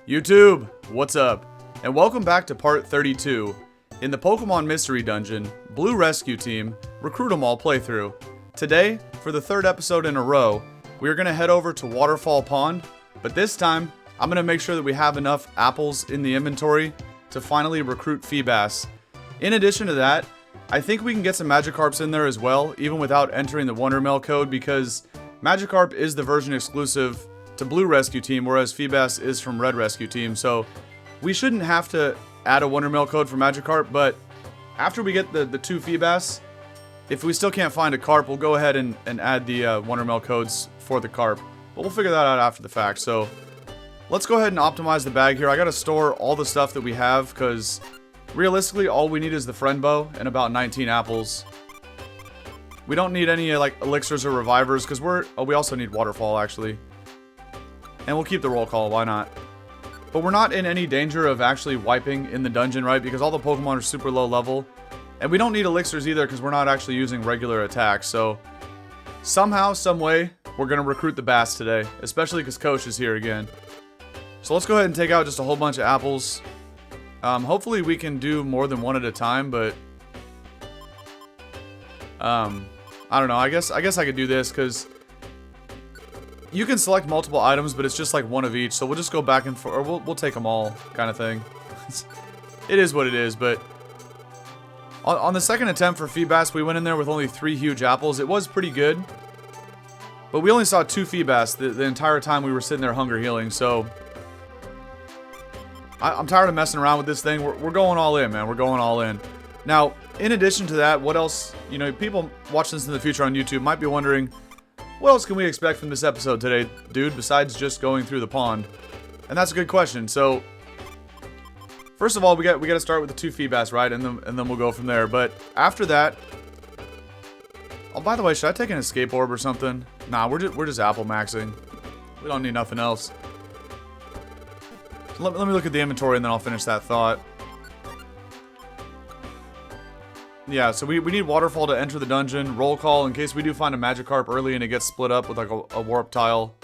YouTube, what's up? And welcome back to part 32 in the Pokémon Mystery Dungeon, Blue Rescue Team, Recruit 'em All playthrough. Today, for the third episode in a row, we are going to head over to Waterfall Pond, but this time, I'm going to make sure that we have enough apples in the inventory to finally recruit Feebas. In addition to that, I think we can get some Magikarps in there as well, even without entering the Wonder Mail code, because Magikarp is the version exclusive to Blue Rescue Team, whereas Feebas is from Red Rescue Team, so we shouldn't have to add a Wonder Mail code for Magikarp, but after we get the two Feebas, if we still can't find a Carp, we'll go ahead and add the Wonder Mail codes for the Carp, but we'll figure that out after the fact. So let's go ahead and optimize the bag here. I gotta store all the stuff that we have, because realistically, all we need is the Friend Bow and about 19 apples. We don't need any like elixirs or revivers, because we also need Waterfall actually. And we'll keep the roll call, why not? But we're not in any danger of actually wiping in the dungeon, right? Because all the Pokemon are super low level. And we don't need elixirs either, because we're not actually using regular attacks. So somehow, some way, we're going to recruit the Bass today. Especially because Coach is here again. So let's go ahead and take out just a whole bunch of apples. Hopefully we can do more than one at a time, but I don't know. I guess I could do this, because you can select multiple items, but it's just like one of each. So we'll just go back and forth, or we'll take them all, kind of thing. It is what it is, but on the second attempt for Feebas, we went in there with only 3 huge apples. It was pretty good, but we only saw 2 Feebas the entire time we were sitting there hunger healing. So I'm tired of messing around with this thing. We're going all in, man. We're going all in. Now, in addition to that, what else? You know, people watching this in the future on YouTube might be wondering, what else can we expect from this episode today, dude, besides just going through the pond? And that's a good question. So, first of all, we got to start with the 2 Feebas, right? And then we'll go from there. But after that, oh, by the way, should I take an escape orb or something? Nah, we're just apple maxing. We don't need nothing else. Let me look at the inventory and then I'll finish that thought. Yeah, so we need Waterfall to enter the dungeon. Roll call in case we do find a Magikarp early and it gets split up with like a warp tile.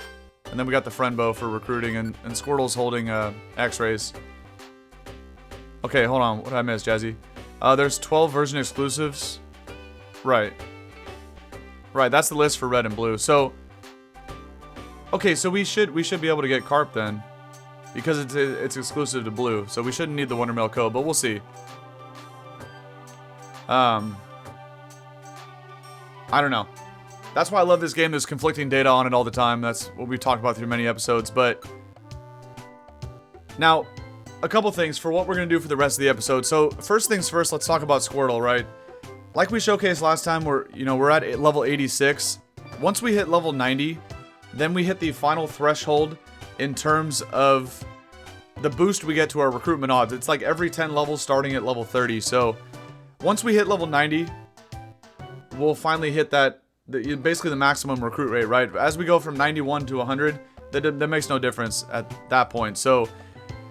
And then we got the Friend Bow for recruiting, and Squirtle's holding X-rays. Okay, hold on. What did I miss, Jazzy? There's 12 version exclusives. Right. Right, that's the list for red and blue. So, okay, so we should be able to get Carp then, because it's exclusive to blue. So we shouldn't need the Wonder Mail code, but we'll see. I don't know. That's why I love this game. There's conflicting data on it all the time. That's what we've talked about through many episodes. But now, a couple things for what we're going to do for the rest of the episode. So, first things first, let's talk about Squirtle, right? Like we showcased last time, we're at level 86. Once we hit level 90, then we hit the final threshold in terms of the boost we get to our recruitment odds. It's like every 10 levels starting at level 30. So, once we hit level 90, we'll finally hit basically the maximum recruit rate, right? As we go from 91 to 100, that makes no difference at that point. So,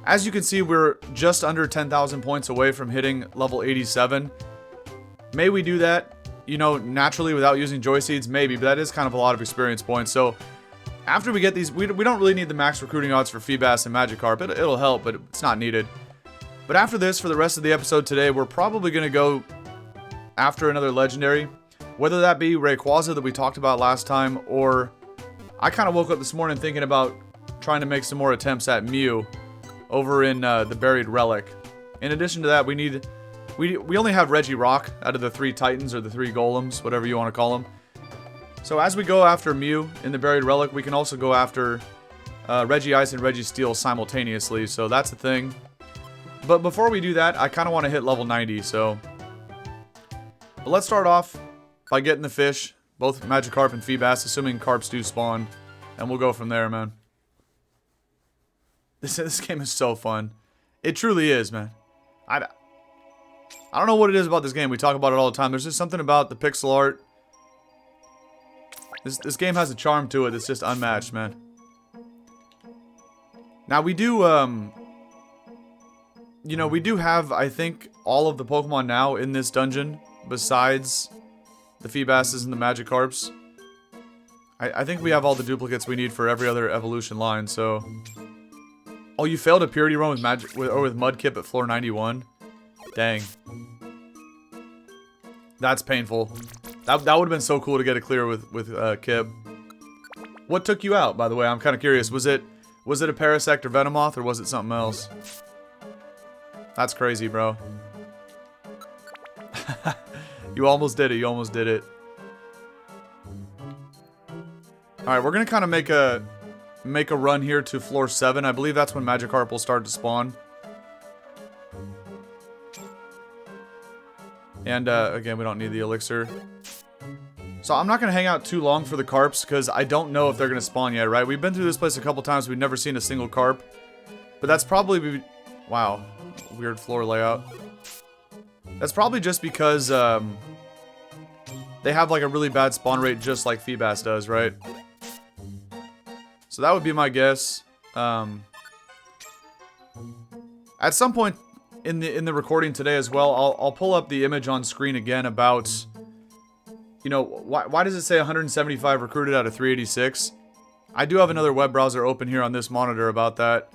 as you can see, we're just under 10,000 points away from hitting level 87. May we do that, naturally without using Joy Seeds? Maybe, but that is kind of a lot of experience points. So, after we get these, we don't really need the max recruiting odds for Feebas and Magikarp. It'll help, but it's not needed. But after this, for the rest of the episode today, we're probably going to go after another legendary. Whether that be Rayquaza that we talked about last time, or I kind of woke up this morning thinking about trying to make some more attempts at Mew over in the Buried Relic. In addition to that, we only have Regirock out of the 3 Titans or the 3 Golems, whatever you want to call them. So as we go after Mew in the Buried Relic, we can also go after Regice and Registeel simultaneously, so that's a thing. But before we do that, I kind of want to hit level 90, so... But let's start off by getting the fish, both Magikarp and Feebas, assuming Carps do spawn, and we'll go from there, man. This game is so fun. It truly is, man. I don't know what it is about this game. We talk about it all the time. There's just something about the pixel art. This game has a charm to it that's just unmatched, man. Now, we do, we do have, I think, all of the Pokemon now in this dungeon, besides the Feebases and the Magikarps. I think we have all the duplicates we need for every other evolution line, so Oh, you failed a purity run with with Mudkip at floor 91? Dang. That's painful. That would have been so cool to get a clear with Kib. What took you out, by the way? I'm kind of curious. Was it a Parasect or Venomoth, or was it something else? That's crazy, bro. You almost did it. You almost did it. Alright, we're going to kind of make a run here to floor 7. I believe that's when Magikarp will start to spawn. And, again, we don't need the elixir. So I'm not going to hang out too long for the carps, because I don't know if they're going to spawn yet, right? We've been through this place a couple times. We've never seen a single carp. But that's probably... Wow. Weird floor layout. That's probably just because, they have, like, a really bad spawn rate just like Feebas does, right? So that would be my guess. At some point in the recording today as well, I'll pull up the image on screen again about, you know, why does it say 175 recruited out of 386? I do have another web browser open here on this monitor about that.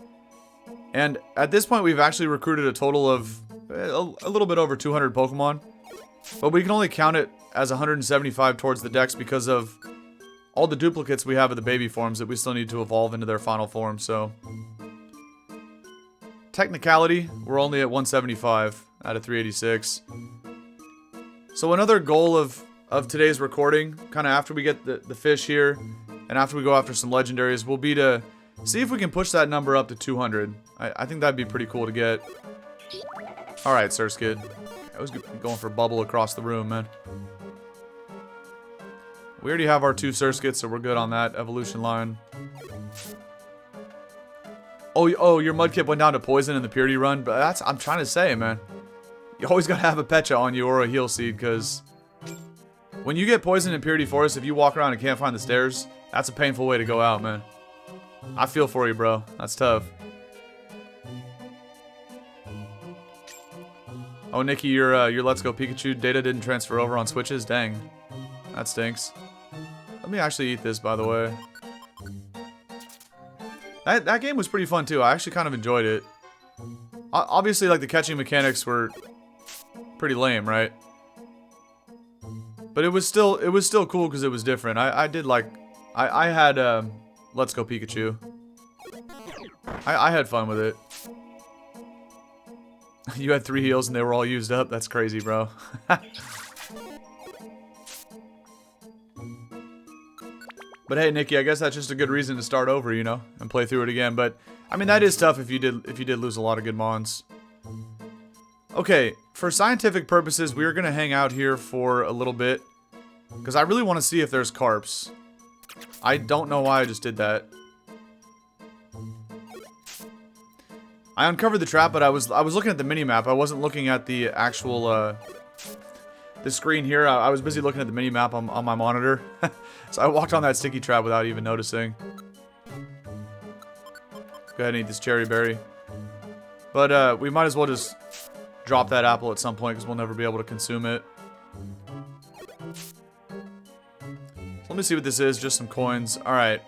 And at this point, we've actually recruited a total of a little bit over 200 Pokemon. But we can only count it as 175 towards the dex because of all the duplicates we have of the baby forms that we still need to evolve into their final form, so... Technicality, we're only at 175 out of 386. So another goal of today's recording, kind of after we get the fish here, and after we go after some legendaries, will be to see if we can push that number up to 200. I think that'd be pretty cool to get. Alright, Surskit. I was going for bubble across the room, man. We already have our 2 Surskits, so we're good on that evolution line. Oh, your Mudkip went down to poison in the purity run, but that's, I'm trying to say, man. You always gotta have a Pecha on you or a heal seed, because when you get poisoned in Purity Forest, if you walk around and can't find the stairs, that's a painful way to go out, man. I feel for you, bro. That's tough. Oh, Nikki, your Let's Go Pikachu data didn't transfer over on Switches? Dang. That stinks. Let me actually eat this, by the way. That game was pretty fun, too. I actually kind of enjoyed it. Obviously, like, the catching mechanics were pretty lame, right? But it was still cool because it was different. I did like... I had, Let's Go Pikachu. I had fun with it. You had 3 heals and they were all used up? That's crazy, bro. But hey, Nikki, I guess that's just a good reason to start over, you know, and play through it again. But I mean, that is tough if you did lose a lot of good mons. Okay, for scientific purposes, we are gonna hang out here for a little bit because I really want to see if there's carps. I don't know why I just did that. I uncovered the trap, but I was looking at the mini-map. I wasn't looking at the actual the screen here. I was busy looking at the mini-map on my monitor. So I walked on that sticky trap without even noticing. Go ahead and eat this cherry berry. But we might as well just drop that apple at some point because we'll never be able to consume it. So let me see what this is. Just some coins. Alright.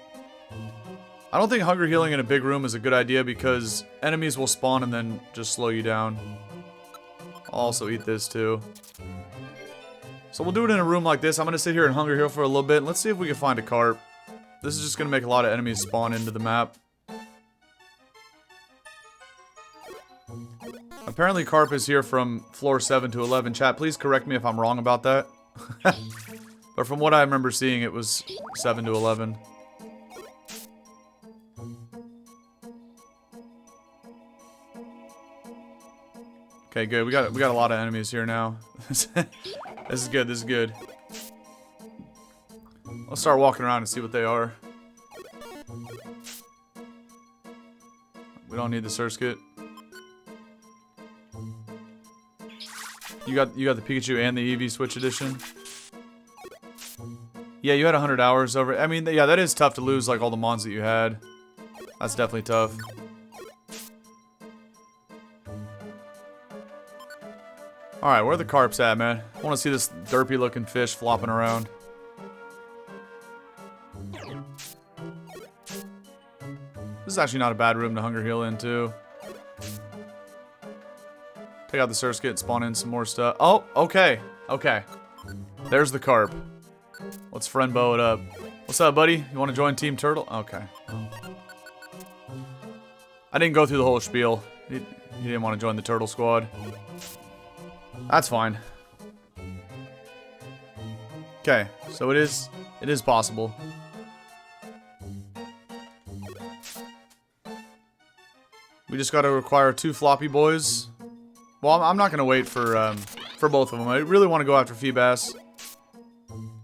I don't think hunger healing in a big room is a good idea because enemies will spawn and then just slow you down. I'll also eat this too. So we'll do it in a room like this. I'm going to sit here and hunger heal for a little bit. And let's see if we can find a carp. This is just going to make a lot of enemies spawn into the map. Apparently carp is here from floor 7 to 11. Chat, please correct me if I'm wrong about that. But from what I remember seeing, it was 7 to 11. Okay, good. We got a lot of enemies here now. This is good. This is good. Let's start walking around and see what they are. We don't need the Surskit. You got the Pikachu and the Eevee Switch Edition. Yeah, you had 100 hours over. I mean, yeah, that is tough to lose like all the mons that you had. That's definitely tough. Alright, where are the carps at, man? I want to see this derpy looking fish flopping around. This This is actually not a bad room to hunger heal into. Take out the Surskit, spawn in some more stuff. Oh, okay. Okay. There's the carp. Let's friend bow it up. What's up, buddy? You want to join Team Turtle? Okay. I didn't go through the whole spiel. He didn't want to join the turtle squad. That's fine. Okay, so it is possible. We just got to require 2 floppy boys. Well, I'm not gonna wait for both of them. I really want to go after Feebas,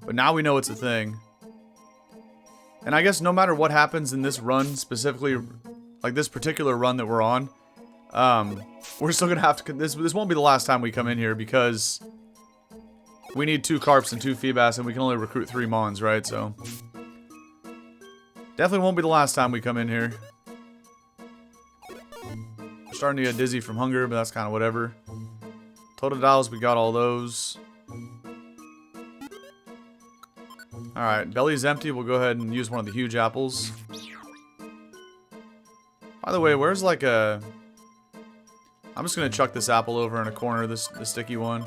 but now we know it's a thing. And I guess no matter what happens in this run, specifically, like this particular run that we're on, we're still gonna have to. This won't be the last time we come in here because we need 2 Carps and 2 Feebas, and we can only recruit 3 Mons, right? So definitely won't be the last time we come in here. Starting to get dizzy from hunger, but that's kind of whatever. Totodiles, we got all those. Alright, belly's empty. We'll go ahead and use one of the huge apples. By the way, where's like a... I'm just going to chuck this apple over in a corner, the sticky one.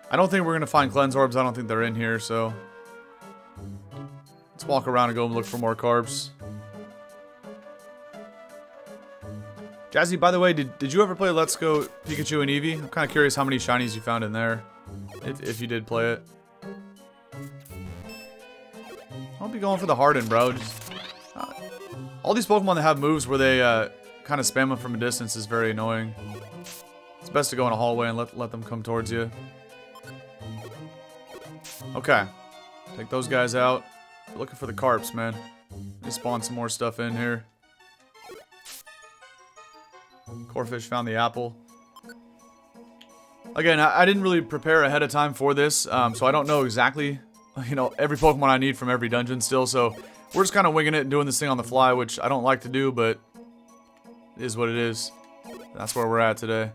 I don't think we're going to find cleanse orbs. I don't think they're in here, so... Let's walk around and go and look for more carps. Jazzy, by the way, did you ever play Let's Go Pikachu and Eevee? I'm kind of curious how many shinies you found in there, if you did play it. I'll be going for the Harden, bro. Just, all these Pokemon that have moves where they kind of spam them from a distance is very annoying. It's best to go in a hallway and let them come towards you. Okay. Take those guys out. We're looking for the Carps, man. Let me spawn some more stuff in here. Corfish found the apple. Again, I didn't really prepare ahead of time for this, so I don't know exactly, you know, every Pokemon I need from every dungeon still, so we're just kind of winging it and doing this thing on the fly, which I don't like to do, but it is what it is. That's where we're at today.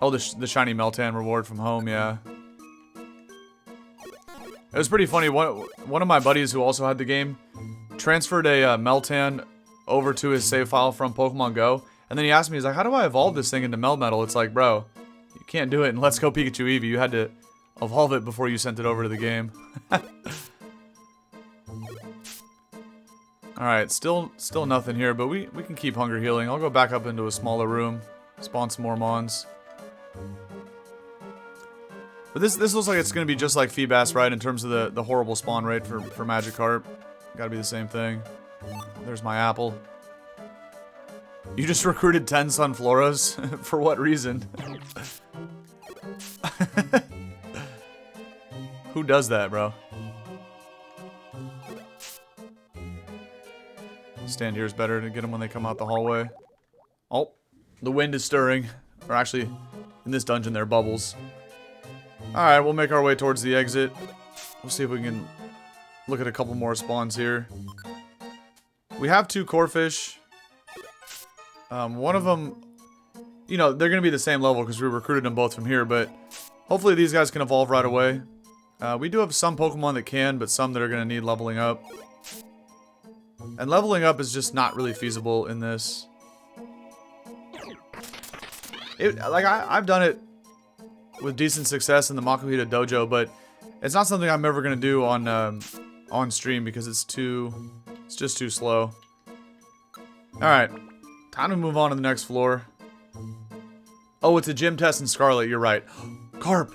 Oh, the shiny Meltan reward from home, yeah. It was pretty funny. One of my buddies who also had the game transferred a Meltan over to his save file from Pokemon Go, and then he asked me, he's like, how do I evolve this thing into Melmetal? It's like, bro, you can't do it in Let's Go Pikachu Eevee. You had to evolve it before you sent it over to the game. Alright, still nothing here, but we can keep hunger healing. I'll go back up into a smaller room, spawn some more Mons. But this looks like it's going to be just like Feebas, right, in terms of the horrible spawn rate for Magikarp. Gotta be the same thing. There's my apple. You just recruited 10 Sunfloras? For what reason? Who does that, bro? Stand here is better to get them when they come out the hallway. Oh, the wind is stirring. Or actually, in this dungeon, there are bubbles. Alright, we'll make our way towards the exit. We'll see if we can look at a couple more spawns here. We have 2 Corfish. One of them, you know, they're going to be the same level because we recruited them both from here, but hopefully these guys can evolve right away. We do have some Pokemon that can, but some that are going to need leveling up. And leveling up is just not really feasible in this. I've done it with decent success in the Makuhita Dojo, but it's not something I'm ever going to do on stream because it's just too slow. Alright, time to move on to the next floor. Oh, it's a gym test in Scarlet, you're right. Carp!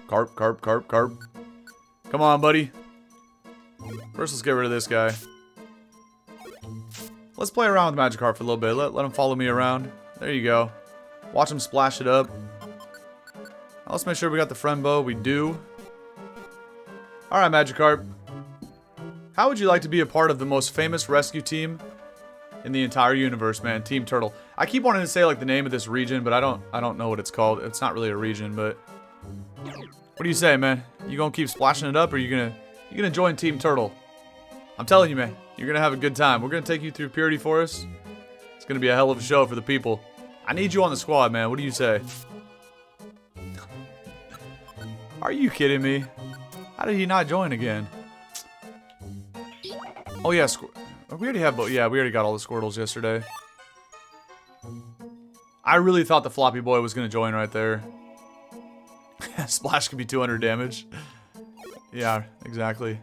Carp, carp, carp, carp. Come on, buddy. First, let's get rid of this guy. Let's play around with Magikarp for a little bit. Let him follow me around. There you go. Watch him splash it up. Now let's make sure we got the friend bow. We do. Alright, Magikarp. How would you like to be a part of the most famous rescue team in the entire universe, man? Team Turtle. I keep wanting to say like the name of this region, but I don't know what it's called. It's not really a region, but what do you say, man? You gonna keep splashing it up, or you gonna join Team Turtle? I'm telling you, man, you're gonna have a good time. We're gonna take you through Purity Forest. It's gonna be a hell of a show for the people. I need you on the squad, man. What do you say? Are you kidding me? How did he not join again? Oh yeah, we already have. Yeah, we already got all the Squirtles yesterday. I really thought the floppy boy was gonna join right there. Splash could be 200 damage. Yeah, exactly.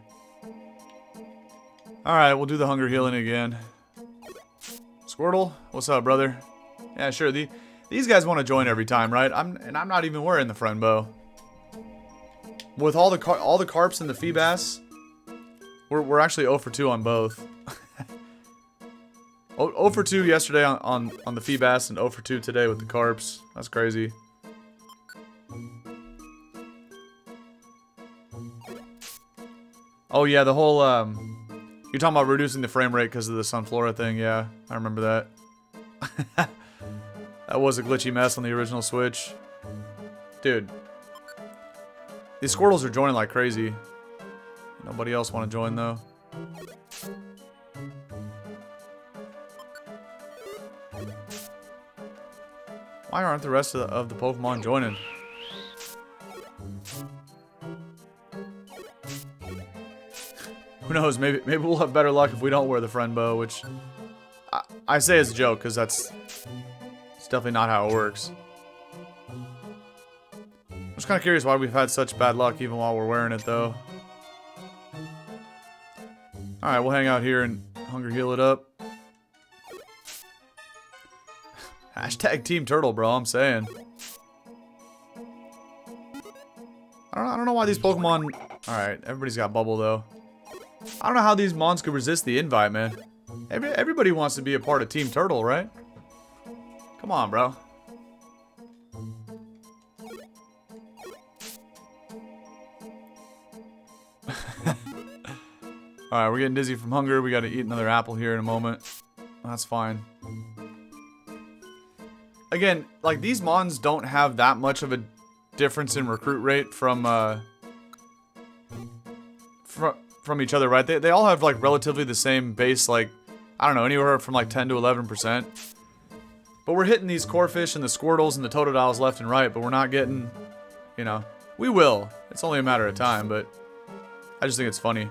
Alright, we'll do the hunger healing again. Squirtle, what's up, brother? Yeah, sure. These guys want to join every time, right? And I'm not even wearing the friend bow. With all the carps and the Feebas, we're actually 0 for 2 on both. 0 for 2 yesterday on the Feebas and 0 for 2 today with the carps. That's crazy. Oh yeah, the whole you're talking about reducing the frame rate because of the Sunflora thing. Yeah, I remember that. That was a glitchy mess on the original Switch. Dude. These Squirtles are joining like crazy. Nobody else want to join though. Why aren't the rest of the Pokemon joining? Who knows? Maybe we'll have better luck if we don't wear the friend bow, which I say as a joke because it's definitely not how it works. I'm just kind of curious why we've had such bad luck even while we're wearing it though. All right, we'll hang out here and hunger heal it up. Hashtag Team Turtle, bro. I'm saying. I don't know why these Pokemon. All right, everybody's got bubble though. I don't know how these mons could resist the invite, man. Everybody wants to be a part of Team Turtle, right? Come on, bro. Alright, we're getting dizzy from hunger. We gotta eat another apple here in a moment. That's fine. Again, like, these mons don't have that much of a difference in recruit rate from each other, right? They all have, like, relatively the same base, like, I don't know, anywhere from, like, 10 to 11%. But we're hitting these Corphish and the Squirtles and the Totodiles left and right, but we're not getting, you know, we will. It's only a matter of time, but I just think it's funny.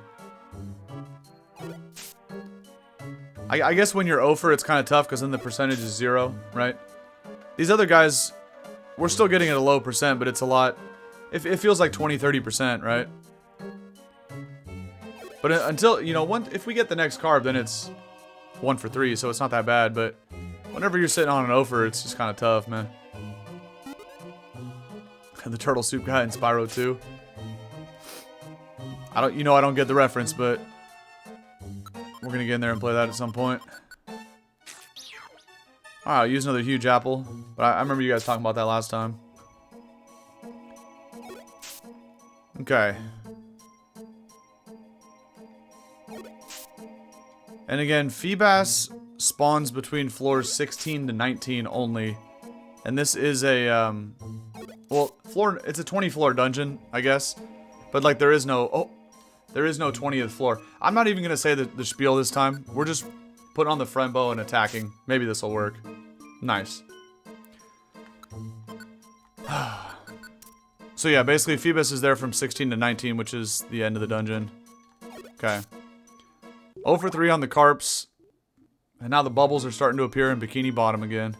I guess when you're over, it's kind of tough because then the percentage is 0, right? These other guys, we're still getting at a low percent, but it's a lot. It feels like 20, 30%, right? But until, you know, if we get the next carb, then it's 1 for 3, so it's not that bad, but whenever you're sitting on an over, it's just kind of tough, man. The Turtle Soup guy in Spyro 2. I don't get the reference, but we're gonna get in there and play that at some point. Alright, I'll use another huge apple. But I remember you guys talking about that last time. Okay. And again, Feebas spawns between floors 16 to 19 only. And this is a, well, it's a 20 floor dungeon, I guess. But like there is no 20th floor. I'm not even going to say the spiel this time. We're just putting on the friend bow and attacking. Maybe this will work. Nice. So yeah, basically Feebas is there from 16 to 19, which is the end of the dungeon. Okay. 0 for 3 on the carps. And now the bubbles are starting to appear in Bikini Bottom again.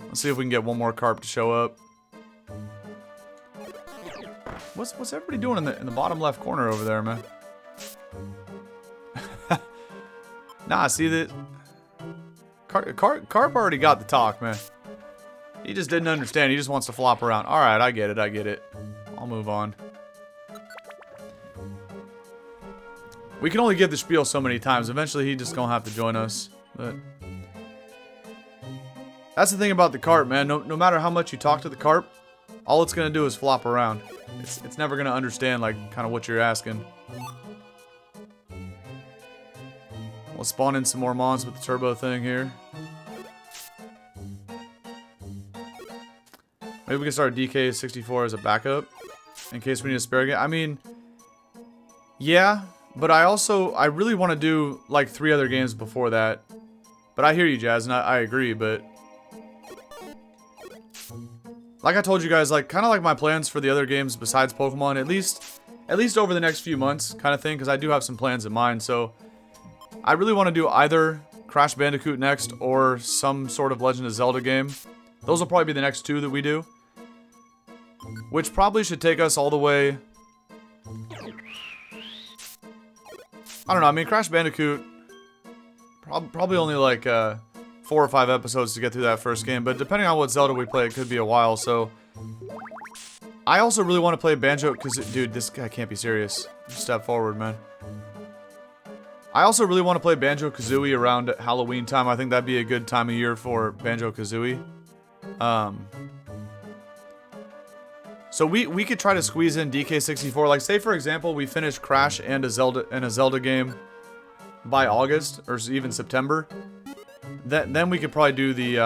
Let's see if we can get one more carp to show up. What's everybody doing in the bottom left corner over there, man? Nah, see that Carp already got the talk, man. He just didn't understand. He just wants to flop around. All right, I get it. I'll move on. We can only get the spiel so many times. Eventually, he's just gonna have to join us. But that's the thing about the carp, man. No matter how much you talk to the carp, all it's gonna do is flop around. It's never gonna understand like kind of what you're asking. We'll spawn in some more mons with the turbo thing here. Maybe we can start DK64 as a backup in case we need a spare game. I mean, yeah, but I really want to do like 3 other games before that. But I hear you, Jazz, and I agree, but like I told you guys, like kind of like my plans for the other games besides Pokemon, at least At least over the next few months, kind of thing, because I do have some plans in mind. So I really want to do either Crash Bandicoot next or some sort of Legend of Zelda game. Those will probably be the next two that we do. Which probably should take us all the way... I don't know, I mean, Crash Bandicoot... Probably only like 4 or 5 episodes to get through that first game. But depending on what Zelda we play, it could be a while, so... I also really want to play Banjo, because, dude, this guy can't be serious. Just step forward, man. I also really want to play Banjo-Kazooie around Halloween time. I think that'd be a good time of year for Banjo-Kazooie. So we could try to squeeze in DK64. Like, say for example, we finish Crash and a Zelda game by August or even September. Then we could probably do the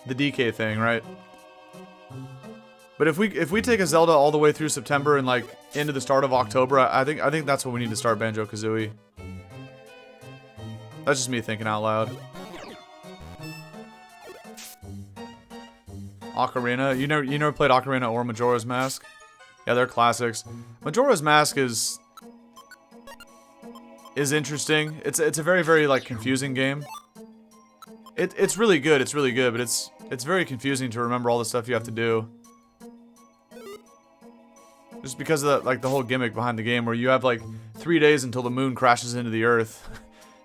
DK thing, right? But if we take a Zelda all the way through September and like into the start of October, I think that's when we need to start Banjo-Kazooie. That's just me thinking out loud. Ocarina. You never played Ocarina or Majora's Mask? Yeah, they're classics. Majora's Mask is interesting. It's a very, very like confusing game. It's really good. It's really good, but it's very confusing to remember all the stuff you have to do. Just because of the whole gimmick behind the game, where you have like 3 days until the moon crashes into the earth,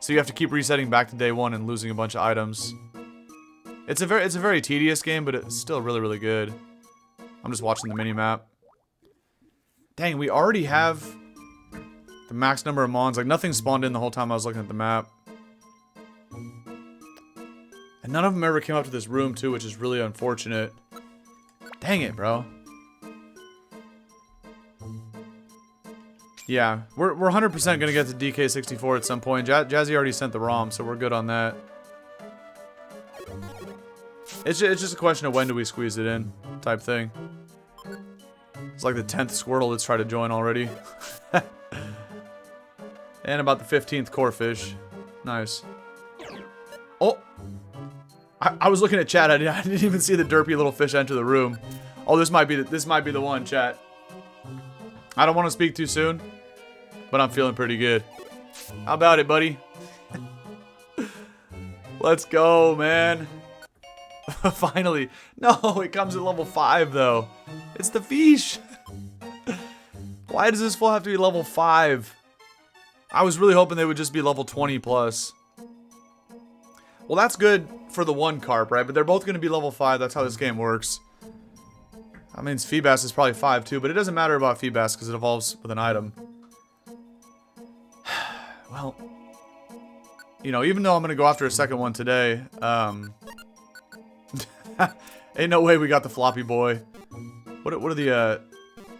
so you have to keep resetting back to day 1 and losing a bunch of items. It's a very tedious game, but it's still really, really good. I'm just watching the mini-map. Dang, we already have the max number of mons. Like, nothing spawned in the whole time I was looking at the map. And none of them ever came up to this room, too, which is really unfortunate. Dang it, bro. Yeah, we're 100% going to get to DK64 at some point. Jazzy already sent the ROM, so we're good on that. It's just a question of when do we squeeze it in, type thing. It's like the 10th Squirtle that's tried to join already. And about the 15th Corefish. Nice. Oh! I was looking at chat, I didn't even see the derpy little fish enter the room. Oh, this might be the one, chat. I don't want to speak too soon, but I'm feeling pretty good. How about it, buddy? Let's go, man. Finally. No, it comes at level 5, though. It's the fish. Why does this fool have to be level 5? I was really hoping they would just be level 20 plus. Well, that's good for the one carp, right? But they're both going to be level 5. That's how this game works. That means Feebas is probably 5 too, but it doesn't matter about Feebas because it evolves with an item. Well, you know, even though I'm going to go after a second one today, ain't no way we got the floppy boy. What are the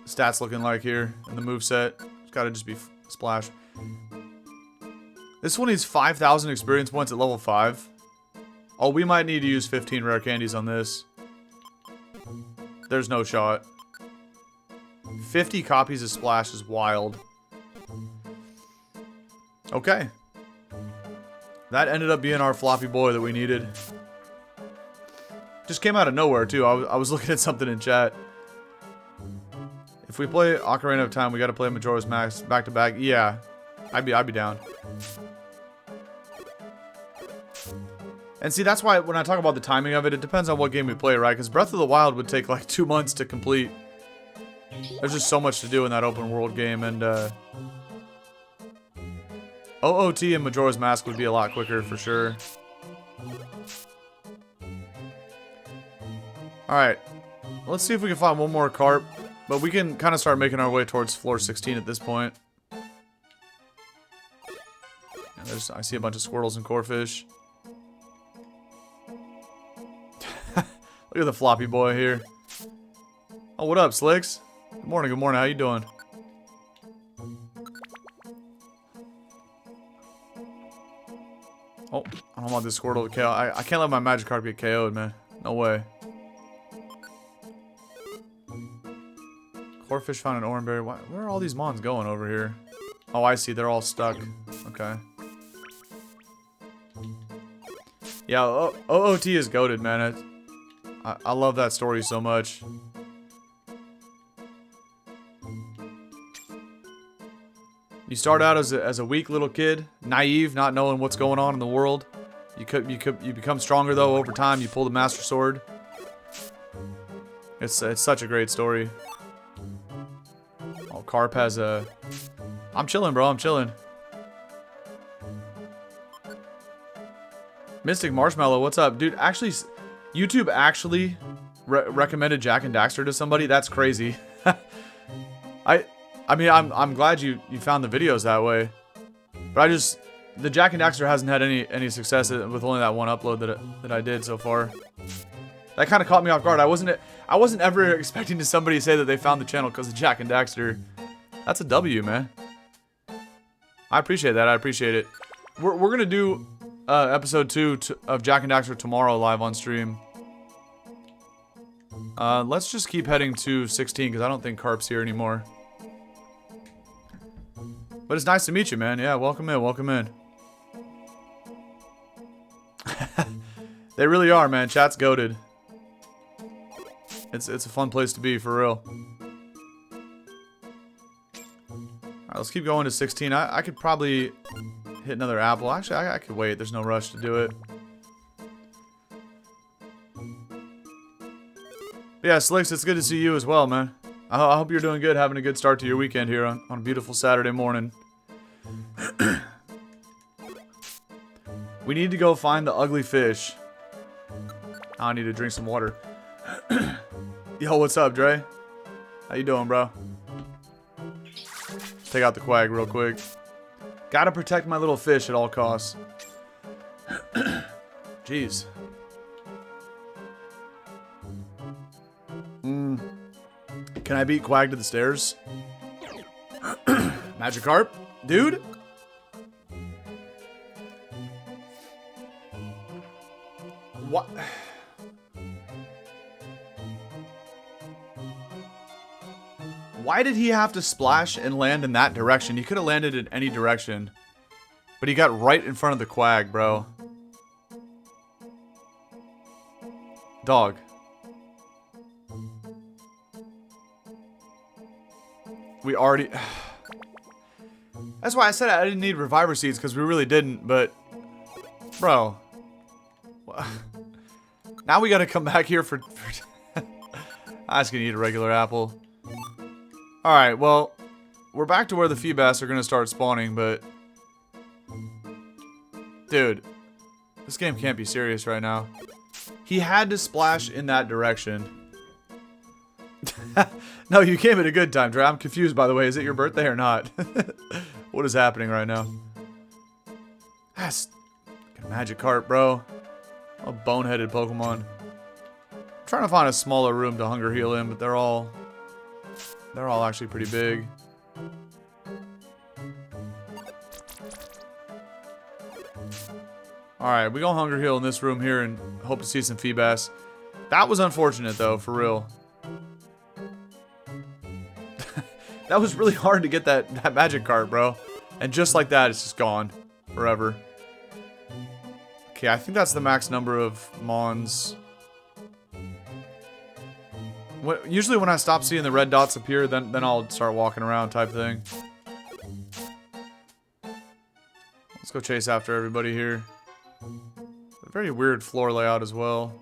stats looking like here in the moveset? It's got to just be Splash. This one needs 5,000 experience points at level 5. Oh, we might need to use 15 rare candies on this. There's no shot. 50 copies of Splash is wild. Okay. That ended up being our floppy boy that we needed. Just came out of nowhere, too. I was looking at something in chat. If we play Ocarina of Time, we gotta play Majora's Mask back-to-back. Yeah. I'd be down. And see, that's why when I talk about the timing of it, it depends on what game we play, right? Because Breath of the Wild would take like 2 months to complete. There's just so much to do in that open world game, and OOT and Majora's Mask would be a lot quicker for sure. Alright, let's see if we can find one more carp, but we can kind of start making our way towards floor 16 at this point. And I see a bunch of squirtles and corefish. Look at the floppy boy here. Oh, what up, Slicks? Good morning, how you doing? Oh, I don't want this Squirtle to KO. I can't let my Magikarp get KO'd, man. No way. Corefish found an Oranberry. Where are all these mons going over here? Oh, I see. They're all stuck. Okay. Yeah, OOT is goated, man. I love that story so much. You start out as a weak little kid, naive, not knowing what's going on in the world. You become stronger though over time. You pull the Master Sword. It's such a great story. Oh, Carp has a... I'm chilling, bro. I'm chilling. Mystic Marshmallow, what's up? Dude, actually, YouTube actually recommended Jak and Daxter to somebody? That's crazy. I mean, I'm glad you found the videos that way. But the Jak and Daxter hasn't had any success with only that one upload that I did so far. That kind of caught me off guard. I wasn't ever expecting somebody to say that they found the channel because of Jak and Daxter. That's a W, man. I appreciate that. I appreciate it. We're gonna do episode 2 of Jak and Daxter tomorrow live on stream. Let's just keep heading to 16 because I don't think Carp's here anymore. But it's nice to meet you, man. Yeah, welcome in, welcome in. They really are, man. Chat's goated. It's a fun place to be, for real. Alright, let's keep going to 16. I could probably hit another apple. Actually, I could wait. There's no rush to do it. But yeah, Slicks, it's good to see you as well, man. I hope you're doing good, having a good start to your weekend here on a beautiful Saturday morning. We need to go find the ugly fish. I need to drink some water. Yo, what's up, Dre? How you doing, bro? Let's take out the Quag real quick. Gotta protect my little fish at all costs. Jeez. Can I beat Quag to the stairs? Magikarp? Dude? What? Why did he have to splash and land in that direction? He could have landed in any direction. But he got right in front of the Quag, bro. Dog. We already... That's why I said I didn't need Reviver Seeds, because we really didn't, but... Bro. Now we gotta come back here for... I was gonna eat a regular apple. Alright, well... We're back to where the Feebas are gonna start spawning, but... Dude. This game can't be serious right now. He had to splash in that direction. No, you came at a good time, Dre. I'm confused, by the way. Is it your birthday or not? What is happening right now? That's Magikarp, bro. A boneheaded Pokemon. I'm trying to find a smaller room to hunger heal in, but they're all actually pretty big. Alright, we gonna hunger heal in this room here and hope to see some Feebas. That was unfortunate, though, for real. That was really hard to get that Magikarp, bro. And just like that, it's just gone. Forever. Okay, I think that's the max number of Mons. Usually when I stop seeing the red dots appear, then I'll start walking around type thing. Let's go chase after everybody here. A very weird floor layout as well.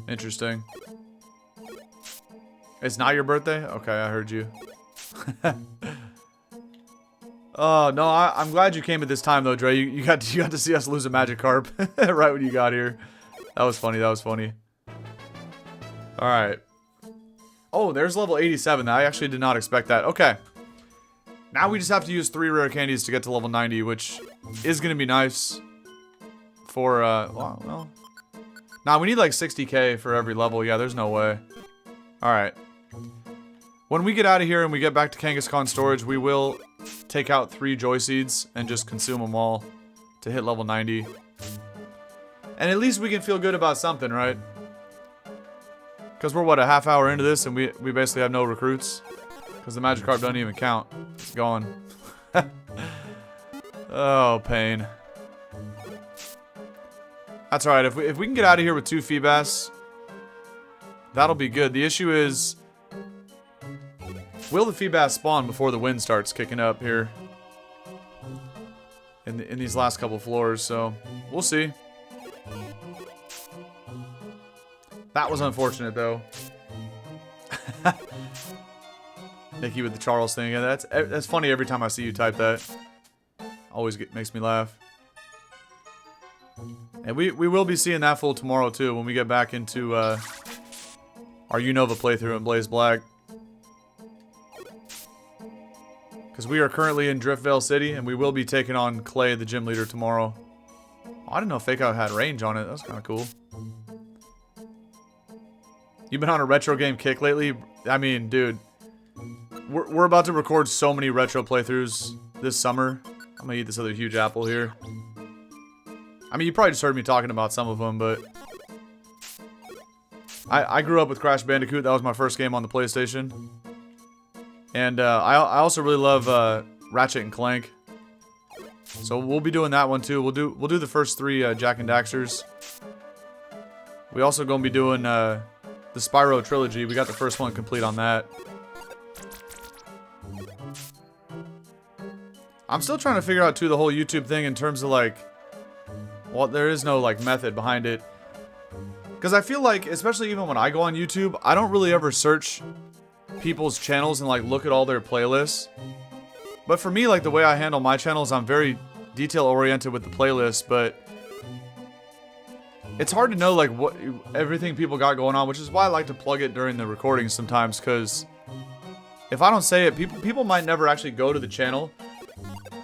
Interesting. It's not your birthday? Okay, I heard you. Oh, no, I'm glad you came at this time, though, Dre. You got to see us lose a Magikarp right when you got here. That was funny, that was funny. Alright. Oh, there's level 87. I actually did not expect that. Okay. Now we just have to use 3 rare candies to get to level 90, which is going to be nice for, well... Nah, we need like 60k for every level. Yeah, there's no way. Alright. When we get out of here and we get back to Kangaskhan storage, we will take out 3 Joy Seeds and just consume them all to hit level 90. And at least we can feel good about something, right? Because we're, what, a half hour into this and we basically have no recruits? Because the Magikarp doesn't even count. It's gone. Oh, pain. That's alright. If we can get out of here with 2 Feebas, that'll be good. The issue is... Will the Feebas spawn before the wind starts kicking up here? In these last couple floors, so we'll see. That was unfortunate, though. Nikki with the Charles thing. Yeah, that's funny every time I see you type that. Always makes me laugh. And we will be seeing that full tomorrow, too, when we get back into our Unova playthrough in Blaze Black. Because we are currently in Driftvale City, and we will be taking on Clay, the gym leader, tomorrow. Oh, I didn't know Fake Out had range on it. That's kind of cool. You've been on a retro game kick lately? I mean, dude. We're about to record so many retro playthroughs this summer. I'm going to eat this other huge apple here. I mean, you probably just heard me talking about some of them, but... I grew up with Crash Bandicoot. That was my first game on the PlayStation. And I also really love Ratchet and Clank, so we'll be doing that one too. We'll do the first 3 Jak and Daxters. We also gonna be doing the Spyro trilogy. We got the first one complete on that. I'm still trying to figure out too the whole YouTube thing in terms of like, well, there is no like method behind it, because I feel like, especially even when I go on YouTube, I don't really ever search people's channels and like look at all their playlists. But for me, like the way I handle my channels, I'm very detail oriented with the playlist, but it's hard to know like what everything people got going on, which is why I like to plug it during the recordings sometimes, because if I don't say it, people might never actually go to the channel.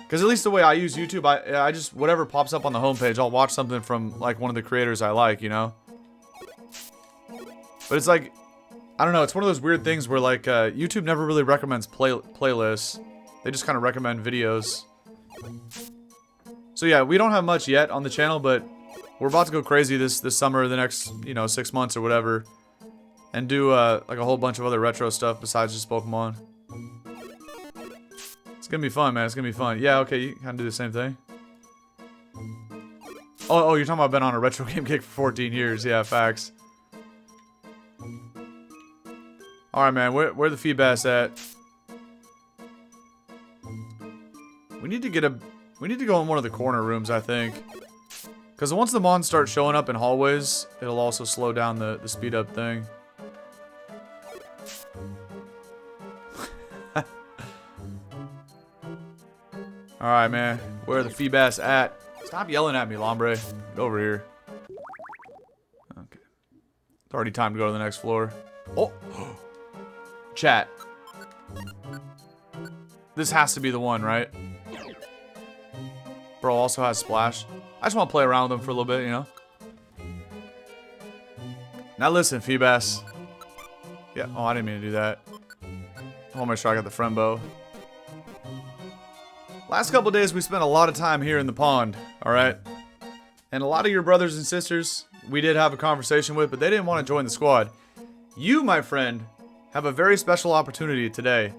Because at least the way I use YouTube, I just, whatever pops up on the homepage, I'll watch something from like one of the creators I like, you know? But it's like, I don't know, it's one of those weird things where like YouTube never really recommends playlists. They just kind of recommend videos. So yeah, we don't have much yet on the channel, but we're about to go crazy this summer, the next, 6 months or whatever. And do like a whole bunch of other retro stuff besides just Pokemon. It's gonna be fun, man. It's gonna be fun. Yeah, okay, you kind of do the same thing. Oh, you're talking about been on a retro game kick for 14 years. Yeah, facts. Alright, man, where the Feebas at? We need to go in one of the corner rooms, I think. Because once the mons start showing up in hallways, it'll also slow down the speed up thing. Alright, man, where are the Feebas at? Stop yelling at me, Lombre. Get over here. Okay. It's already time to go to the next floor. Oh! Chat. This has to be the one, right? Bro also has Splash. I just want to play around with him for a little bit, you know? Now listen, Feebas. Yeah, oh, I didn't mean to do that. I want to make sure I got the friend bow. Last couple days, we spent a lot of time here in the pond, alright? And a lot of your brothers and sisters, we did have a conversation with, but they didn't want to join the squad. You, my friend, have a very special opportunity today.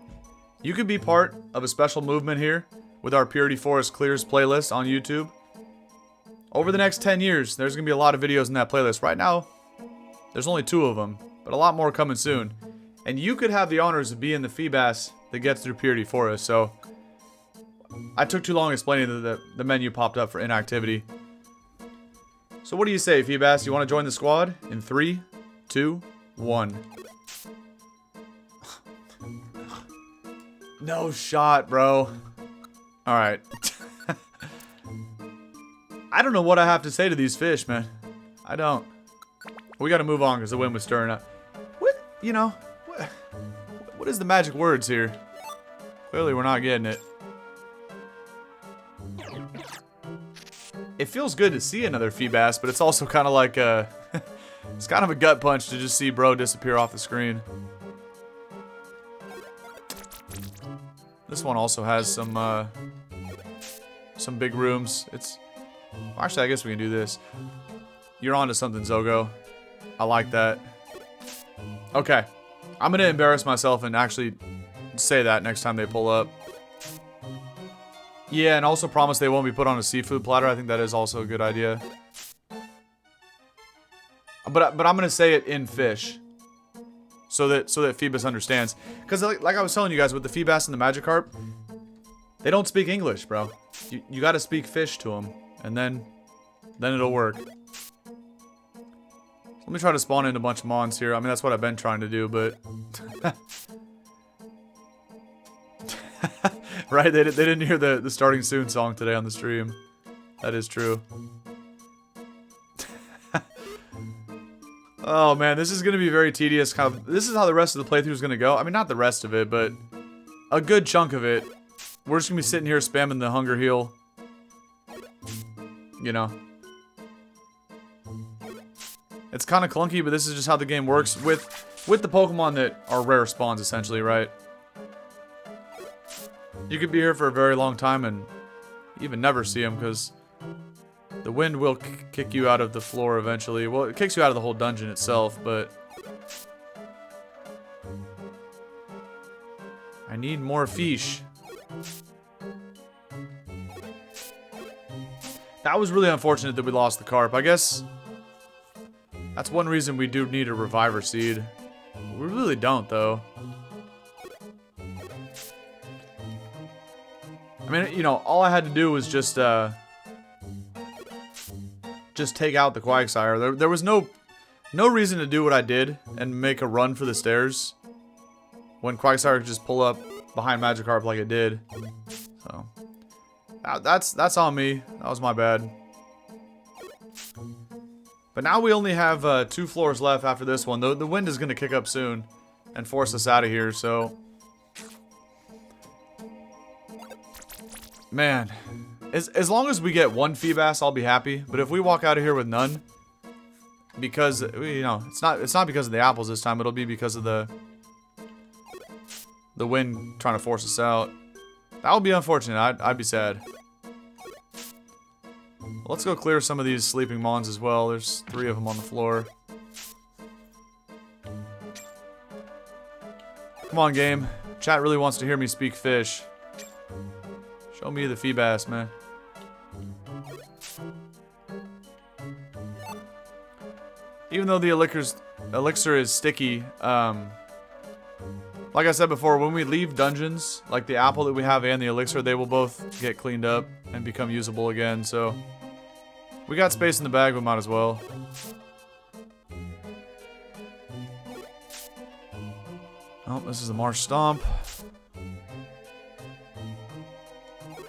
You could be part of a special movement here with our Purity Forest Clears playlist on YouTube. Over the next 10 years, there's going to be a lot of videos in that playlist. Right now, there's only 2 of them, but a lot more coming soon. And you could have the honors of being the Feebas that gets through Purity Forest, so I took too long explaining that the menu popped up for inactivity. So what do you say, Feebas? You want to join the squad? In 3, 2, 1. No shot, bro. Alright. I don't know what I have to say to these fish, man. I don't. We gotta move on because the wind was stirring up. What? You know, what is the magic words here? Clearly we're not getting it. It feels good to see another Feebas, but it's also kind of like a... it's kind of a gut punch to just see bro disappear off the screen. This one also has some big rooms. It's... Actually, I guess we can do this. You're onto something, Zogo. I like that. Okay. I'm gonna embarrass myself and actually say that next time they pull up. Yeah, and also promise they won't be put on a seafood platter. I think that is also a good idea. But I'm gonna say it in fish. so that Feebas understands. Because like I was telling you guys with the Feebas and the Magikarp, they don't speak English, bro. You got to speak fish to them, and then it'll work. Let me try to spawn in a bunch of mons here. I mean, that's what I've been trying to do, but right? They didn't hear the starting soon song today on the stream. That is true. Oh man, this is gonna be very tedious. This is how the rest of the playthrough is gonna go. I mean, not the rest of it, but a good chunk of it. We're just gonna be sitting here spamming the hunger heal. You know. It's kind of clunky, but this is just how the game works with the Pokemon that are rare spawns, essentially, right? You could be here for a very long time and even never see them, because the wind will kick you out of the floor eventually. Well, it kicks you out of the whole dungeon itself, but I need more fish. That was really unfortunate that we lost the carp. I guess that's one reason we do need a reviver seed. We really don't, though. I mean, you know, all I had to do was just take out the Quagsire. There was no reason to do what I did and make a run for the stairs when Quagsire could just pull up behind Magikarp like it did. So that's on me. That was my bad. But now we only have 2 floors left after this one. The wind is going to kick up soon and force us out of here, so man, as long as we get 1 Feebas, I'll be happy. But if we walk out of here with none, because you know, it's not because of the apples this time. It'll be because of the wind trying to force us out. That would be unfortunate. I'd be sad. Let's go clear some of these sleeping mons as well. There's 3 of them on the floor. Come on, game. Chat really wants to hear me speak fish. Show me the Feebas, man. Even though the elixir is sticky, like I said before, when we leave dungeons, like the apple that we have and the elixir, they will both get cleaned up and become usable again, so we got space in the bag, we might as well. Oh, this is the Marsh Stomp.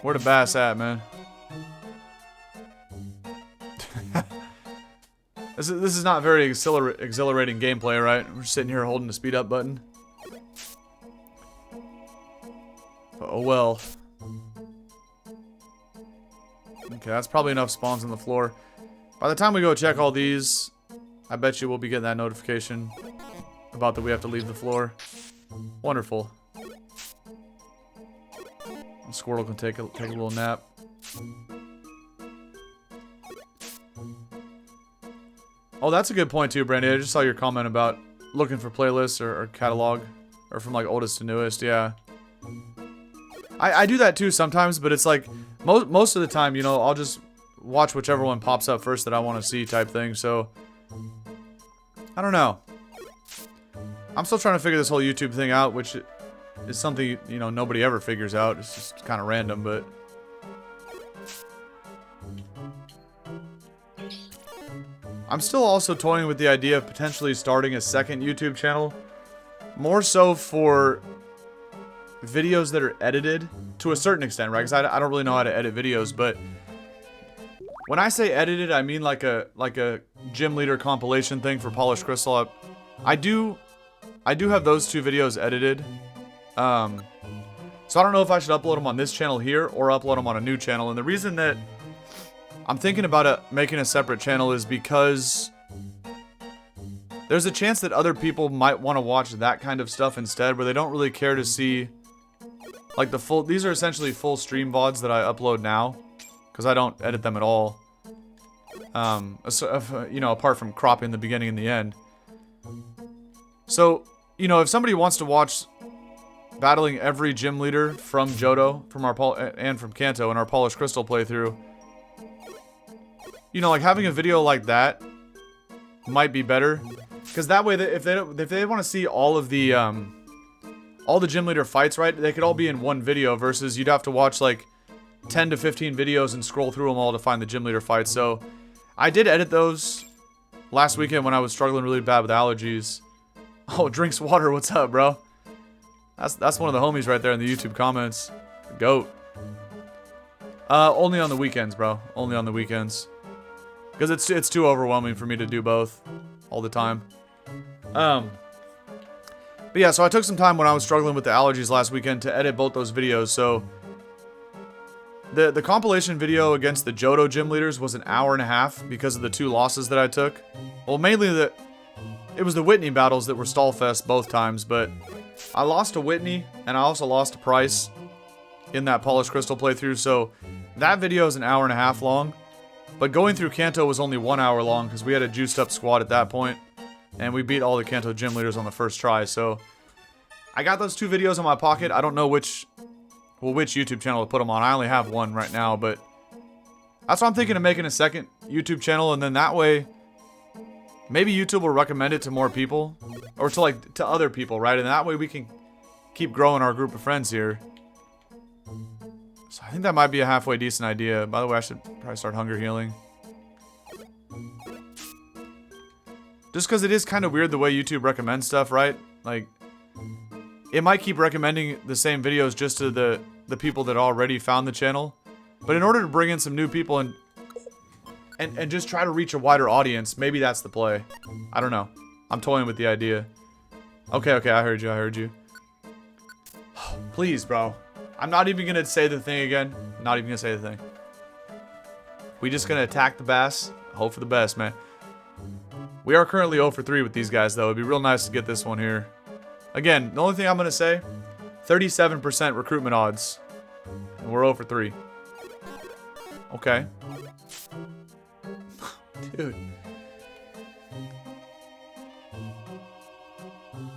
Where the bass at, man? This is not very exhilarating gameplay, right? We're just sitting here holding the speed up button. But oh well. Okay, that's probably enough spawns on the floor. By the time we go check all these, I bet you we'll be getting that notification about that we have to leave the floor. Wonderful. Squirtle can take a little nap. Oh, that's a good point too, Brandy. I just saw your comment about looking for playlists or catalog, or from like oldest to newest. Yeah, I do that too sometimes, but it's like most of the time, you know, I'll just watch whichever one pops up first that I want to see, type thing. So I don't know. I'm still trying to figure this whole YouTube thing out, which is something, you know, nobody ever figures out. It's just kind of random, but I'm still also toying with the idea of potentially starting a second YouTube channel. More so for videos that are edited to a certain extent, right? Because I don't really know how to edit videos, but when I say edited, I mean like a gym leader compilation thing for Polished Crystal. I do have those 2 videos edited. So I don't know if I should upload them on this channel here or upload them on a new channel. And the reason that I'm thinking about making a separate channel is because there's a chance that other people might want to watch that kind of stuff instead, where they don't really care to see like the full. These are essentially full stream VODs that I upload now, because I don't edit them at all. You know, apart from cropping the beginning and the end. So, you know, if somebody wants to watch battling every gym leader from Johto, from and from Kanto in our Polished Crystal playthrough, you know, like having a video like that might be better. Because that way, if they want to see all the gym leader fights, right, they could all be in one video versus you'd have to watch like 10 to 15 videos and scroll through them all to find the gym leader fights. So I did edit those last weekend when I was struggling really bad with allergies. Oh, Drinks Water, what's up, bro? That's one of the homies right there in the YouTube comments. The GOAT. Only on the weekends, bro. Only on the weekends. Because it's too overwhelming for me to do both all the time. But yeah, so I took some time when I was struggling with the allergies last weekend to edit both those videos. So the compilation video against the Johto gym leaders was an hour and a half because of the 2 losses that I took. Well, mainly it was the Whitney battles that were stallfest both times, but I lost to Whitney and I also lost to Price in that Polished Crystal playthrough. So that video is an hour and a half long, but going through Kanto was only 1 hour long because we had a juiced up squad at that point. And we beat all the Kanto gym leaders on the first try. So I got those 2 videos in my pocket. I don't know which YouTube channel to put them on. I only have one right now, but that's why I'm thinking of making a second YouTube channel. And then that way, maybe YouTube will recommend it to more people. Or to other people, right? And that way we can keep growing our group of friends here. So I think that might be a halfway decent idea. By the way, I should probably start hunger healing. Just because it is kind of weird the way YouTube recommends stuff, right? Like, it might keep recommending the same videos just to the people that already found the channel. But in order to bring in some new people and just try to reach a wider audience, maybe that's the play. I don't know. I'm toying with the idea. Okay, I heard you. Please, bro. I'm not even going to say the thing again. Not even going to say the thing. We just going to attack the bass. Hope for the best, man. We are currently 0 for 3 with these guys, though. It'd be real nice to get this one here. Again, the only thing I'm going to say, 37% recruitment odds. And we're 0 for 3. Okay. Dude.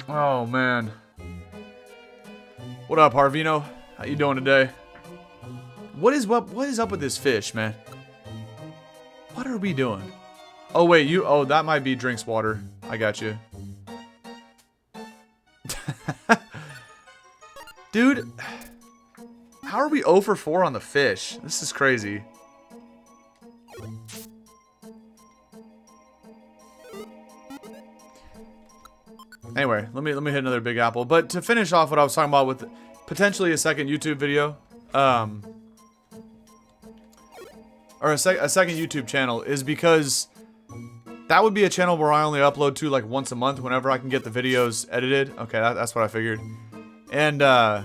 Oh, man. What up, Harvino? How you doing today? What is up with this fish, man? What are we doing? Oh, wait, oh, that might be Drinks Water. I got you. Dude, how are we 0 for 4 on the fish? This is crazy. Anyway, let me hit another big apple. But to finish off what I was talking about with potentially a second YouTube video, or a second YouTube channel, is because that would be a channel where I only upload to like once a month whenever I can get the videos edited. Okay, that's what I figured. And that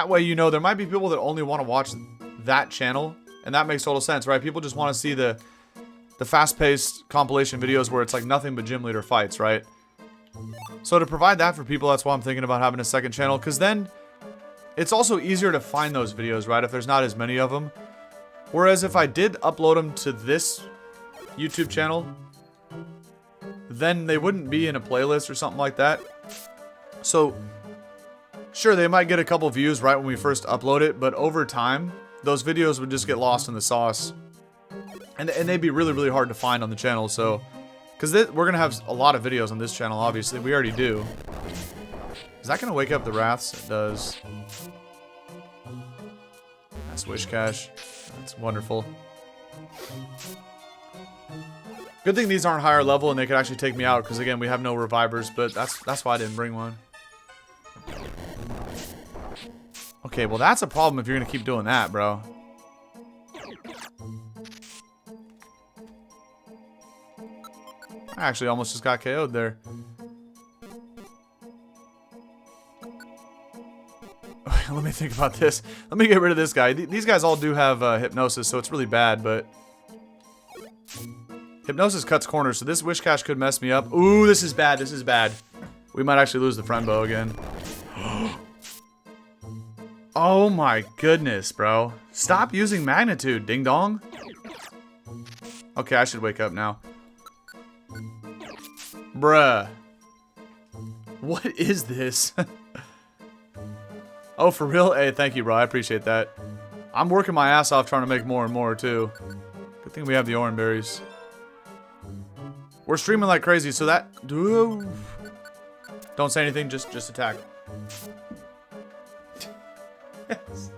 way, you know, there might be people that only want to watch that channel, and that makes total sense, right? People just want to see the fast-paced compilation videos where it's like nothing but gym leader fights, right? So to provide that for people, that's why I'm thinking about having a second channel, because then it's also easier to find those videos, right? If there's not as many of them. Whereas if I did upload them to this YouTube channel, then they wouldn't be in a playlist or something like that. So sure, they might get a couple views right when we first upload it, but over time, those videos would just get lost in the sauce. And they'd be really, really hard to find on the channel, so... Because we're going to have a lot of videos on this channel, obviously. We already do. Is that going to wake up the wraths? It does. That's Wish Cash. That's wonderful. Good thing these aren't higher level and they could actually take me out, because again, we have no revivers, but that's why I didn't bring one. Okay, well that's a problem if you're going to keep doing that, bro. I actually almost just got KO'd there. Let me think about this. Let me get rid of this guy. These guys all do have hypnosis, so it's really bad, but... Hypnosis cuts corners, so this Wish Cash could mess me up. Ooh, this is bad. This is bad. We might actually lose the friend bow again. Oh my goodness, bro. Stop using magnitude, ding dong. Okay, I should wake up now. Bruh. What is this? Oh, for real? Hey, thank you, bro. I appreciate that. I'm working my ass off trying to make more and more, too. Good thing we have the orange berries. We're streaming like crazy, so that... Don't say anything, just attack. Yes.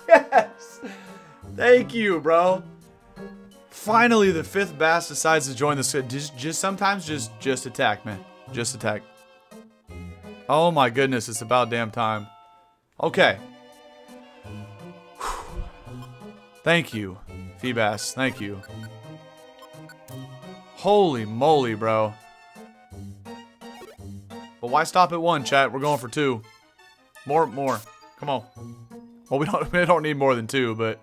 Yes! Thank you, bro. Finally, the 5th bass decides to join the... Sometimes just attack, man. Just attack. Oh my goodness, it's about damn time. Okay. Thank you, Feebas. Thank you. Holy moly, bro. But why stop at 1, chat? We're going for 2. More. Come on. Well, we don't need more than 2, but...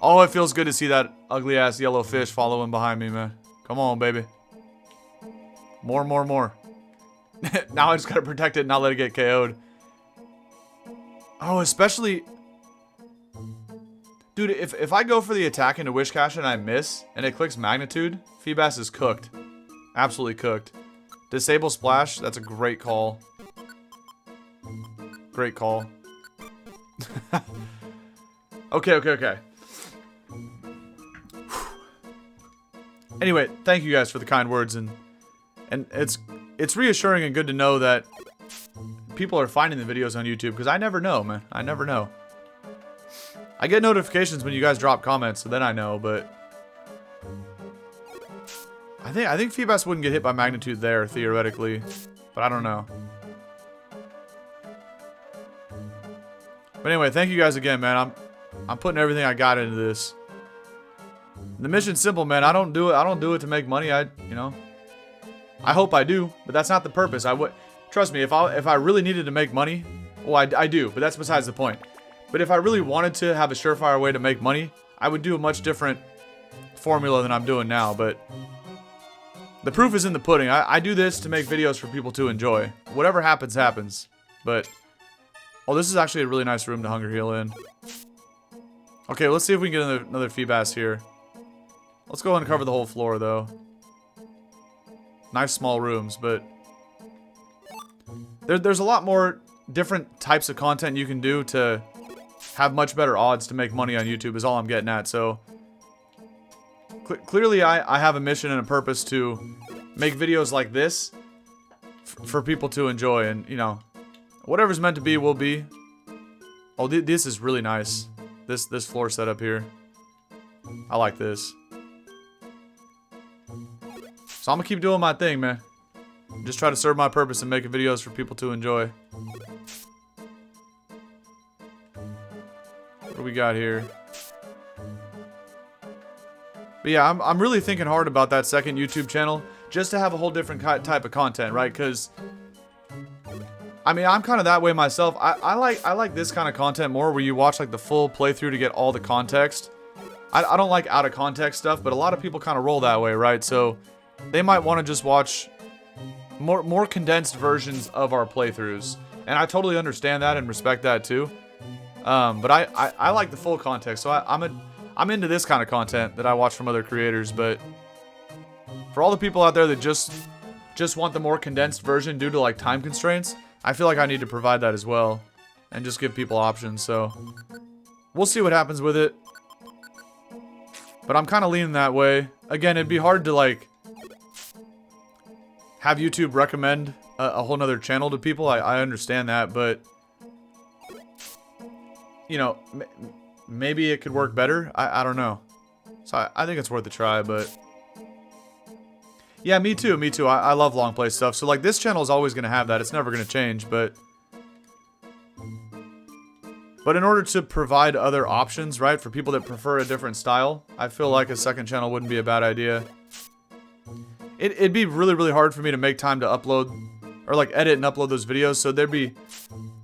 Oh, it feels good to see that ugly-ass yellow fish following behind me, man. Come on, baby. More. Now I just gotta protect it and not let it get KO'd. Oh, especially... Dude, if I go for the attack into Wish Cash and I miss, and it clicks Magnitude, Feebas is cooked. Absolutely cooked. Disable Splash, that's a great call. Great call. Okay. Anyway, thank you guys for the kind words, and it's reassuring and good to know that people are finding the videos on YouTube, because I never know, man. I never know. I get notifications when you guys drop comments, so then I know, but... I think Feebas wouldn't get hit by Magnitude there, theoretically. But I don't know. But anyway, thank you guys again, man. I'm putting everything I got into this. The mission's simple, man. I don't do it to make money. I hope I do, but that's not the purpose. Trust me, if I really needed to make money, well, I do, but that's besides the point. But if I really wanted to have a surefire way to make money, I would do a much different formula than I'm doing now, but the proof is in the pudding. I do this to make videos for people to enjoy. Whatever happens, happens. But, oh, this is actually a really nice room to Hunger Heal in. Okay, let's see if we can get another Feebas here. Let's go and cover the whole floor, though. Nice small rooms, but there's a lot more different types of content you can do to have much better odds to make money on YouTube is all I'm getting at. So clearly I have a mission and a purpose to make videos like this for people to enjoy, and you know, whatever's meant to be will be. Oh, this is really nice. This floor setup here. I like this. So I'm gonna keep doing my thing, man. Just try to serve my purpose and making videos for people to enjoy. What do we got here? But yeah, I'm really thinking hard about that second YouTube channel, just to have a whole different type of content, right? Because I mean, I'm kind of that way myself. I like this kind of content more, where you watch like the full playthrough to get all the context. I don't like out of context stuff, but a lot of people kind of roll that way, right? So they might want to just watch more condensed versions of our playthroughs, and I totally understand that and respect that too. But I like the full context, so I'm into this kind of content that I watch from other creators. But for all the people out there that just want the more condensed version due to like time constraints, I feel like I need to provide that as well, and just give people options. So we'll see what happens with it. But I'm kind of leaning that way. Again, it'd be hard to like have YouTube recommend a whole nother channel to people. I understand that, but you know, maybe it could work better. I don't know. So I think it's worth a try, but yeah, me too. I love long play stuff. So like this channel is always going to have that. It's never going to change, but in order to provide other options, right, for people that prefer a different style, I feel like a second channel wouldn't be a bad idea. It'd be really hard for me to make time to upload, or like edit and upload those videos, so there'd be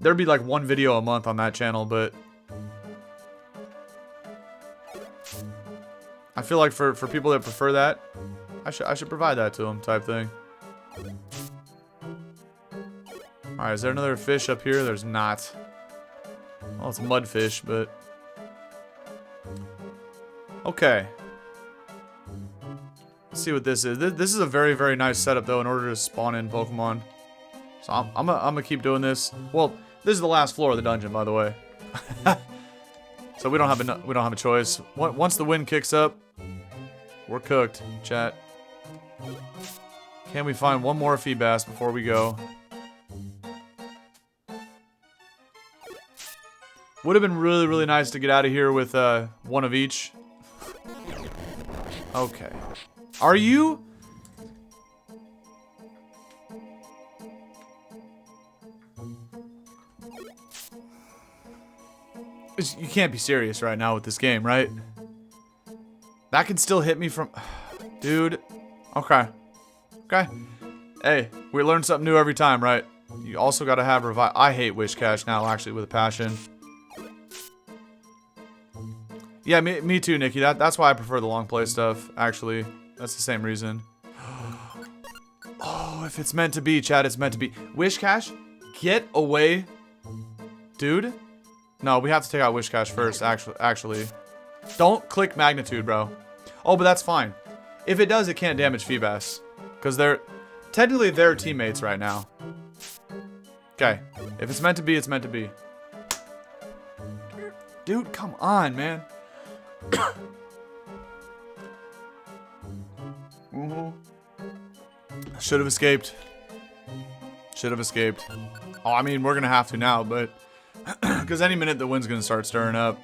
like one video a month on that channel, but I feel like for people that prefer that, I should provide that to them, type thing. Alright, is there another fish up here? There's not. Well, it's a mudfish, but okay. Let's see what this is. This is a very nice setup, though, in order to spawn in Pokemon. So I'm gonna keep doing this. Well, this is the last floor of the dungeon, by the way. So we don't have a choice. Once the wind kicks up, we're cooked, chat. Can we find one more Feebas before we go? Would have been really, really nice to get out of here with one of each. Okay. Are you? You can't be serious right now with this game, right? That can still hit me from... Dude. Okay. Okay. Hey, we learn something new every time, right? You also gotta have revive. I hate Wish Cash now, actually, with a passion. Yeah, me too, Nikki. That's why I prefer the long play stuff, actually. That's the same reason. Oh, if it's meant to be, Chad, it's meant to be. Wish Cash, get away. Dude? No, we have to take out Wish Cash first, actually. Don't click Magnitude, bro. Oh, but that's fine. If it does, it can't damage Feebas. Because technically they're teammates right now. Okay. If it's meant to be, it's meant to be. Dude, come on, man. Should have escaped. Should have escaped. Oh, I mean, we're going to have to now, but... Because any minute the wind's going to start stirring up.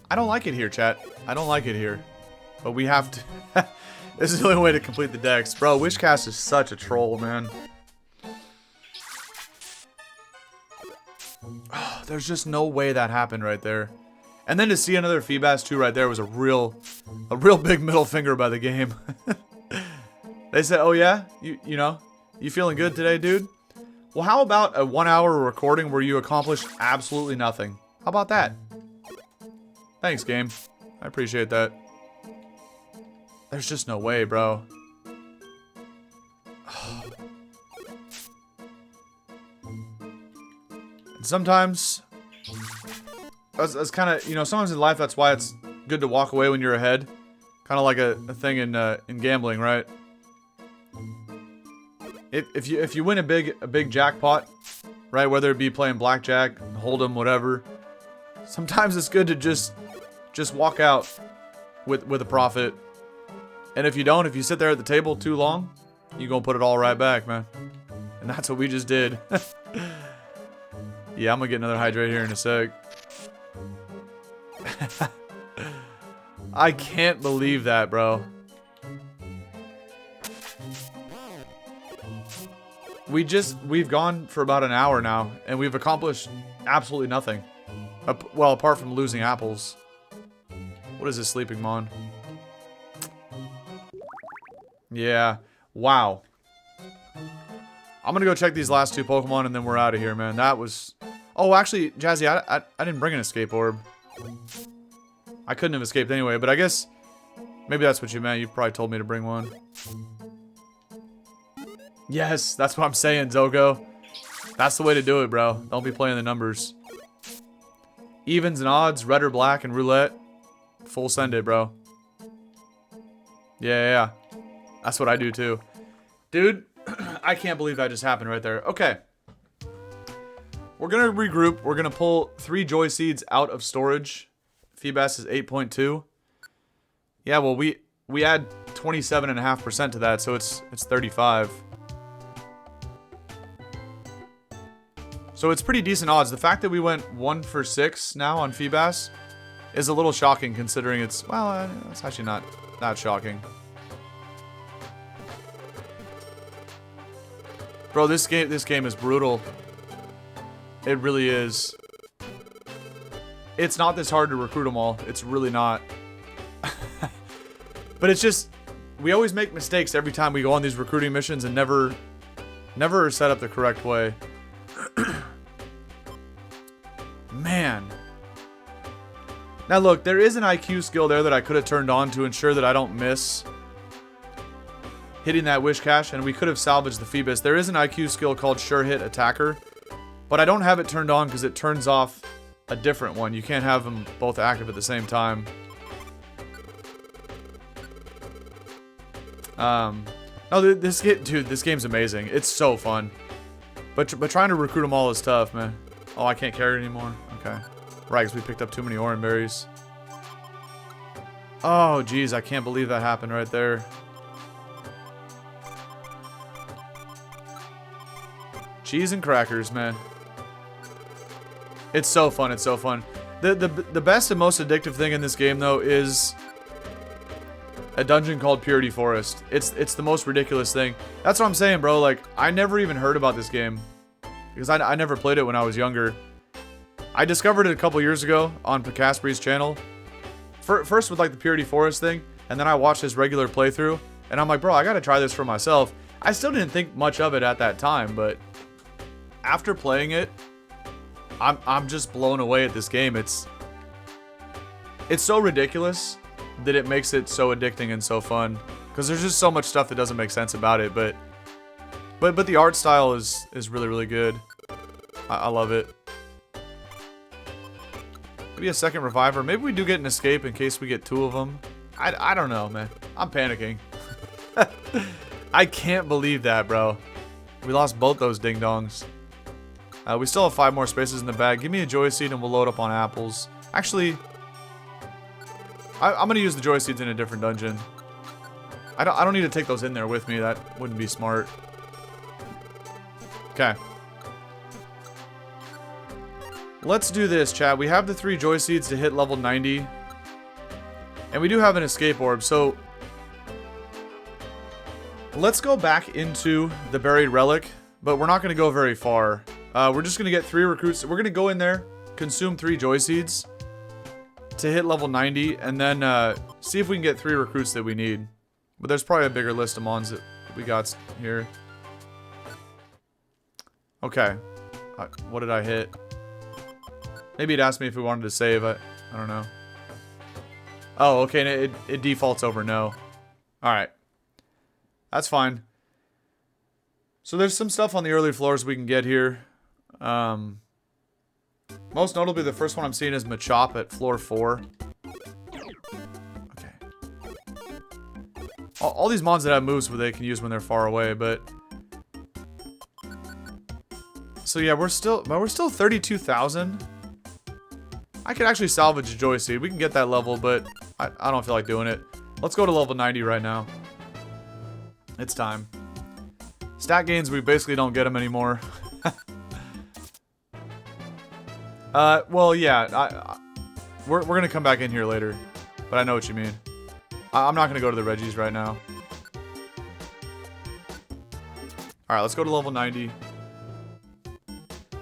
I don't like it here, chat. I don't like it here. But we have to... This is the only way to complete the decks. Bro, Wishcast is such a troll, man. Oh, there's just no way that happened right there. And then to see another Feebas 2 right there was a real big middle finger by the game. They said, oh yeah? You know? You feeling good today, dude? Well, how about a 1 hour recording where you accomplish absolutely nothing? How about that? Thanks, game. I appreciate that. There's just no way, bro. And sometimes, as kind of, you know, sometimes in life that's why it's good to walk away when you're ahead. Kind of like a thing in gambling, right? If you win a big jackpot, right? Whether it be playing blackjack, hold'em, whatever. Sometimes it's good to just walk out with a profit. And if you don't, if you sit there at the table too long, you're gonna put it all right back, man. And that's what we just did. Yeah, I'm gonna get another hydrate here in a sec. I can't believe that, bro. We've gone for about an hour now, and we've accomplished absolutely nothing. Well, apart from losing apples. What is this, Sleeping Mon? Yeah. Wow. I'm gonna go check these last two Pokemon, and then we're out of here, man. That was... Oh, actually, Jazzy, I didn't bring an escape orb. I couldn't have escaped anyway, but I guess... Maybe that's what you meant. You probably told me to bring one. Yes, that's what I'm saying, Zogo. That's the way to do it, bro. Don't be playing the numbers. Evens and odds, red or black, and roulette. Full send it, bro. Yeah. That's what I do, too. Dude, I can't believe that just happened right there. Okay. We're going to regroup. We're going to pull 3 Joy Seeds out of storage. Feebas is 8.2. Yeah, well, we add 27.5% to that, so it's 35. So it's pretty decent odds. The fact that we went 1 for 6 now on Feebas is a little shocking considering it's... Well, it's actually not that shocking. Bro, this game is brutal. It really is. It's not this hard to recruit them all. It's really not. But it's just... We always make mistakes every time we go on these recruiting missions and never are set up the correct way. Man. Now look, there is an IQ skill there that I could have turned on to ensure that I don't miss hitting that Wish Cache, and we could have salvaged the Feebas. There is an IQ skill called Sure Hit Attacker, but I don't have it turned on because it turns off a different one. You can't have them both active at the same time. No, this game's amazing. It's so fun. But trying to recruit them all is tough, man. Oh, I can't carry it anymore? Okay. Right, because we picked up too many orange berries. Oh, geez, I can't believe that happened right there. Cheese and crackers, man. It's so fun, it's so fun. The best and most addictive thing in this game, though, is a dungeon called Purity Forest. It's the most ridiculous thing. That's what I'm saying, bro. Like, I never even heard about this game. Because I never played it when I was younger. I discovered it a couple years ago on Picaspri's channel. First with, like, the Purity Forest thing. And then I watched his regular playthrough. And I'm like, bro, I gotta try this for myself. I still didn't think much of it at that time, but after playing it, I'm just blown away at this game. It's so ridiculous that it makes it so addicting and so fun. Because there's just so much stuff that doesn't make sense about it, but the art style is really, really good. I love it. Maybe a second reviver. Maybe we do get an escape in case we get 2 of them. I don't know, man. I'm panicking. I can't believe that, bro. We lost both those ding-dongs. We still have 5 more spaces in the bag. Give me a joy seed and we'll load up on apples. Actually, I'm gonna use the joy seeds in a different dungeon. I don't need to take those in there with me. That wouldn't be smart. Okay. Let's do this, chat. We have the 3 joy seeds to hit level 90. And we do have an escape orb, so let's go back into the buried relic, but we're not going to go very far. We're just going to get 3 recruits. We're going to go in there, consume 3 joy seeds to hit level 90, and then see if we can get 3 recruits that we need. But there's probably a bigger list of mons that we got here. Okay. What did I hit? Maybe it asked me if we wanted to save. I don't know. Oh, okay. It defaults over no. Alright. That's fine. So there's some stuff on the early floors we can get here. Most notably, the first one I'm seeing is Machop at floor 4. Okay. All these mons that have moves where they can use when they're far away, but... So yeah, we're still 32,000. I could actually salvage a joy seed. We can get that level, but I don't feel like doing it. Let's go to level 90 right now. It's time. Stat gains, we basically don't get them anymore. Well, yeah. We're gonna come back in here later, but I know what you mean. I'm not gonna go to the Reggies right now. All right, let's go to level 90.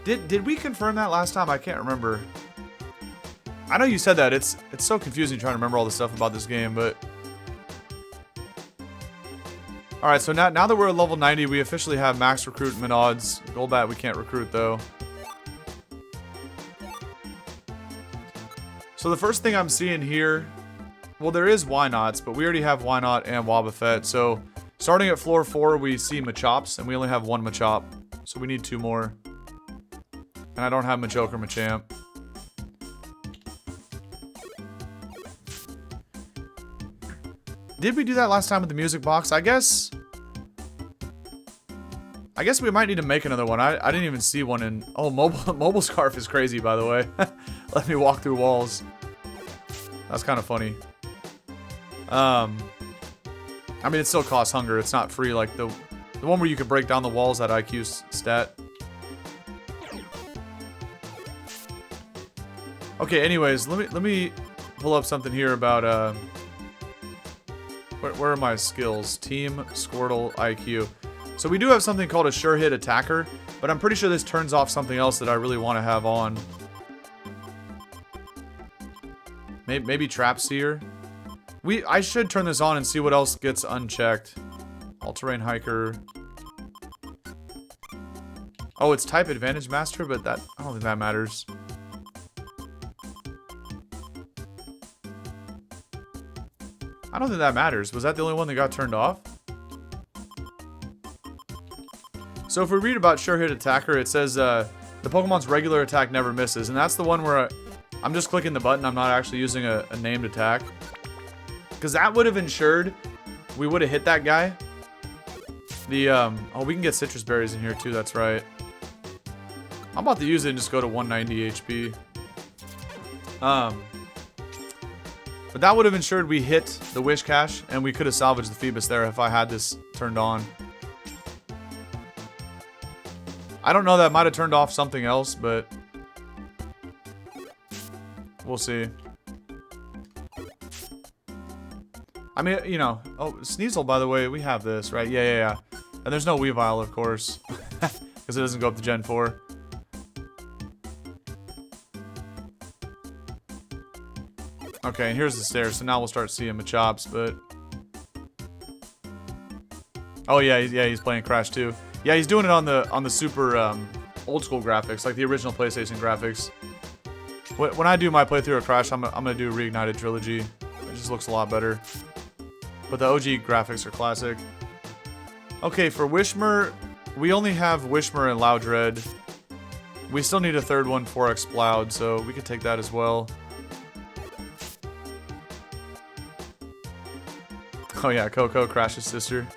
Did we confirm that last time? I can't remember. I know you said that. It's so confusing trying to remember all the stuff about this game, but... Alright, so now that we're at level 90, we officially have max recruitment odds. Golbat we can't recruit, though. So the first thing I'm seeing here... Well, there is Wynots, but we already have Wynot and Wobbuffet. So, starting at floor 4, we see Machops, and we only have 1 Machop. So we need 2 more. And I don't have Machoke or Machamp. Did we do that last time with the music box? I guess we might need to make another one. I didn't even see one in... Oh, mobile scarf is crazy, by the way. Let me walk through walls. That's kind of funny. I mean, it still costs hunger. It's not free like the one where you could break down the walls, that IQ stat. Okay, anyways, let me pull up something here about where are my skills? Team, Squirtle, IQ. So we do have something called a sure hit attacker, but I'm pretty sure this turns off something else that I really want to have on. Maybe Trap Seer. I should turn this on and see what else gets unchecked. All-terrain hiker. Oh, it's type advantage master, but I don't think that matters. I don't think that matters. Was that the only one that got turned off? So if we read about Sure Hit Attacker, it says the Pokemon's regular attack never misses. And that's the one where I'm just clicking the button. I'm not actually using a named attack. Because that would have ensured we would have hit that guy. Oh, we can get citrus berries in here too. That's right. I'm about to use it and just go to 190 HP. But that would have ensured we hit the wish cache, and we could have salvaged the Feebas there if I had this turned on. I don't know, that might have turned off something else, but we'll see. I mean, you know, oh, Sneasel, by the way, we have this, right? Yeah. And there's no Weavile, of course, because it doesn't go up to Gen 4. Okay, and here's the stairs, so now we'll start seeing Machops, but... Oh yeah, he's playing Crash 2. Yeah, he's doing it on the super old school graphics, like the original PlayStation graphics. When I do my playthrough of Crash, I'm gonna do Reignited Trilogy. It just looks a lot better. But the OG graphics are classic. Okay, for Wishmer, we only have Wishmer and Loudred. We still need a third one for Exploud, so we could take that as well. Oh yeah, Coco, Crash's sister.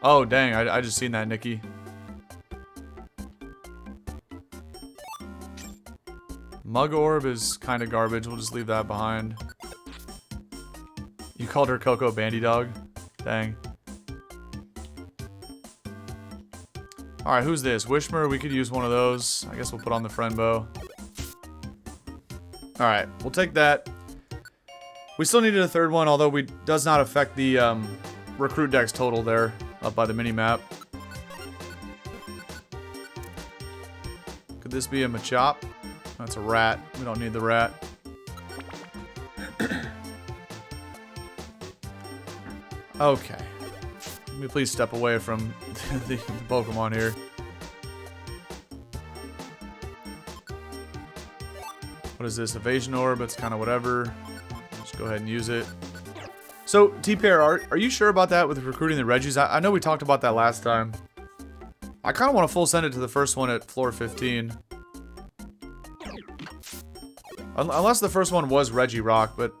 Oh dang, I just seen that, Nikki. Mug Orb is kind of garbage, we'll just leave that behind. You called her Coco Bandy Dog? Dang. Alright, who's this? Wishmer, we could use one of those. I guess we'll put on the friend bow. Alright, we'll take that. We still needed a third one, although it does not affect the recruit dex total there, up by the mini-map. Could this be a Machop? That's a rat. We don't need the rat. Okay. Let me please step away from the Pokemon here. What is this? Evasion Orb? It's kind of whatever. Just go ahead and use it. So, T-Pair, are you sure about that with recruiting the Regis? I know we talked about that last time. I kind of want to full send it to the first one at floor 15. Unless the first one was Regirock, but...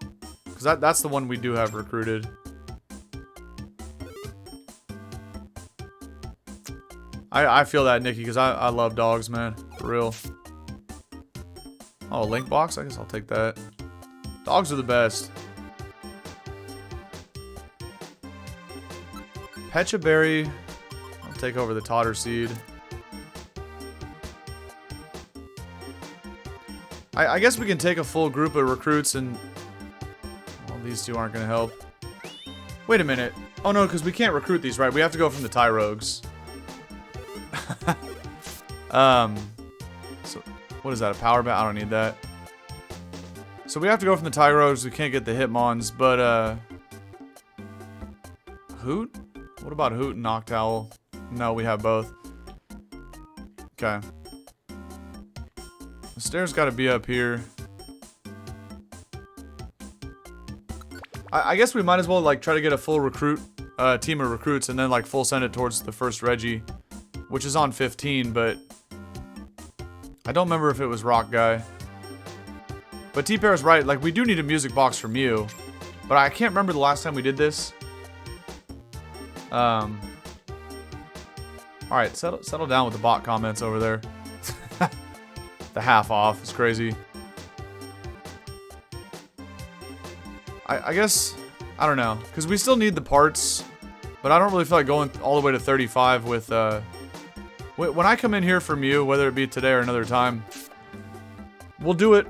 Because that's the one we do have recruited. I feel that, Nikki, because I love dogs, man. For real. Oh, a Link Box? I guess I'll take that. Dogs are the best. Pecha Berry. I'll take over the Totter Seed. I guess we can take a full group of recruits and... Well, these two aren't going to help. Wait a minute. Oh no, because we can't recruit these, right? We have to go from the Tyrogues. So, what is that, a power bat? I don't need that. So we have to go from the Tyrogues. We can't get the Hitmons, but, Hoot? What about Hoot and Noctowl? No, we have both. Okay. The stairs gotta be up here. I guess we might as well, like, try to get a full recruit, team of recruits and then, like, full send it towards the first Regi. Which is on 15, but... I don't remember if it was Rock Guy. But T-Pair is right, like, we do need a music box from you. But I can't remember the last time we did this. Alright, settle down with the bot comments over there. The half off is crazy. I guess... I don't know. Because we still need the parts. But I don't really feel like going all the way to 35 with, when I come in here from you, whether it be today or another time, we'll do it.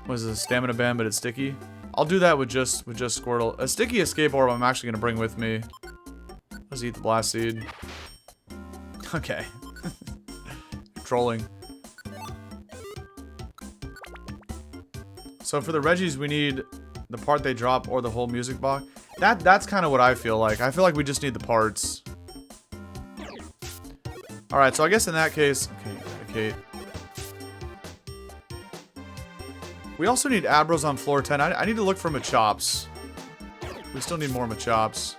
What is this, stamina band, but it's sticky? I'll do that with just Squirtle. A sticky escape orb I'm actually gonna bring with me. Let's eat the blast seed. Okay. Trolling. So for the Regis, we need the part they drop or the whole music box. That's kind of what I feel like. I feel like we just need the parts. Alright, so I guess in that case... Okay, Kate. We also need Abros on floor 10. I need to look for Machops. We still need more Machops.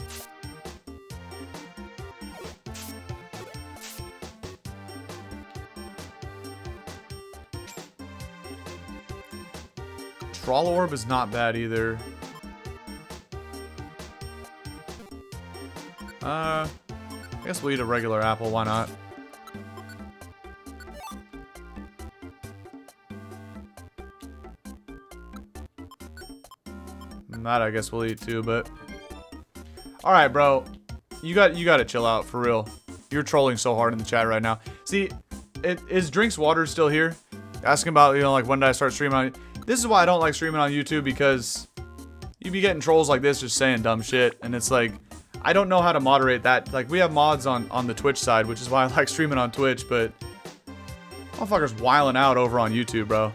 Troll Orb is not bad either. I guess we'll eat a regular apple, why not? That I guess we'll eat too, but... Alright, bro. You gotta chill out, for real. You're trolling so hard in the chat right now. See, is Drinks Water still here? Asking about, you know, like, when did I start streaming on... This is why I don't like streaming on YouTube, because... You be getting trolls like this just saying dumb shit, and it's like... I don't know how to moderate that. Like, we have mods on the Twitch side, which is why I like streaming on Twitch, but... Motherfuckers wiling out over on YouTube, bro.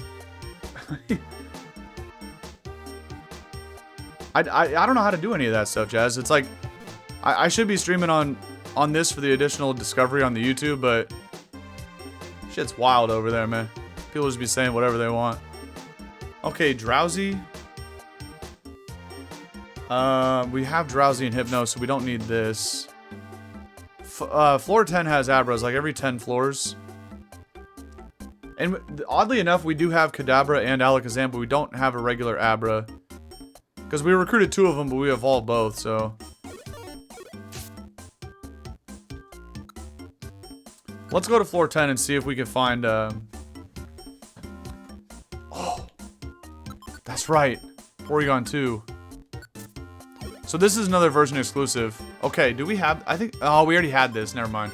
I don't know how to do any of that stuff, Jazz. It's like... I should be streaming on this for the additional discovery on the YouTube, but... Shit's wild over there, man. People just be saying whatever they want. Okay, Drowsy... we have Drowsy and Hypno, so we don't need this. Floor 10 has Abras, like every 10 floors. And oddly enough, we do have Kadabra and Alakazam, but we don't have a regular Abra. Because we recruited 2 of them, but we evolved both, so... Let's go to floor 10 and see if we can find, Oh! That's right. Porygon 2. So this is another version exclusive. Okay, do we have... I think... Oh, we already had this. Never mind.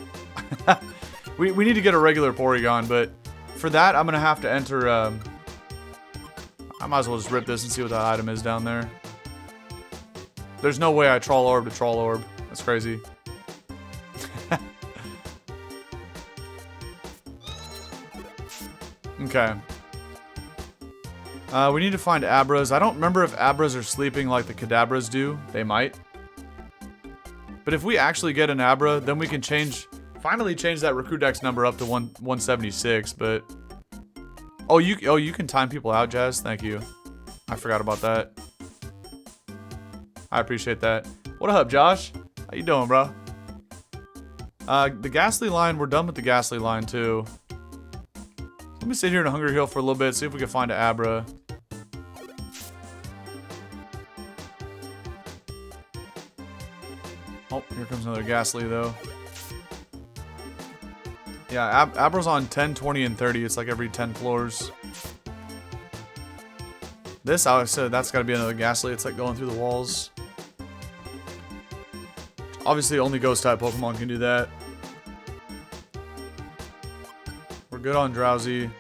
we need to get a regular Porygon, but... For that, I'm going to have to enter... I might as well just rip this and see what that item is down there. There's no way I Troll Orb to Troll Orb. That's crazy. Okay. We need to find Abras. I don't remember if Abras are sleeping like the Kadabras do. They might. But if we actually get an Abra, then we can finally change that Recruit Dex number up to 176, but... Oh, you can time people out, Jazz? Thank you. I forgot about that. I appreciate that. What up, Josh? How you doing, bro? The Ghastly line, we're done with the Ghastly line, too. Let me sit here in a Hunger Hill for a little bit, see if we can find an Abra. Oh, here comes another Ghastly, though. Yeah, Abra's on 10, 20, and 30. It's like every 10 floors. This, I said, that's gotta be another Ghastly. It's like going through the walls. Obviously, only Ghost-type Pokemon can do that. We're good on Drowsy.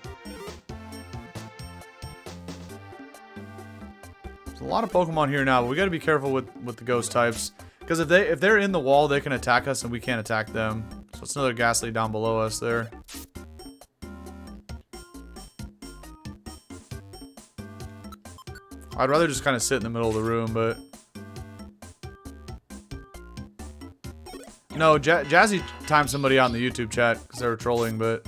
There's a lot of Pokemon here now, but we gotta be careful with the Ghost types. Because if they're in the wall, they can attack us and we can't attack them. So it's another Ghastly down below us there. I'd rather just kind of sit in the middle of the room, but... No, Jazzy timed somebody out in the YouTube chat because they were trolling, but...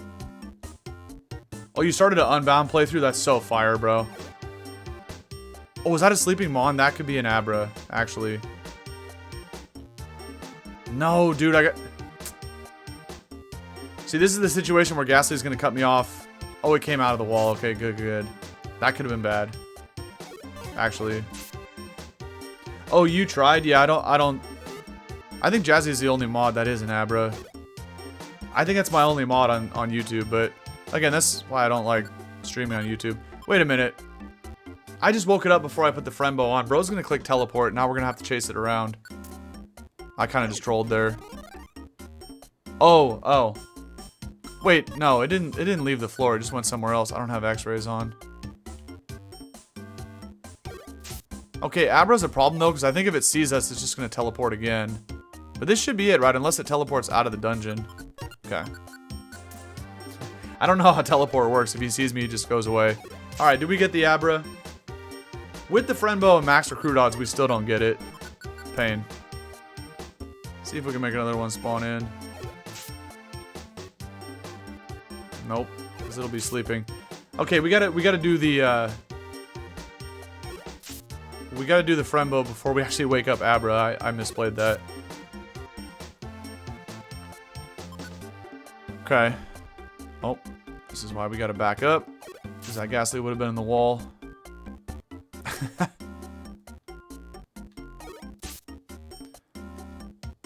Oh, you started an Unbound playthrough? That's so fire, bro. Oh, was that a Sleeping Mon? That could be an Abra, actually. No, dude, I got... See, this is the situation where Ghastly's gonna cut me off. Oh, it came out of the wall. Okay, good, good. That could have been bad. Actually. Oh, you tried? Yeah, I don't... I think Jazzy's the only mod that is an Abra. I think that's my only mod on YouTube, but... Again, that's why I don't like streaming on YouTube. Wait a minute. I just woke it up before I put the friend bow on. Bro's gonna click teleport. Now we're gonna have to chase it around. I kind of just trolled there. Oh. Wait, no, it didn't leave the floor. It just went somewhere else. I don't have X-rays on. Okay, Abra's a problem though, because I think if it sees us, it's just gonna teleport again. But this should be it, right? Unless it teleports out of the dungeon. Okay. I don't know how teleport works. If he sees me, he just goes away. Alright, did we get the Abra? With the friend bow and max recruit odds, we still don't get it. Pain. See if we can make another one spawn in. Nope, because it'll be sleeping. Okay, we gotta do the we gotta do the friend bow before we actually wake up Abra. I misplayed that. Okay. Oh, this is why we gotta back up. Because that Ghastly would have been in the wall.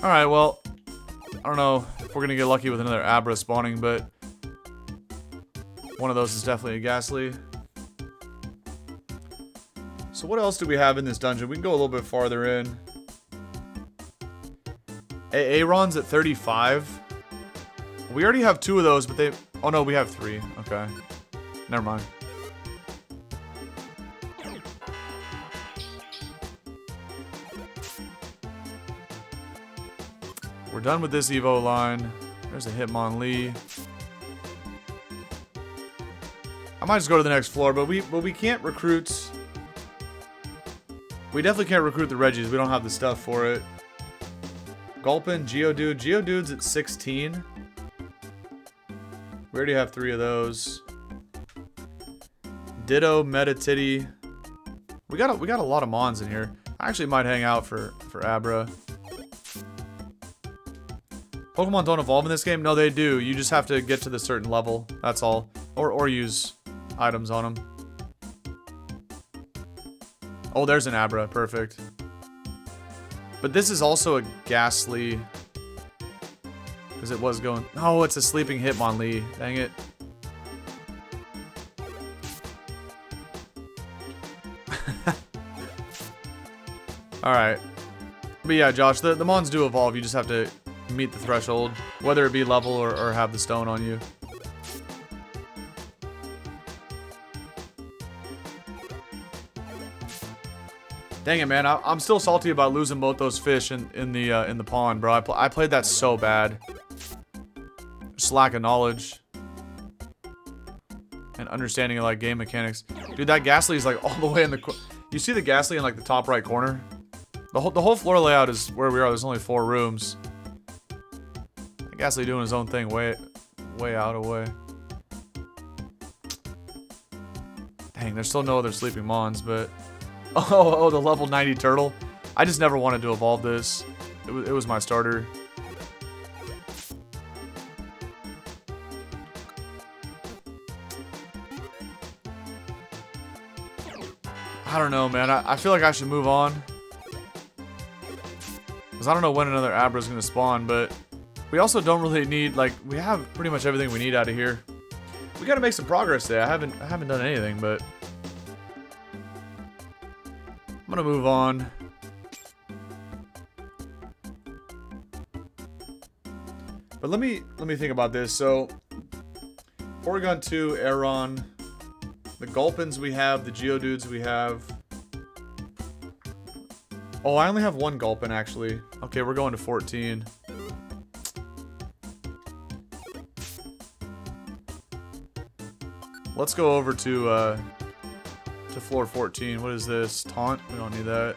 Alright, well, I don't know if we're gonna get lucky with another Abra spawning, but one of those is definitely a Ghastly. So what else do we have in this dungeon? We can go a little bit farther in. Aaron's at 35. We already have 2 of those, but they... Oh no, we have 3. Okay. Never mind. We're done with this Evo line. There's a Hitmonlee. I might just go to the next floor, but we can't recruit... We definitely can't recruit the Reggies. We don't have the stuff for it. Gulpin, Geodude. Geodude's at 16. We already have 3 of those. Ditto, Metatitty. We got a lot of Mons in here. I actually might hang out for Abra. Pokemon don't evolve in this game? No, they do. You just have to get to the certain level. That's all. Or use items on them. Oh, there's an Abra. Perfect. But this is also a Ghastly. Because it was going... Oh, it's a sleeping Hitmonlee. Dang it. Alright. But yeah, Josh, the Mons do evolve. You just have to meet the threshold. Whether it be level or have the stone on you. Dang it, man! I'm still salty about losing both those fish in the pond, bro. I played that so bad. Just lack of knowledge and understanding of like game mechanics. Dude, that Ghastly is like all the way in the. You see the Ghastly in like the top right corner? The whole floor layout is where we are. There's only 4 rooms. The Ghastly doing his own thing, way out of way. Dang, there's still no other sleeping Mons, but. Oh, the level 90 turtle. I just never wanted to evolve this. It was my starter. I don't know, man. I feel like I should move on. Because I don't know when another Abra is going to spawn, but we also don't really need, like, we have pretty much everything we need out of here. We got to make some progress today. I haven't done anything, but... I'm gonna move on. But let me think about this. So, Porygon 2, Aeron, the Gulpins we have, the Geodudes we have. Oh, I only have 1 Gulpin actually. Okay, we're going to 14. Let's go over to floor 14. What is this? Taunt? We don't need that.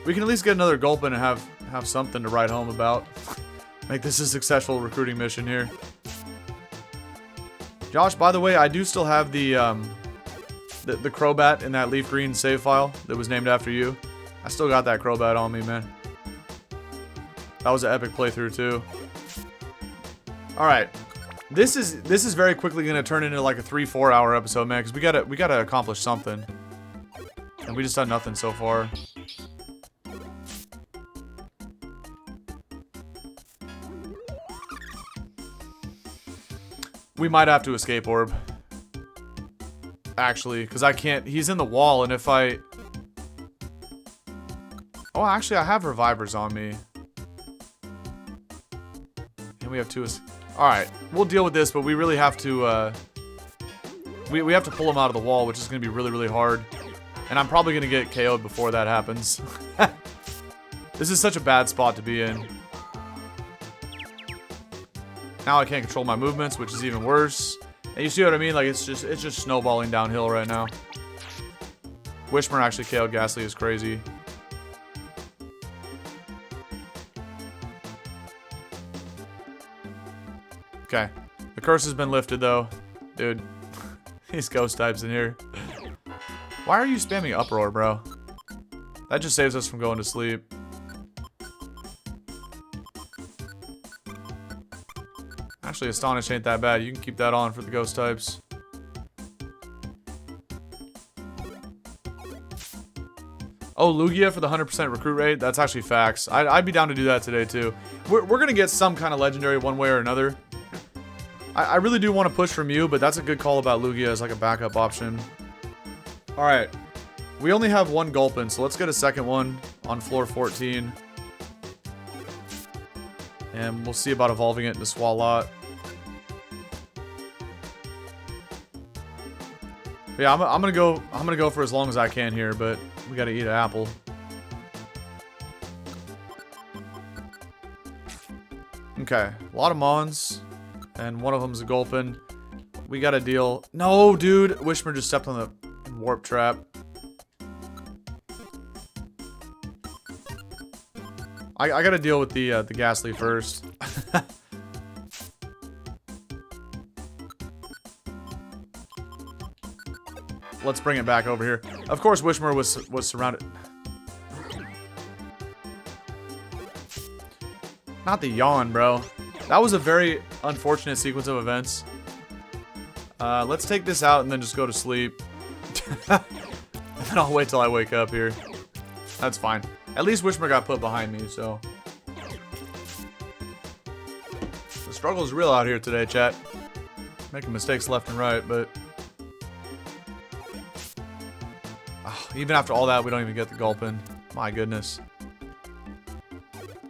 We can at least get another Gulpin and have something to write home about. Make this a successful recruiting mission here. Josh, by the way, I do still have the Crobat in that leaf green save file that was named after you. I still got that Crobat on me, man. That was an epic playthrough too. All right. This is very quickly gonna turn into like a 3-4 hour episode, man, because we gotta accomplish something, and we just done nothing so far. We might have to escape orb, actually, because I can't. He's in the wall, and if I... Oh, actually, I have revivers on me, and we have 2. Alright, we'll deal with this, but we really have to, we have to pull him out of the wall, which is going to be really, really hard. And I'm probably going to get KO'd before that happens. This is such a bad spot to be in. Now I can't control my movements, which is even worse. And you see what I mean? Like, it's just snowballing downhill right now. Wishmer actually KO'd Ghastly is crazy. Okay, the curse has been lifted though. Dude, these ghost types in here. Why are you spamming Uproar, bro? That just saves us from going to sleep. Actually, Astonish ain't that bad. You can keep that on for the ghost types. Oh, Lugia for the 100% recruit rate? That's actually facts. I'd be down to do that today too. We're gonna get some kind of legendary one way or another. I really do want to push from you, but that's a good call about Lugia as like a backup option. Alright, We only have one Gulpin, so let's get a second one on floor 14. And we'll see about evolving it into Swalot. Yeah, I'm gonna go for as long as I can here, but we gotta eat an apple. Okay, a lot of Mons, and one of them's a Gulpin. We got a deal. No, dude, Wishmer just stepped on the warp trap. I gotta deal with the Ghastly first. Let's bring it back over here. Of course, Wishmer was surrounded. Not the yawn, bro. That was a very unfortunate sequence of events. Let's take this out and then just go to sleep. And then I'll wait till I wake up here. That's fine. At least Wishmer got put behind me, so. The struggle is real out here today, chat. Making mistakes left and right, but. Oh, even after all that, we don't even get the Gulpin. My goodness.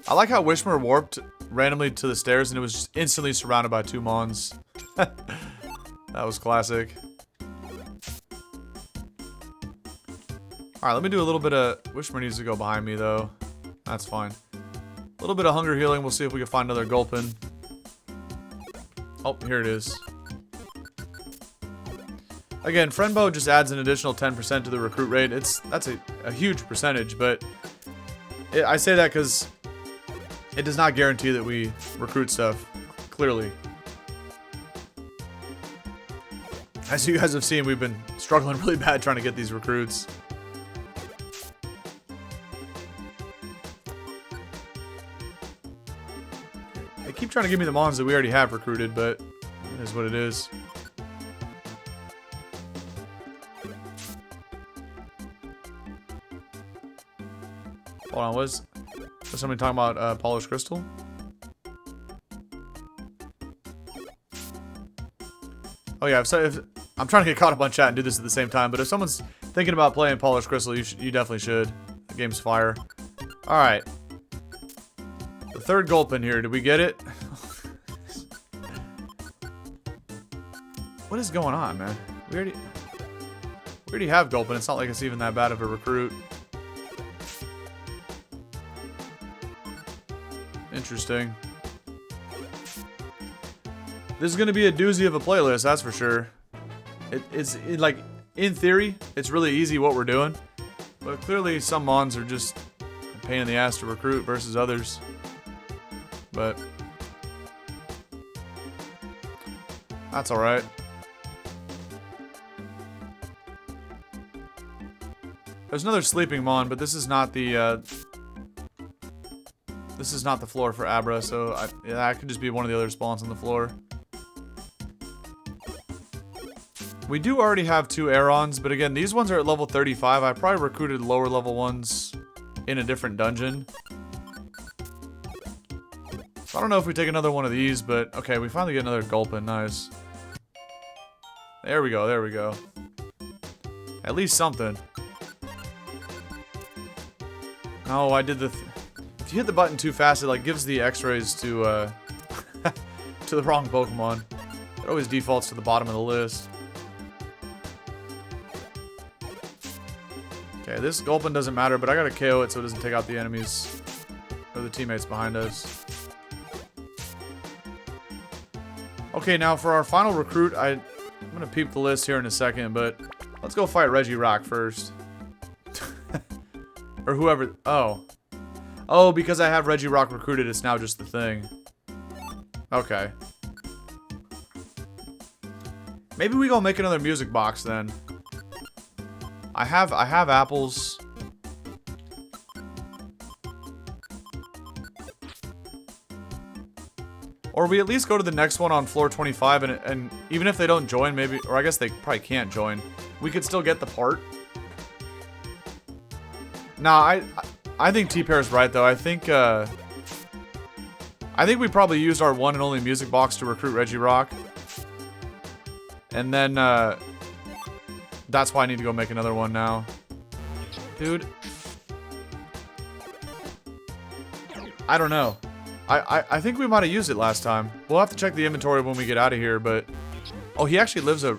I like how Wishmer warped randomly to the stairs and it was just instantly surrounded by two Mons. That was classic. Alright, let me do a little bit of... Wishmer needs to go behind me, though. That's fine. A little bit of hunger healing. We'll see if we can find another Gulpin. Oh, here it is. Again, Friendbow just adds an additional 10% to the recruit rate. That's a huge percentage, but... I say that because... it does not guarantee that we recruit stuff, clearly. As you guys have seen, we've been struggling really bad trying to get these recruits. They keep trying to give me the Mons that we already have recruited, but it is what it is. Hold on, was somebody talking about polished crystal? Oh yeah, if I'm trying to get caught up on chat and do this at the same time, but if someone's thinking about playing polished crystal, you definitely should. The game's fire. All right, the third Gulpin here. Did we get it? What is going on, man? We already have Gulpin. It's not like it's even that bad of a recruit. Interesting. This is going to be a doozy of a playlist, that's for sure. Like, in theory, it's really easy what we're doing. But clearly some Mons are just a pain in the ass to recruit versus others. But that's alright. There's another sleeping Mon, but this is not the floor for Abra, so that could just be one of the other spawns on the floor. We do already have two Aerons, but again, these ones are at level 35. I probably recruited lower level ones in a different dungeon. So I don't know if we take another one of these, but okay, we finally get another Gulpin. Nice. There we go, there we go. At least something. No, I did the... If you hit the button too fast, it like gives the X-rays to to the wrong Pokemon. It always defaults to the bottom of the list. Okay, this Gulpin doesn't matter, but I gotta KO it so it doesn't take out the enemies or the teammates behind us. Okay, now for our final recruit, I'm gonna peep the list here in a second, but let's go fight Regirock first. Or whoever. Oh, because I have Regirock recruited, it's now just the thing. Okay. Maybe we go make another music box then. I have apples. Or we at least go to the next one on floor 25 and even if they don't join, maybe, or I guess they probably can't join, we could still get the part. Nah, I think T-Pair's right though. I think we probably used our one and only music box to recruit Regirock. And then that's why I need to go make another one now. Dude. I don't know. I think we might have used it last time. We'll have to check the inventory when we get out of here, but... Oh, he actually lives a...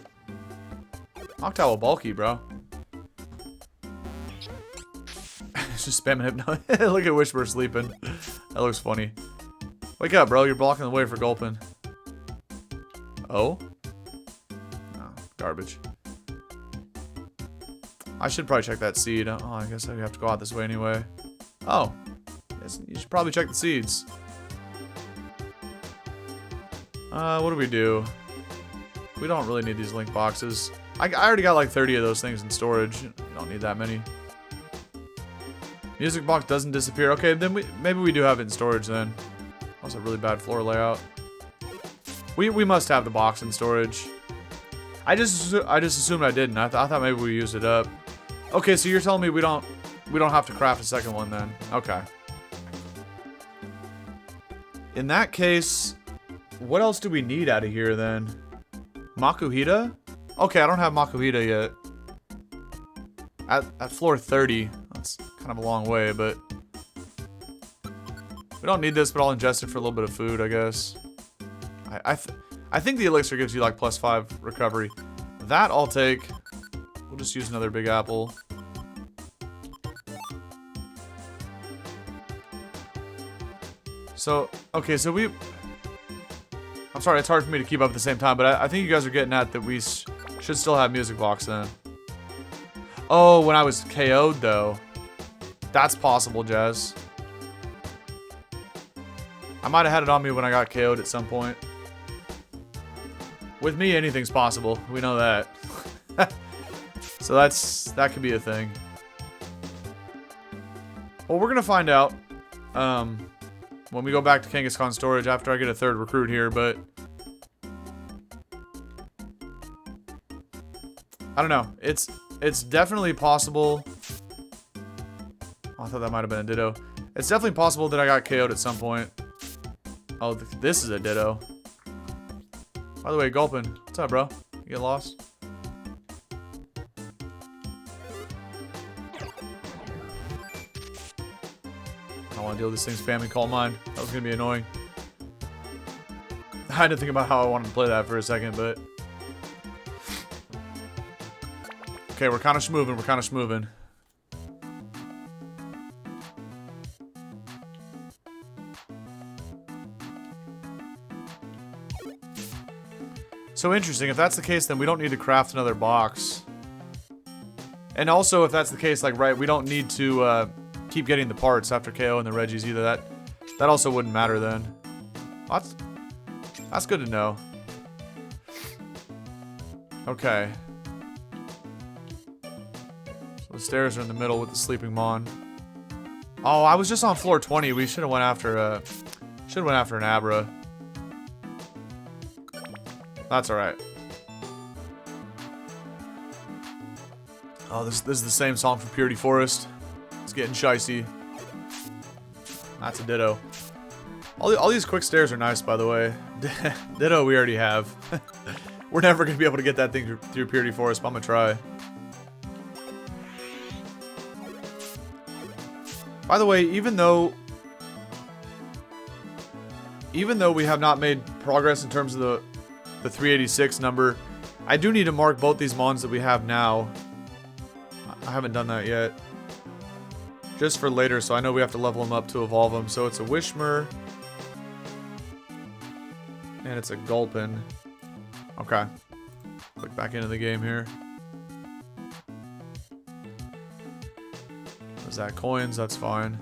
Noctowl bulky, bro. It's just spamming hypno. Look at Whisper sleeping. That looks funny. Wake up, bro. You're blocking the way for Gulpin. Oh? No, garbage. I should probably check that seed. Oh, I guess I have to go out this way anyway. Oh. Yes, you should probably check the seeds. What do we do? We don't really need these link boxes. I already got like 30 of those things in storage. You don't need that many. Music box doesn't disappear. Okay, then maybe we do have it in storage then. That was a really bad floor layout. We must have the box in storage. I just assumed I didn't. I thought maybe we used it up. Okay, so you're telling me we don't have to craft a second one then. Okay. In that case, what else do we need out of here then? Makuhita? Okay, I don't have Makuhita yet. At floor 30. That's kind of a long way, but... We don't need this, but I'll ingest it for a little bit of food, I guess. I think the elixir gives you like +5 recovery. That I'll take. We'll just use another big apple. So, okay, so I'm sorry, it's hard for me to keep up at the same time, but I think you guys are getting at that we should still have music box then. Oh, when I was KO'd though. That's possible, Jazz. I might have had it on me when I got KO'd at some point. With me, anything's possible. We know that. So that could be a thing. Well, we're gonna find out when we go back to Kangaskhan storage after I get a third recruit here, but I don't know. It's definitely possible. Oh, I thought that might have been a ditto. It's definitely possible that I got KO'd at some point. Oh, this is a ditto. By the way, Gulpin, what's up, bro? You get lost? I don't want to deal with this thing spamming Call Mine. That was going to be annoying. I had to think about how I wanted to play that for a second, but... Okay, we're kind of schmoovin', we're kind of schmoovin'. So interesting. If that's the case, then we don't need to craft another box. And also, if that's the case, like, right, we don't need to keep getting the parts after KO and the Reggies either. That also wouldn't matter then. That's good to know. Okay. So the stairs are in the middle with the sleeping Mon. Oh, I was just on floor 20. We should have went after an Abra. That's alright. Oh, this is the same song from Purity Forest. It's getting shicey. That's a ditto. All these quick stairs are nice, by the way. Ditto we already have. We're never going to be able to get that thing through Purity Forest, but I'm going to try. By the way, even though we have not made progress in terms of the 386 number, I do need to mark both these mons that we have now. I haven't done that yet. Just for later, so I know we have to level them up to evolve them. So it's a Wishmer. And it's a Gulpin. Okay. Click back into the game here. Is that coins? That's fine.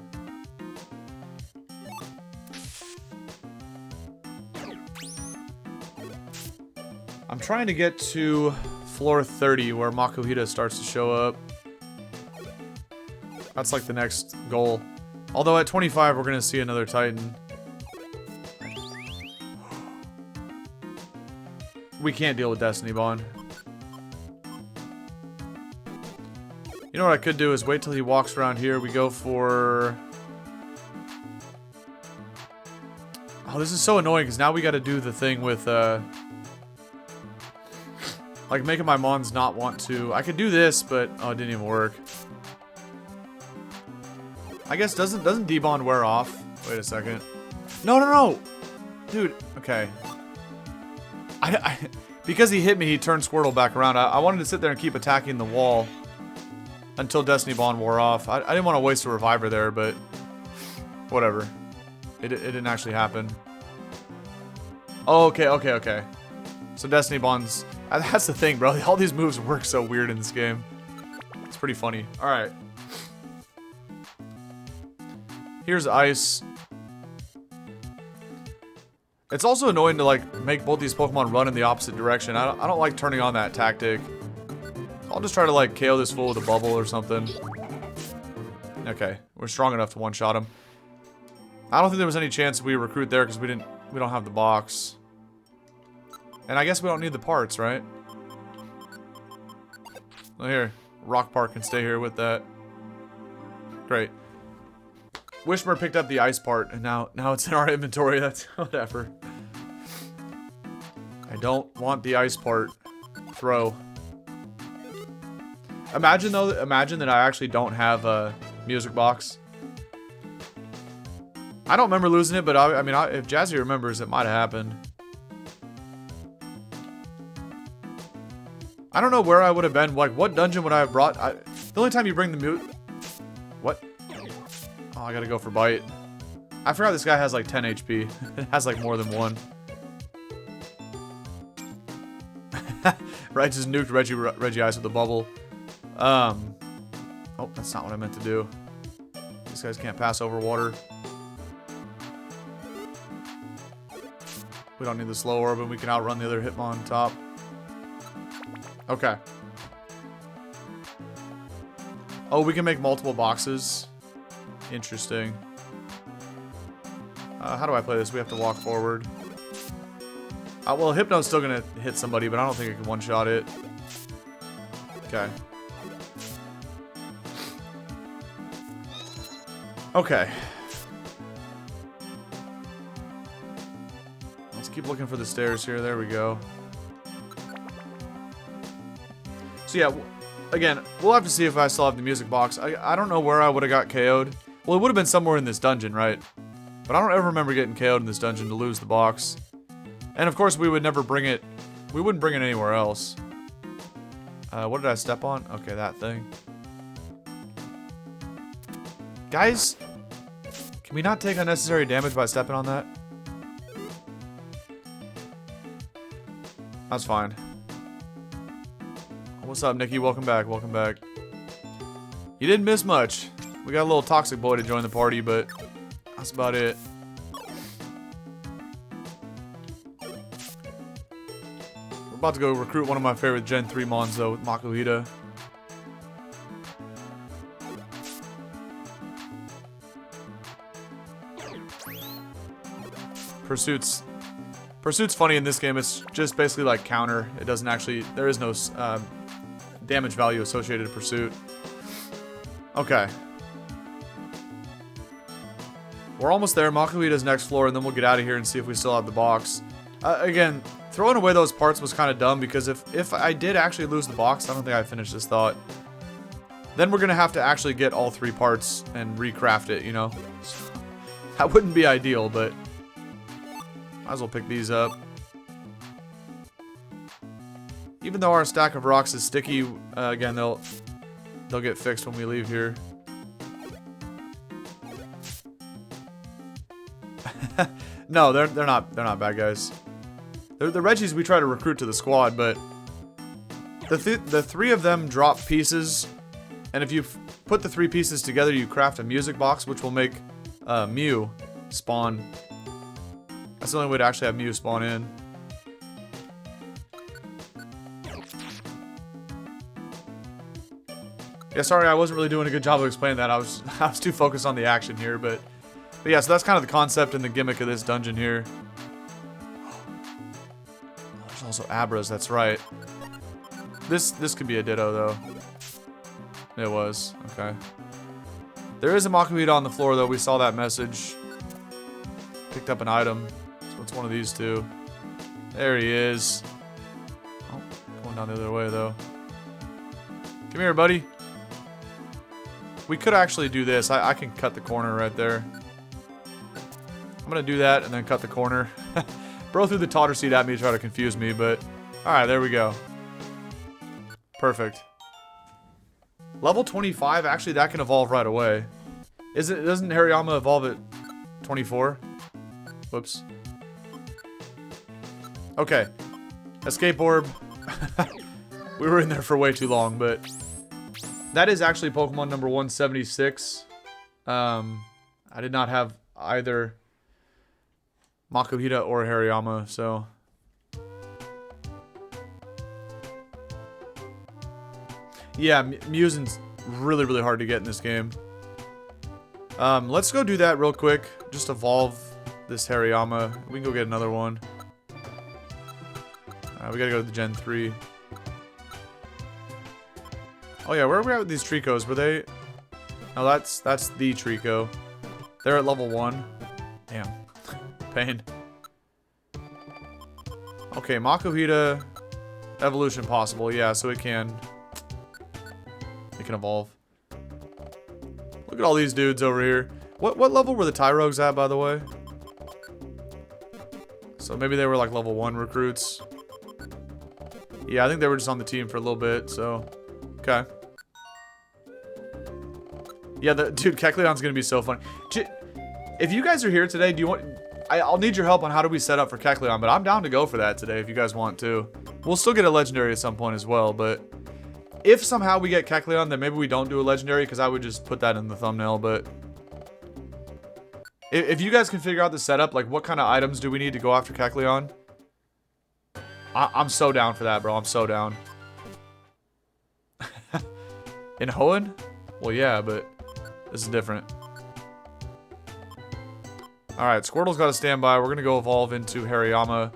I'm trying to get to floor 30 where Makuhita starts to show up. That's like the next goal. Although at 25 we're going to see another Titan. We can't deal with Destiny Bond. You know what I could do is wait till he walks around here. We go for... Oh, this is so annoying because now we got to do the thing with... like making my mons not want to... I could do this, but... Oh, it didn't even work. I guess doesn't D-Bond wear off? Wait a second. No, no, no! Dude, okay. Because he hit me, he turned Squirtle back around. I wanted to sit there and keep attacking the wall until Destiny Bond wore off. I didn't want to waste a reviver there, but whatever. It didn't actually happen. Oh, okay, okay, okay. So Destiny Bond's... That's the thing, bro. All these moves work so weird in this game. It's pretty funny. Alright. Here's ice. It's also annoying to, like, make both these Pokemon run in the opposite direction. I don't like turning on that tactic. I'll just try to, like, KO this fool with a bubble or something. Okay. We're strong enough to one-shot him. I don't think there was any chance we recruit there because we don't have the box. And I guess we don't need the parts, right? Well, here. Rock Park can stay here with that. Great. Wishmer picked up the ice part, and now it's in our inventory. That's whatever. I don't want the ice part. Throw. Imagine that I actually don't have a music box. I don't remember losing it, but I mean, if Jazzy remembers, it might have happened. I don't know where I would have been. Like, what dungeon would I have brought? The only time you bring the What? Oh, I gotta go for bite. I forgot this guy has like 10 HP. It has like more than one. Right, just nuked Reggie Ice with a bubble. Oh, that's not what I meant to do. These guys can't pass over water. We don't need the slow orb, and we can outrun the other Hitmon top. Okay. Oh, we can make multiple boxes. Interesting. How do I play this? We have to walk forward. Well, Hypno's still gonna hit somebody, but I don't think it can one-shot it. Okay. Okay. Let's keep looking for the stairs here. There we go. So yeah, again, we'll have to see if I still have the music box. I don't know where I would have got KO'd. Well, it would have been somewhere in this dungeon, right? But I don't ever remember getting KO'd in this dungeon to lose the box. And of course, we would never bring it. We wouldn't bring it anywhere else. What did I step on? Okay, that thing. Guys, can we not take unnecessary damage by stepping on that? That's fine. What's up, Nikki? Welcome back. Welcome back. You didn't miss much. We got a little toxic boy to join the party, but that's about it. We're about to go recruit one of my favorite Gen 3 Mons, though, with Makuhita. Pursuit's funny in this game. It's just basically like counter. It doesn't actually... There is no damage value associated to Pursuit. Okay. We're almost there. Makuhita's next floor, and then we'll get out of here and see if we still have the box. Again, throwing away those parts was kind of dumb, because if I did actually lose the box, I don't think I finished this thought. Then we're going to have to actually get all 3 parts and recraft it, you know? So, that wouldn't be ideal, but... Might as well pick these up. Even though our stack of rocks is sticky, again, they'll get fixed when we leave here. No, they're not bad guys. They're the Reggies we try to recruit to the squad, but the 3 of them drop pieces, and if you put the 3 pieces together, you craft a music box, which will make Mew spawn. That's the only way to actually have Mew spawn in. Yeah, sorry, I wasn't really doing a good job of explaining that. I was too focused on the action here, but yeah, so that's kind of the concept and the gimmick of this dungeon here. There's also Abras, that's right. This could be a Ditto, though. It was, okay. There is a Makuhita on the floor, though. We saw that message. Picked up an item. So it's one of these 2. There he is. Oh, going down the other way, though. Come here, buddy. We could actually do this. I can cut the corner right there. I'm going to do that and then cut the corner. Bro threw the totter seed at me to try to confuse me, but... Alright, there we go. Perfect. Level 25, actually that can evolve right away. Doesn't Hariyama evolve at 24? Whoops. Okay. Escape orb. We were in there for way too long, but... That is actually Pokemon number 176. I did not have either Makuhita or Hariyama, so... Yeah, Muzin's really, really hard to get in this game. Let's go do that real quick. Just evolve this Hariyama. We can go get another one. We gotta go to the Gen 3. Oh yeah, where are we at with these Tricos? Were they... Oh, that's the Trico. They're at level 1. Damn. Pain. Okay, Makuhita. Evolution possible. Yeah, so it can evolve. Look at all these dudes over here. What level were the Tyrogues at, by the way? So maybe they were like level 1 recruits. Yeah, I think they were just on the team for a little bit, so... Okay. Yeah, dude, Kecleon's gonna be so fun. If you guys are here today, do you want... I'll need your help on how do we set up for Kecleon, but I'm down to go for that today if you guys want to. We'll still get a legendary at some point as well, but... If somehow we get Kecleon, then maybe we don't do a legendary, because I would just put that in the thumbnail, but... If you guys can figure out the setup, like what kind of items do we need to go after Kecleon? I'm so down for that, bro. I'm so down. In Hoenn? Well, yeah, but this is different. Alright, Squirtle's got to stand by. We're going to go evolve into Hariyama.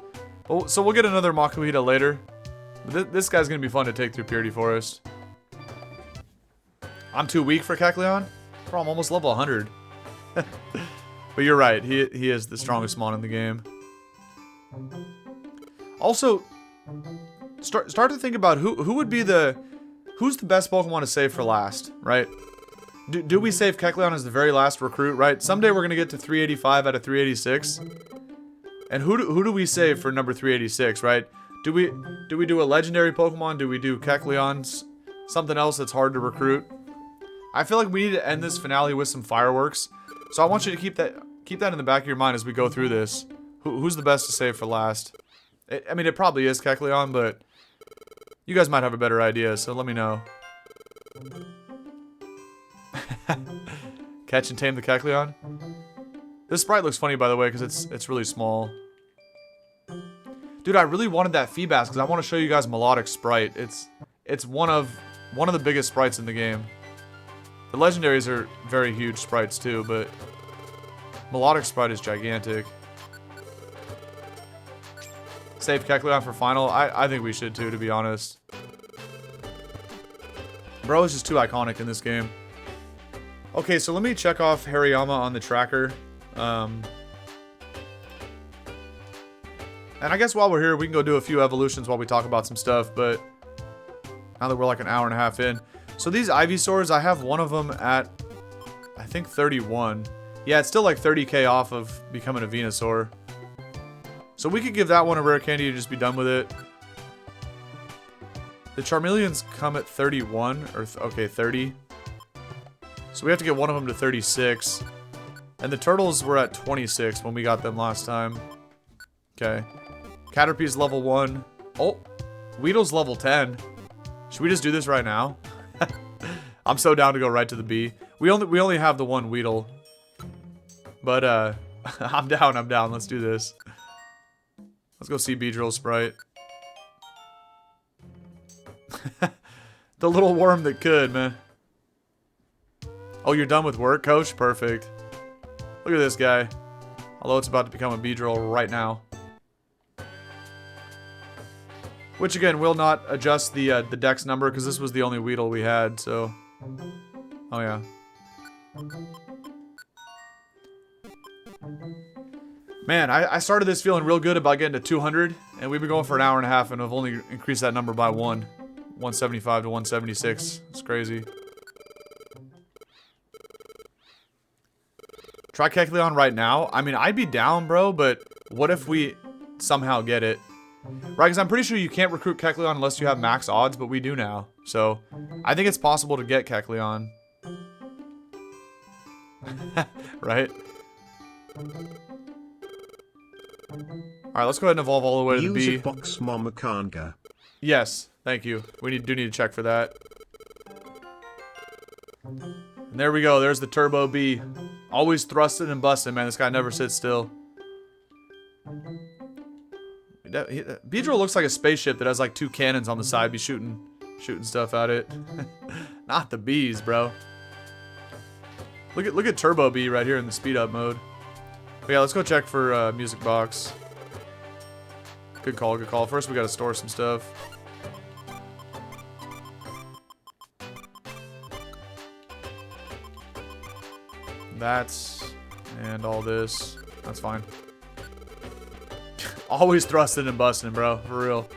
So we'll get another Makuhita later. This guy's going to be fun to take through Purity Forest. I'm too weak for Kecleon? Bro, I'm almost level 100. But you're right. He is the strongest mon in the game. Also, start to think about who would be who's the best Pokemon to save for last, right? Do we save Kecleon as the very last recruit, right? Someday we're gonna get to 385 out of 386, and who do we save for number 386, right? Do we do a legendary Pokemon? Do we do Kecleon's something else that's hard to recruit? I feel like we need to end this finale with some fireworks, so I want you to keep that in the back of your mind as we go through this. Who's the best to save for last? I mean, it probably is Kecleon, but you guys might have a better idea, so let me know. Catch and tame the Kecleon. This sprite looks funny, by the way, because it's really small. Dude, I really wanted that Feebas because I want to show you guys Melodic Sprite. It's one of the biggest sprites in the game. The legendaries are very huge sprites too, but Melodic Sprite is gigantic. Save Kecleon for final? I think we should too, to be honest. Bro is just too iconic in this game. Okay, so let me check off Hariyama on the tracker. And I guess while we're here, we can go do a few evolutions while we talk about some stuff, but now that we're like an hour and a half in. So these Ivysaurs, I have one of them at, I think 31. Yeah, it's still like 30k off of becoming a Venusaur. So we could give that one a rare candy and just be done with it. The Charmeleons come at 31, or okay, 30. So we have to get one of them to 36. And the Turtles were at 26 when we got them last time. Okay. Caterpie's level 1. Oh, Weedle's level 10. Should we just do this right now? I'm so down to go right to the B. We only have the one Weedle. But I'm down. Let's do this. Let's go see Beedrill Sprite. The little worm that could, man. Oh, you're done with work, coach? Perfect. Look at this guy. Although it's about to become a Beedrill right now. Which, again, will not adjust the dex number, because this was the only Weedle we had, so... Oh, yeah. Man, I started this feeling real good about getting to 200, and we've been going for an hour and a half, and I've only increased that number by 1. 175 to 176. It's crazy. Try Kecleon right now? I mean, I'd be down, bro, but what if we somehow get it? Right, because I'm pretty sure you can't recruit Kecleon unless you have max odds, but we do now. So, I think it's possible to get Kecleon. Right? Alright, let's go ahead and evolve all the way to the B. Box Momakanga. Yes, thank you. We do need to check for that. And there we go, there's the Turbo B. Always thrusting and busting, man. This guy never sits still. Beedrill looks like a spaceship that has like 2 cannons on the side, be shooting stuff at it. Not the bees, bro. Look at Turbo B right here in the speed up mode. But yeah, let's go check for music box. Good call, good call. First we gotta store some stuff. That's and all this. That's fine. Always thrusting and busting, bro. For real.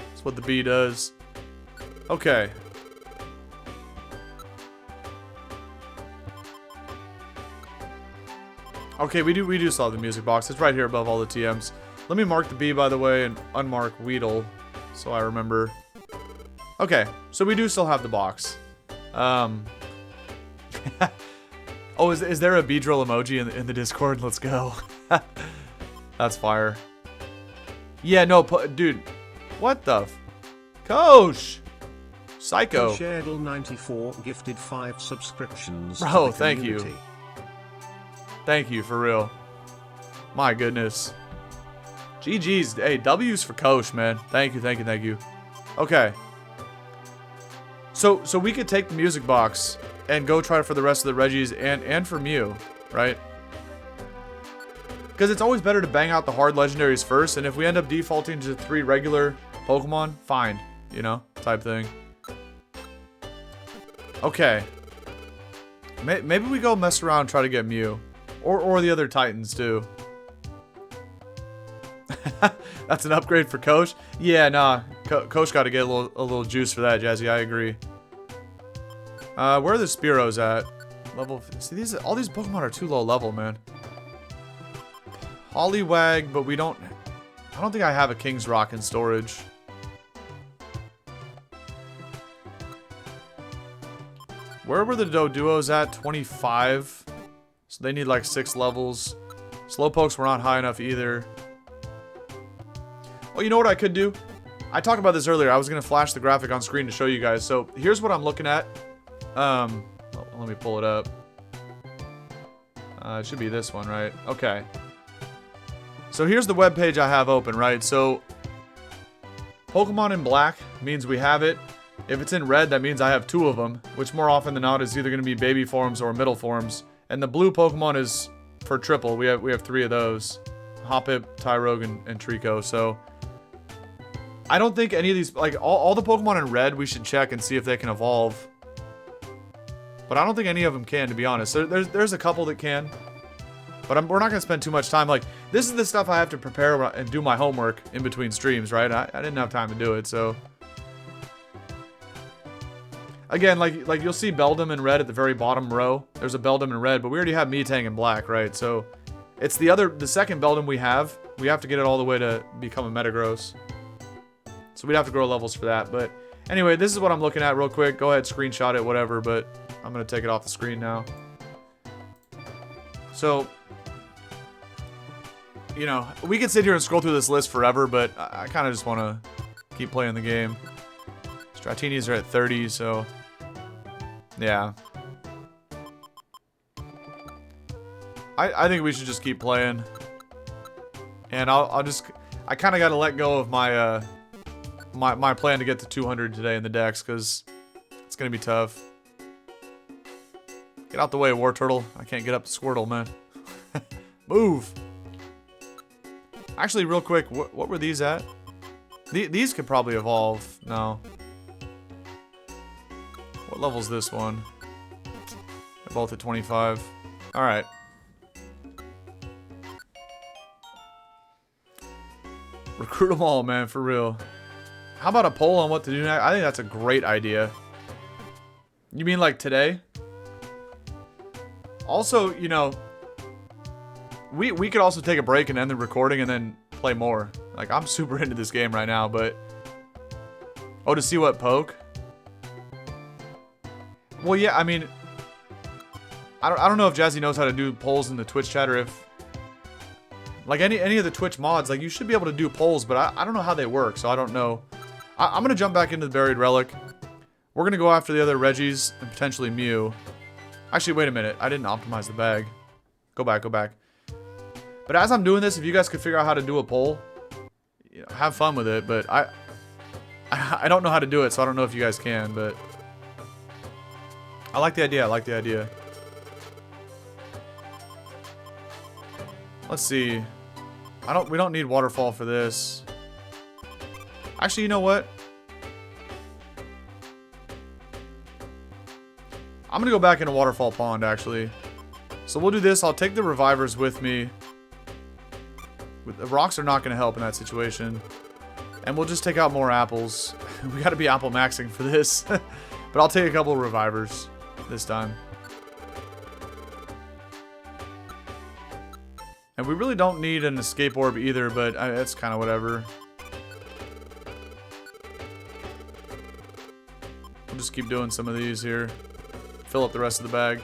That's what the bee does. Okay. Okay, we do still have the music box. It's right here above all the TMs. Let me mark the bee, by the way, and unmark Weedle, so I remember. Okay, so we do still have the box. Oh, is there a Beedrill emoji in the Discord? Let's go. That's fire. Yeah, no, dude. What the Coach! Psycho. Shadle94 gifted 5 subscriptions. Bro, thank you. Thank you, for real. My goodness. GG's. Hey, W's for Coach, man. Thank you, thank you, thank you. Okay. So we could take the music box and go try for the rest of the Reggies and for Mew, right? Because it's always better to bang out the hard legendaries first, and if we end up defaulting to 3 regular Pokemon, fine. You know, type thing. Okay. Maybe we go mess around and try to get Mew. Or the other Titans, too. That's an upgrade for Coach? Yeah, nah. Coach got to get a little juice for that, Jazzy. I agree. Where are the Spearows at? Level... See, all these Pokemon are too low level, man. Poliwag, but we don't... I don't think I have a King's Rock in storage. Where were the Doduos at? 25. So they need like 6 levels. Slowpokes were not high enough either. Well, you know what I could do? I talked about this earlier. I was going to flash the graphic on screen to show you guys. So here's what I'm looking at. Let me pull it up. It should be this one, right? Okay. So here's the web page I have open, right? So Pokemon in black means we have it. If it's in red, that means I have 2 of them, which more often than not is either going to be baby forms or middle forms. And the blue Pokemon is for triple. We have 3 of those. Hoppip, Tyrogue, and Trico. So I don't think any of these, like all the Pokemon in red, we should check and see if they can evolve. But I don't think any of them can, to be honest. There's a couple that can. But we're not going to spend too much time. Like, this is the stuff I have to prepare and do my homework in between streams, right? I didn't have time to do it, so... Again, like you'll see Beldum in red at the very bottom row. There's a Beldum in red, but we already have Metang in black, right? So, it's the second Beldum we have. We have to get it all the way to become a Metagross. So we'd have to grow levels for that. But anyway, this is what I'm looking at real quick. Go ahead, screenshot it, whatever. But I'm going to take it off the screen now. So... You know, we could sit here and scroll through this list forever, but I kind of just want to keep playing the game. Stratinias are at 30, so... Yeah. I think we should just keep playing. And I kind of got to let go of my, my plan to get to 200 today in the decks, because it's going to be tough. Get out the way, Wartortle. I can't get up to Squirtle, man. Move! Actually, real quick, what were these at? These could probably evolve. No. What level's this one? They're both at 25. Alright. Recruit them all, man, for real. How about a poll on what to do next? I think that's a great idea. You mean like today? Also, you know, we could also take a break and end the recording and then play more. Like, I'm super into this game right now, but... Oh, to see what poke? Well, yeah, I mean... I don't know if Jazzy knows how to do polls in the Twitch chat, or if... Like, any of the Twitch mods, like, you should be able to do polls, but I don't know how they work, so I don't know. I'm gonna jump back into the Buried Relic. We're gonna go after the other Reggies and potentially Mew. Actually, wait a minute. I didn't optimize the bag. Go back, go back. But as I'm doing this, if you guys could figure out how to do a poll, you know, have fun with it, but I don't know how to do it, so I don't know if you guys can, but... I like the idea, I like the idea. Let's see. We don't need Waterfall for this. Actually, you know what? I'm gonna go back into Waterfall Pond, actually. So we'll do this. I'll take the revivers with me. The rocks are not gonna help in that situation. And we'll just take out more apples. We gotta be apple maxing for this. But I'll take a couple of revivers this time. And we really don't need an escape orb either, but it's kind of whatever. We'll just keep doing some of these here. Fill up the rest of the bag.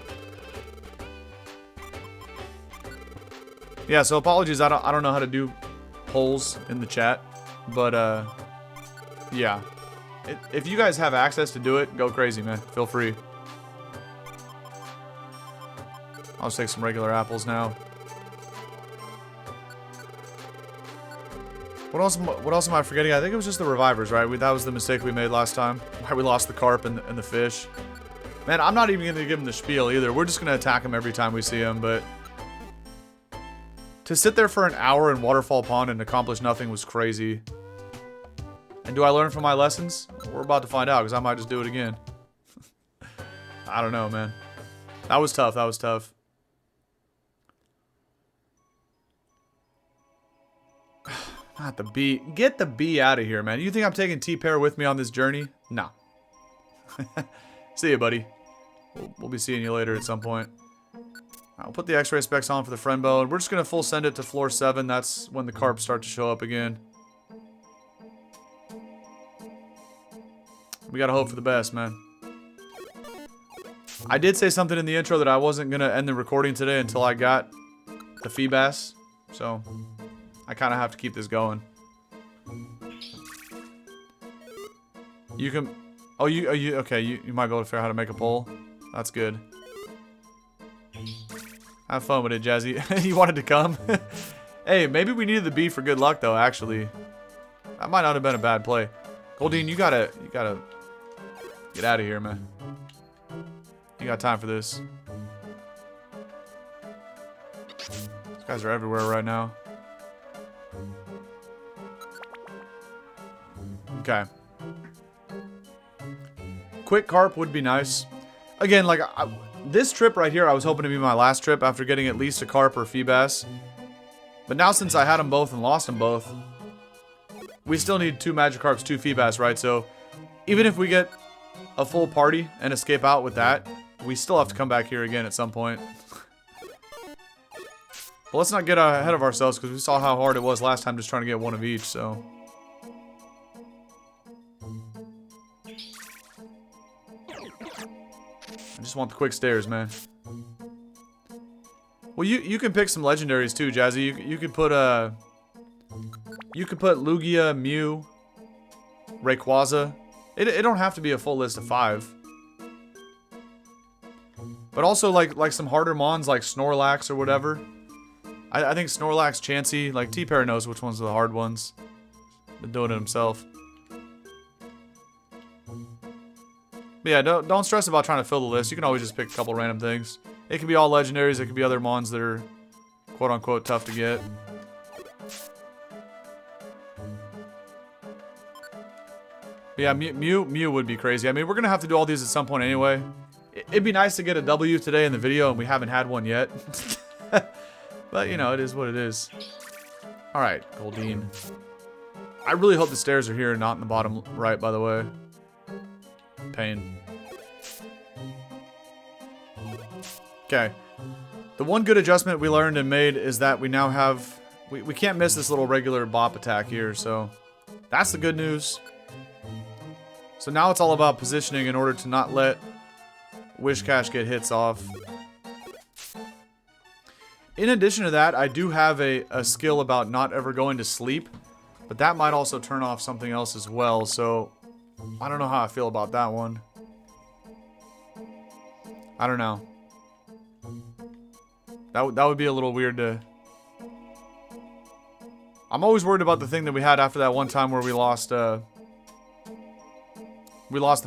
Yeah, so apologies, I don't know how to do polls in the chat, but yeah. If you guys have access to do it, go crazy, man. Feel free. I'll just take some regular apples now. What else am I forgetting? I think it was just the revivers, right? That was the mistake we made last time. Why we lost the carp and the fish. Man, I'm not even going to give him the spiel either. We're just going to attack him every time we see him, but... To sit there for an hour in Waterfall Pond and accomplish nothing was crazy. And do I learn from my lessons? We're about to find out, because I might just do it again. I don't know, man. That was tough, that was tough. Not the bee. Get the bee out of here, man. You think I'm taking T-Pair with me on this journey? No. See you, buddy. We'll be seeing you later at some point. I'll put the X-ray specs on for the friend bow, and we're just going to full send it to floor 7. That's when the carp start to show up again. We got to hope for the best, man. I did say something in the intro that I wasn't going to end the recording today until I got the Feebas. So... I kind of have to keep this going. You can... Oh, okay, you might be able to figure out how to make a poll. That's good. Have fun with it, Jazzy. You wanted to come? Hey, maybe we needed the bee for good luck, though, actually. That might not have been a bad play. Goldine, you gotta get out of here, man. You got time for this. These guys are everywhere right now. Okay. Quick carp would be nice. Again, like, this trip right here, I was hoping to be my last trip after getting at least a carp or Feebas. But now since I had them both and lost them both, we still need 2 Magikarps, 2 Feebas, right? So, even if we get a full party and escape out with that, we still have to come back here again at some point. But let's not get ahead of ourselves, because we saw how hard it was last time just trying to get one of each, so... I just want the quick stairs, man. Well, you can pick some legendaries too, Jazzy. You could put Lugia, Mew, Rayquaza. It don't have to be a full list of 5. But also like some harder mons like Snorlax or whatever. I think Snorlax, Chansey, like T-Pair knows which ones are the hard ones. Been doing it himself. But yeah, don't stress about trying to fill the list. You can always just pick a couple random things. It could be all legendaries. It could be other mons that are quote-unquote tough to get. But yeah, Mew would be crazy. I mean, we're going to have to do all these at some point anyway. It'd be nice to get a W today in the video, and we haven't had one yet. But, you know, it is what it is. Alright, Goldine. I really hope the stairs are here and not in the bottom right, by the way. Pain. Okay. The one good adjustment we learned and made is that we now have... We can't miss this little regular bop attack here, so... That's the good news. So now it's all about positioning in order to not let Wishcash get hits off. In addition to that, I do have a skill about not ever going to sleep. But that might also turn off something else as well, so... I don't know how I feel about that one. I don't know. That would be a little weird to... I'm always worried about the thing that we had after that one time where we lost the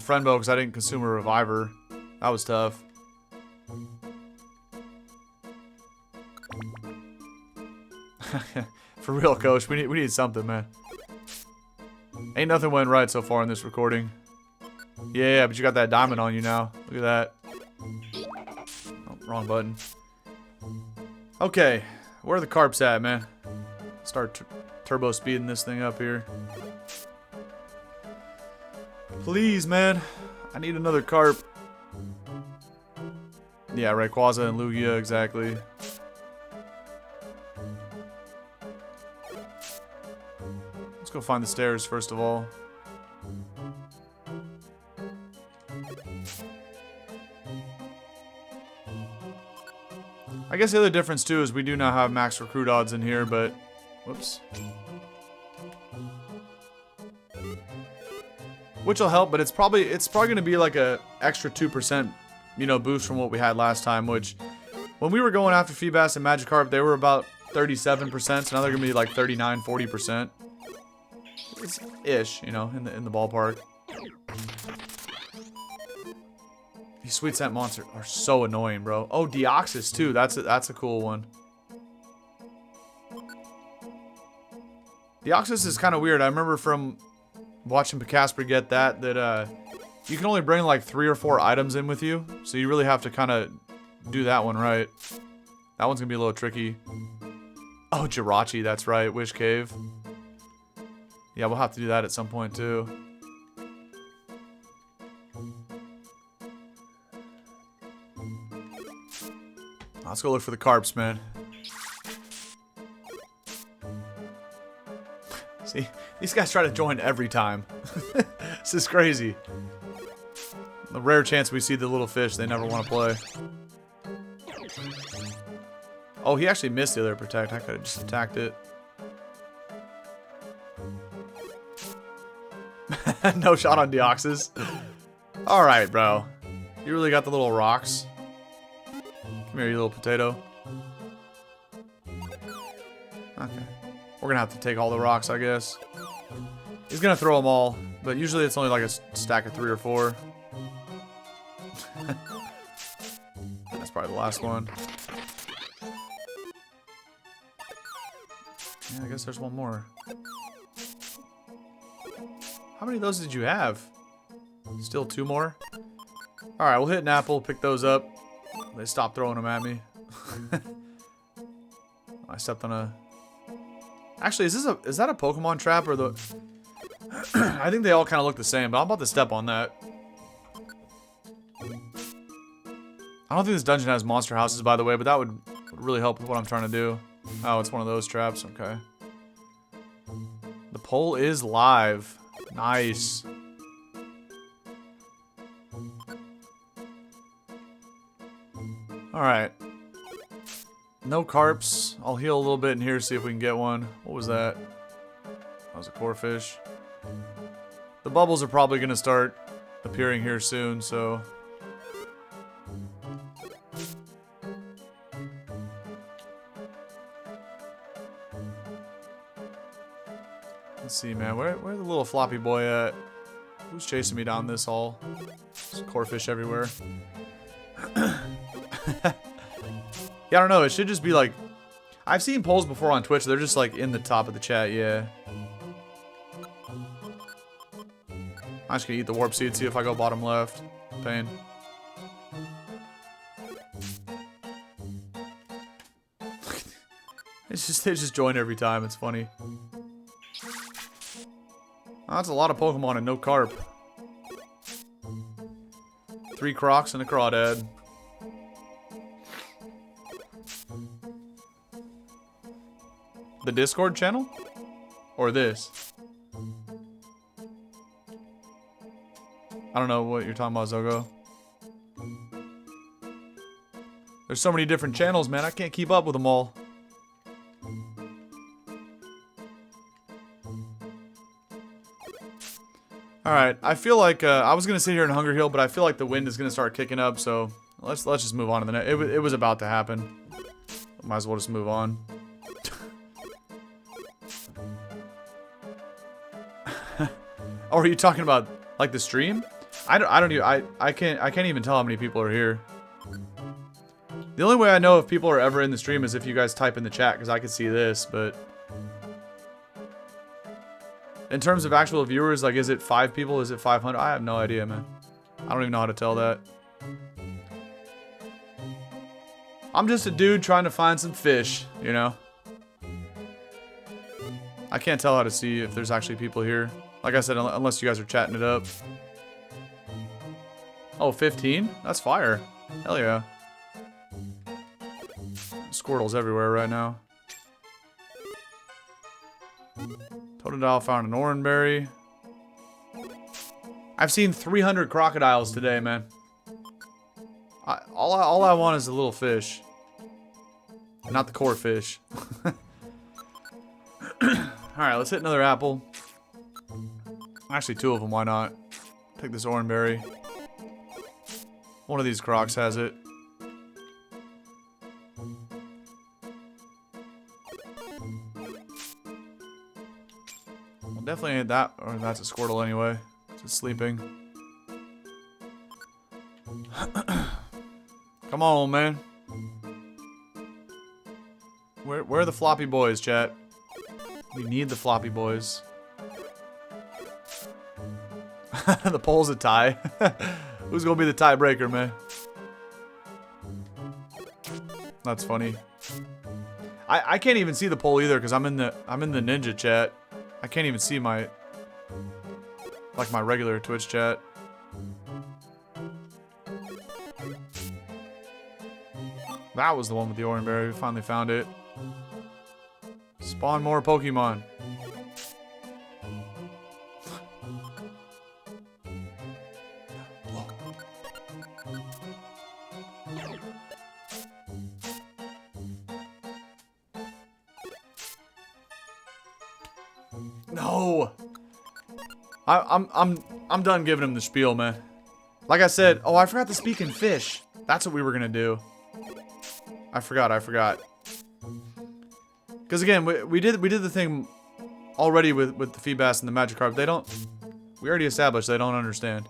friend bow because I didn't consume a reviver. That was tough. For real, coach, we need something, man. Ain't nothing went right so far in this recording. Yeah, but you got that diamond on you now. Look at that. Oh, wrong button. Okay, where are the carps at, man? Start turbo speeding this thing up here. Please, man. I need another carp. Yeah, Rayquaza and Lugia, exactly. Let's go find the stairs first of all. I guess the other difference too is we do now have max recruit odds in here, but whoops. Which will help, but it's probably going to be like a extra 2%, you know, boost from what we had last time, which when we were going after Feebas and Magikarp, they were about 37%, so now they're going to be like 39, 40%. It's ish, you know, in the ballpark. These sweet scent monsters are so annoying, bro. Oh, Deoxys too. That's a cool one. Deoxys is kind of weird. I remember from watching Casper get that you can only bring like 3 or 4 items in with you, so you really have to kind of do that one right. That one's gonna be a little tricky. Oh, Jirachi, that's right. Wish Cave. Yeah, we'll have to do that at some point too. Let's go look for the carps, man. See, these guys try to join every time. This is crazy. The rare chance we see the little fish, they never want to play. Oh, he actually missed the other protect. I could have just attacked it. No shot on Deoxys. Alright, bro. You really got the little rocks. Come here, you little potato. Okay. We're gonna have to take all the rocks, I guess. He's gonna throw them all, but usually it's only like a stack of 3 or 4. That's probably the last one. Yeah, I guess there's one more. How many of those did you have? Still 2 more? Alright, we'll hit an apple, pick those up. They stopped throwing them at me. I stepped on a... Actually, is that a Pokemon trap or the... I think they all kind of look the same, but I'm about to step on that. I don't think this dungeon has monster houses, by the way, but that would really help with what I'm trying to do. Oh, it's one of those traps. Okay. The poll is live. Nice. Alright. No carps. I'll heal a little bit in here, see if we can get one. What was that? That was a core fish. The bubbles are probably going to start appearing here soon, so... Let's see, man. Where's the little floppy boy at? Who's chasing me down this hall? There's core fish everywhere. Yeah, I don't know. It should just be like... I've seen polls before on Twitch. They're just like in the top of the chat, yeah. I'm just gonna eat the warp seed, see if I go bottom left. Pain. They just join every time. It's funny. Oh, that's a lot of Pokemon and no carp. 3 crocs and a crawdad. The Discord channel? Or this? I don't know what you're talking about, Zogo. There's so many different channels, man. I can't keep up with them all. Alright, I feel like, I was gonna sit here in Hunger Hill, but I feel like the wind is gonna start kicking up, so let's just move on to the next. It was about to happen. Might as well just move on. Oh, are you talking about, like, the stream? I can't even tell how many people are here. The only way I know if people are ever in the stream is if you guys type in the chat, because I can see this, but... In terms of actual viewers, like, is it 5 people? Is it 500? I have no idea, man. I don't even know how to tell that. I'm just a dude trying to find some fish, you know? I can't tell how to see if there's actually people here. Like I said, unless you guys are chatting it up. Oh, 15? That's fire. Hell yeah. Squirtles everywhere right now. Totodile found an oranberry. I've seen 300 crocodiles today, man. All I want is a little fish. Not the core fish. Alright, let's hit another apple. Actually, 2 of them, why not? Take this oranberry. One of these crocs has it. Well, definitely ain't that, or that's a Squirtle anyway. It's just sleeping. Come on, man. Where are the floppy boys, chat? We need the floppy boys. The poll's a tie. Who's gonna be the tiebreaker, man? That's funny. I can't even see the poll either because I'm in the ninja chat. I can't even see my regular Twitch chat. That was the one with the oranberry. We finally found it. Spawn more Pokemon. Look. No. I'm done giving him the spiel, man. Like I said, oh, I forgot to speak in fish. That's what we were gonna do. I forgot. Because again, we did the thing already with the Feebas and the Magikarp. We already established they don't understand.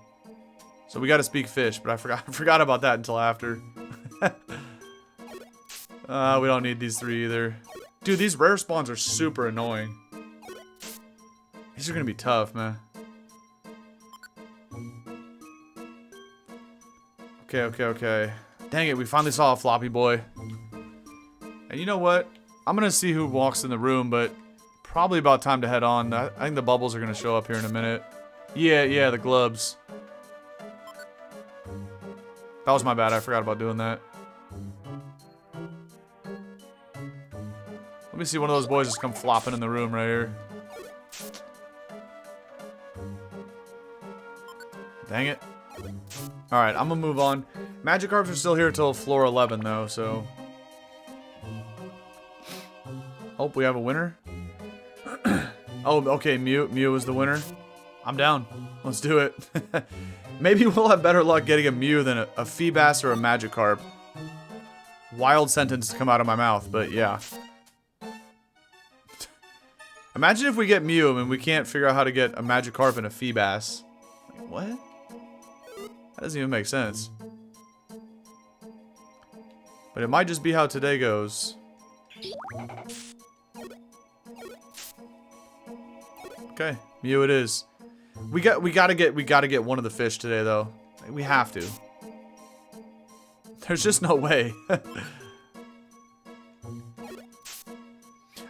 So we got to speak fish, but I forgot about that until after. We don't need these 3 either. Dude, these rare spawns are super annoying. These are gonna be tough, man. Okay. Dang it, we finally saw a floppy boy. And you know what? I'm gonna see who walks in the room, but probably about time to head on. I think the bubbles are gonna show up here in a minute. Yeah, the glubs. That was my bad, I forgot about doing that. Let me see one of those boys just come flopping in the room right here. Dang it. Alright, I'm gonna move on. Magikarps are still here till floor 11 though, so... Oh, we have a winner? Oh, okay, Mew is the winner. I'm down. Let's do it. Maybe we'll have better luck getting a Mew than a Feebas or a Magikarp. Wild sentence to come out of my mouth, but yeah. Imagine if we get Mew and we can't figure out how to get a Magikarp and a Feebas. Like, what? That doesn't even make sense. But it might just be how today goes. Okay, Mew it is. We gotta get one of the fish today though. We have to. There's just no way.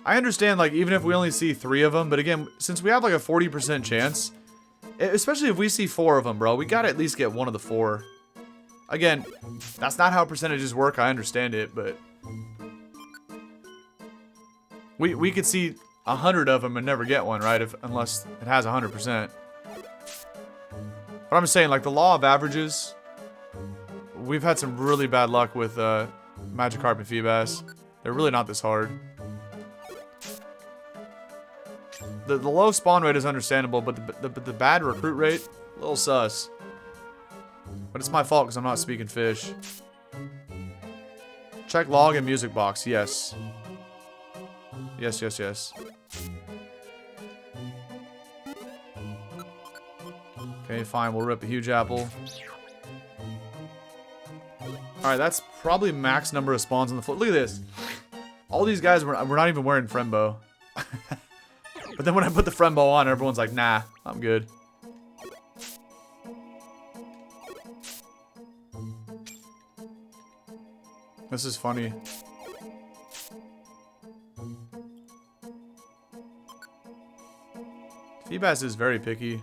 I understand, like, even if we only see 3 of them, but again, since we have like a 40% chance, especially if we see 4 of them, bro, we gotta at least get one of the 4. Again, that's not how percentages work, I understand it, but... We could see 100 of them and never get one, right? Unless it has 100%. But I'm saying, like, the law of averages, we've had some really bad luck with Magikarp and Feebas. They're really not this hard. The low spawn rate is understandable, but the bad recruit rate, a little sus. But it's my fault because I'm not speaking fish. Check log and music box, yes. Yes, yes, yes. Okay, fine, we'll rip a huge apple. Alright, that's probably max number of spawns on the floor. Look at this. All these guys, we're not even wearing Friendbow. But then when I put the Friendbow on, everyone's like, nah, I'm good. This is funny. Feebas is very picky.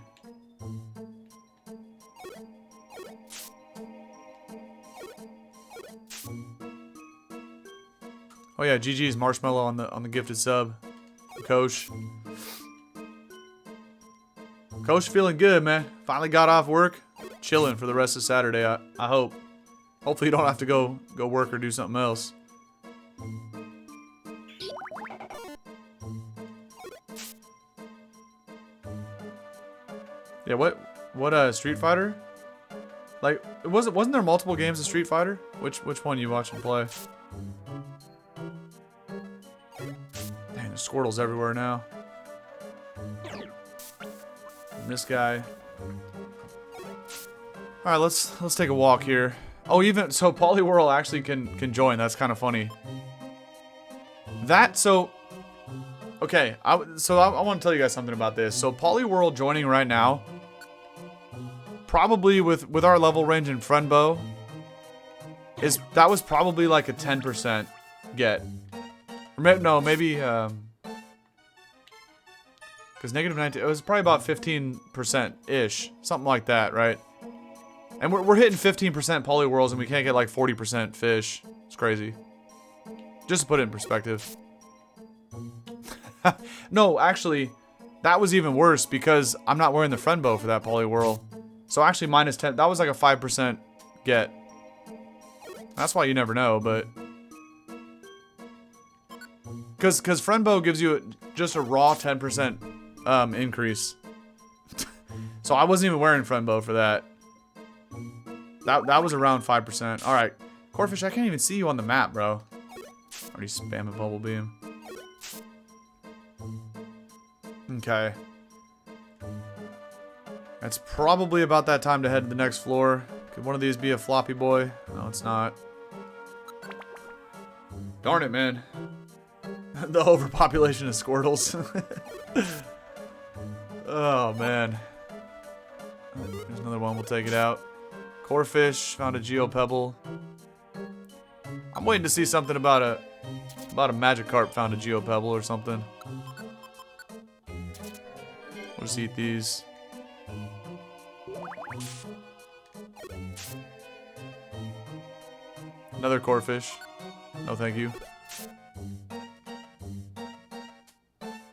Oh yeah, GG's Marshmallow on the gifted sub. Coach. Coach feeling good, man. Finally got off work. Chilling for the rest of Saturday, I hope. Hopefully you don't have to go work or do something else. Yeah, what Street Fighter? Like, wasn't there multiple games of Street Fighter? Which one you watching play? Dang, there's Squirtles everywhere now. And this guy. All right, let's take a walk here. Oh, even so, Poliwhirl actually can join. That's kind of funny. Okay. I want to tell you guys something about this. So Poliwhirl joining right now, probably with our level range in Friendbow, that was probably like a 10% get. Or no, maybe because -19. It was probably about 15% ish, something like that, right? And we're hitting 15% Poliwhirls and we can't get like 40% fish. It's crazy. Just to put it in perspective. No, actually, that was even worse because I'm not wearing the Friendbow for that Poliwhirl. So actually -10, that was like a 5% get. That's why you never know, but... Because Friendbow gives you just a raw 10% increase. So I wasn't even wearing Friendbow for that. That was around 5%. Alright. Corfish, I can't even see you on the map, bro. Already spamming Bubble Beam. Okay. It's probably about that time to head to the next floor. Could one of these be a floppy boy? No, it's not. Darn it, man. The overpopulation of Squirtles. Oh, man. There's another one. We'll take it out. Corfish found a Geopebble. I'm waiting to see something about a Magikarp found a Geopebble or something. We'll just eat these. Another Corfish. No, thank you.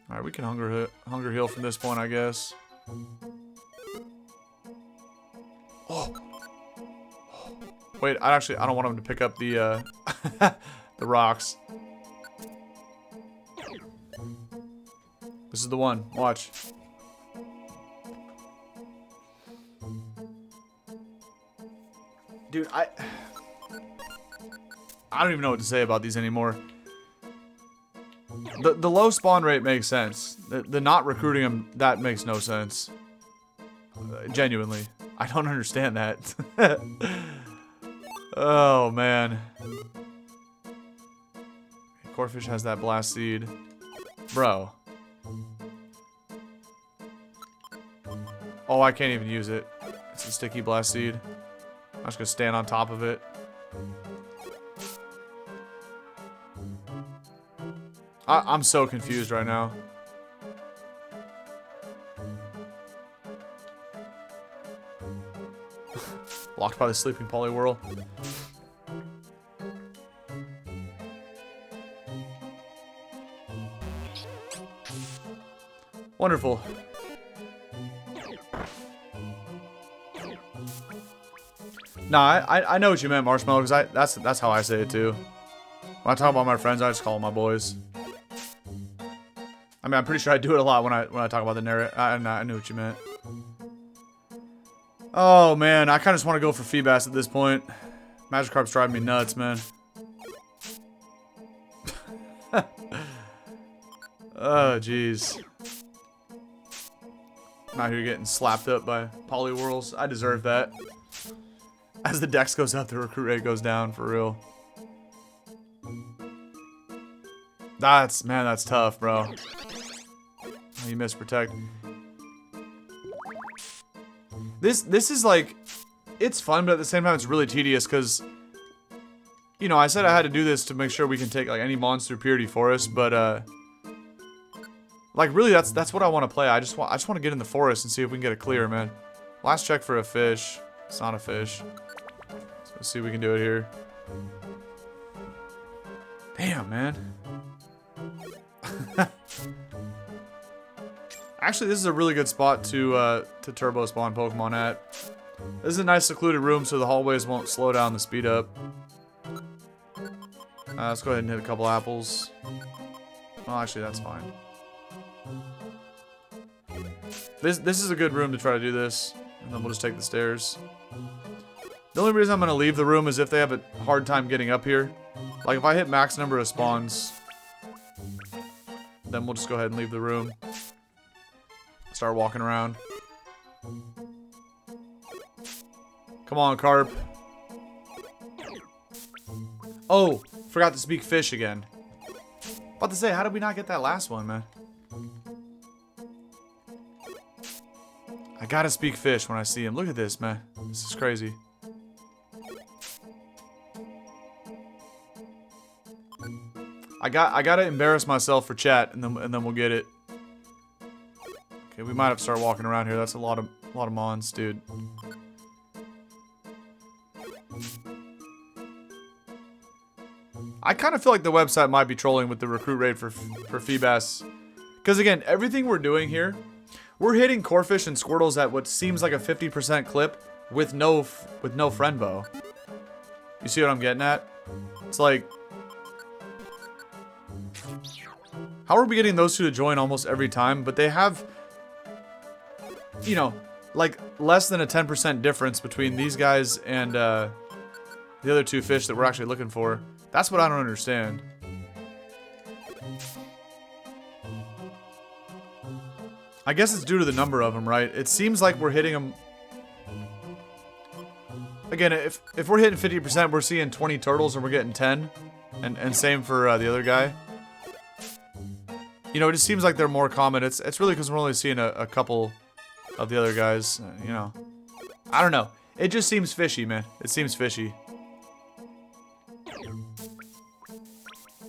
Alright, we can hunger heal from this point, I guess. Oh! Wait, I don't want him to pick up the the rocks. This is the one. Watch. Dude, I don't even know what to say about these anymore. The low spawn rate makes sense. The not recruiting them, that makes no sense. Genuinely. I don't understand that. Oh, man. Corfish has that blast seed. Bro. Oh, I can't even use it. It's a sticky blast seed. I'm just gonna stand on top of it. I'm so confused right now. Blocked by the sleeping Poliwhirl. Wonderful. Nah, I know what you meant, Marshmallow, because that's how I say it too. When I talk about my friends, I just call them my boys. I mean, I'm pretty sure I do it a lot when I talk about the narrative. I knew what you meant. Oh man, I kind of just want to go for Feebas at this point. Magikarp's driving me nuts, man. Oh jeez. I'm out here getting slapped up by Poliwhirls. I deserve that. As the dex goes up, the recruit rate goes down, for real. Man, that's tough, bro. Oh, you missed protect. This is like, it's fun, but at the same time, it's really tedious because, you know, I said I had to do this to make sure we can take like any monster purity forest, but like really, that's what I want to play. I just want to get in the forest and see if we can get a clear, man. Last check for a fish. It's not a fish. So let's see if we can do it here. Damn, man. Actually, this is a really good spot to turbo spawn Pokemon at. This is a nice secluded room, so the hallways won't slow down the speed up. Let's go ahead and hit a couple apples. Well, actually, that's fine. This is a good room to try to do this, and then we'll just take the stairs. The only reason I'm going to leave the room is if they have a hard time getting up here. Like, if I hit max number of spawns, then we'll just go ahead and leave the room. Start walking around. Come on, Carp. Oh, forgot to speak fish again. About to say, how did we not get that last one, man? I gotta speak fish when I see him. Look at this, man. This is crazy. I gotta embarrass myself for chat, and then we'll get it. Okay, we might have to start walking around here. That's a lot of mons, dude. I kind of feel like the website might be trolling with the recruit rate for Feebas. Because again, everything we're doing here, we're hitting Corphish and Squirtles at what seems like a 50% clip with no friend bow. You see what I'm getting at? It's like, how are we getting those two to join almost every time? But they have, you know, like less than a 10% difference between these guys and the other two fish that we're actually looking for. That's what I don't understand. I guess it's due to the number of them, right? It seems like we're hitting them. Again, if we're hitting 50%, we're seeing 20 turtles and we're getting 10. And same for the other guy. You know, it just seems like they're more common. It's really because we're only seeing a couple of the other guys. You know, I don't know. It just seems fishy, man. It seems fishy.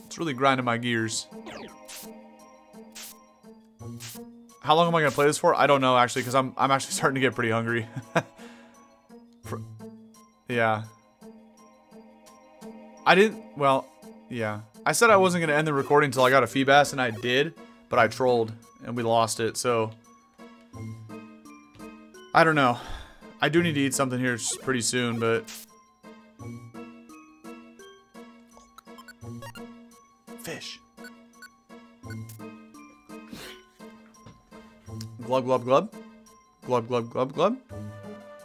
It's really grinding my gears. How long am I gonna play this for? I don't know actually, because I'm actually starting to get pretty hungry. Yeah. Yeah. I said I wasn't gonna end the recording until I got a Feebas, and I did, but I trolled and we lost it. So I don't know. I do need to eat something here pretty soon, but fish. Glub, glub, glub. Glub, glub, glub, glub.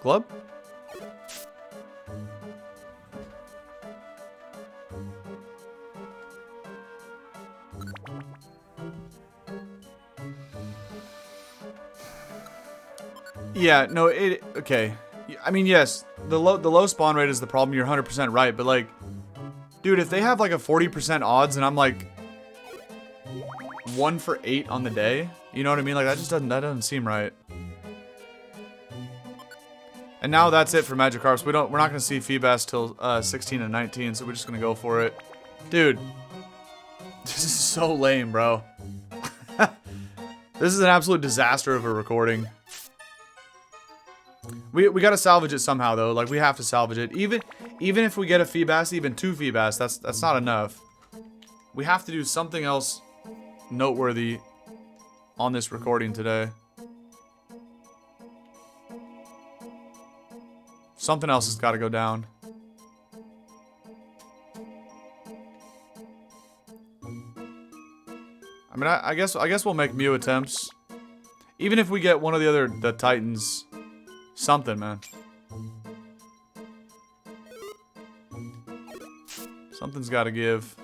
Glub. Yeah, no, okay. I mean, yes, the low spawn rate is the problem. You're 100% right, but like, dude, if they have like a 40% odds and I'm like 1 for 8 on the day, you know what I mean? Like that doesn't seem right. And now that's it for Magikarps. We're not gonna see Feebas till 16 and 19, so we're just gonna go for it. Dude, this is so lame, bro. This is an absolute disaster of a recording. We gotta salvage it somehow though. Like we have to salvage it. Even if we get a Feebas, even 2 Feebas, that's not enough. We have to do something else noteworthy on this recording today. Something else has got to go down. I mean, I guess we'll make Mew attempts. Even if we get one of the Titans, something, man. Something's got to give.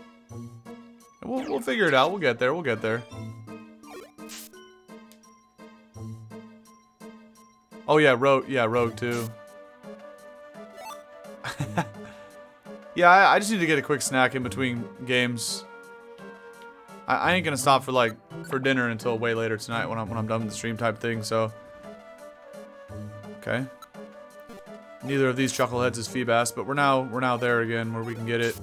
We'll figure it out. We'll get there. We'll get there. Oh yeah, Rogue too. Yeah, I just need to get a quick snack in between games. I ain't gonna stop for dinner until way later tonight when I'm done with the stream type thing. So, okay. Neither of these chuckleheads is Feebas, but we're now there again where we can get it.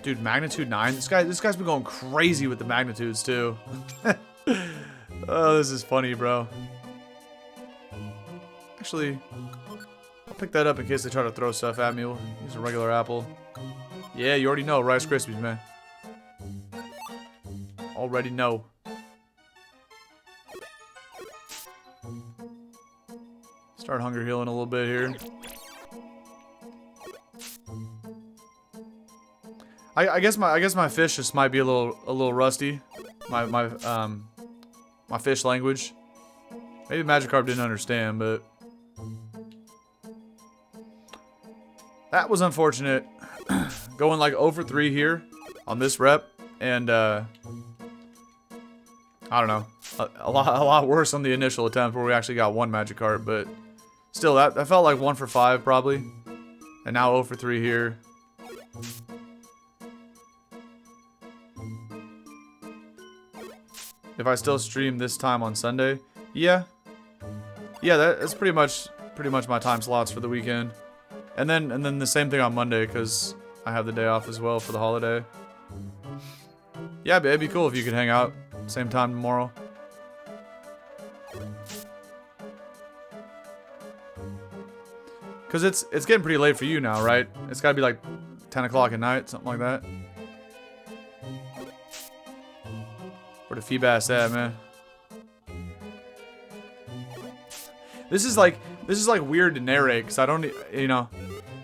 Dude, magnitude 9. This guy's been going crazy with the magnitudes too. Oh, this is funny, bro. Actually, I'll pick that up in case they try to throw stuff at me. We'll use a regular apple. Yeah, you already know. Rice Krispies, man. Already know. Start hunger healing a little bit here. I guess my fish just might be a little rusty. My fish language. Maybe Magikarp didn't understand, but that was unfortunate. Going like 0 for 3 here on this rep, and I don't know, a lot worse on the initial attempt where we actually got 1 Magikarp, but still that felt like 1 for 5 probably, and now 0 for 3 here. If I still stream this time on Sunday, yeah, that's pretty much my time slots for the weekend, and then the same thing on Monday because I have the day off as well for the holiday. Yeah, but it'd be cool if you could hang out same time tomorrow. Cause it's getting pretty late for you now, right? It's gotta be like 10 o'clock at night, something like that. Where the Feebas at, man? This is like weird to narrate because I don't, you know,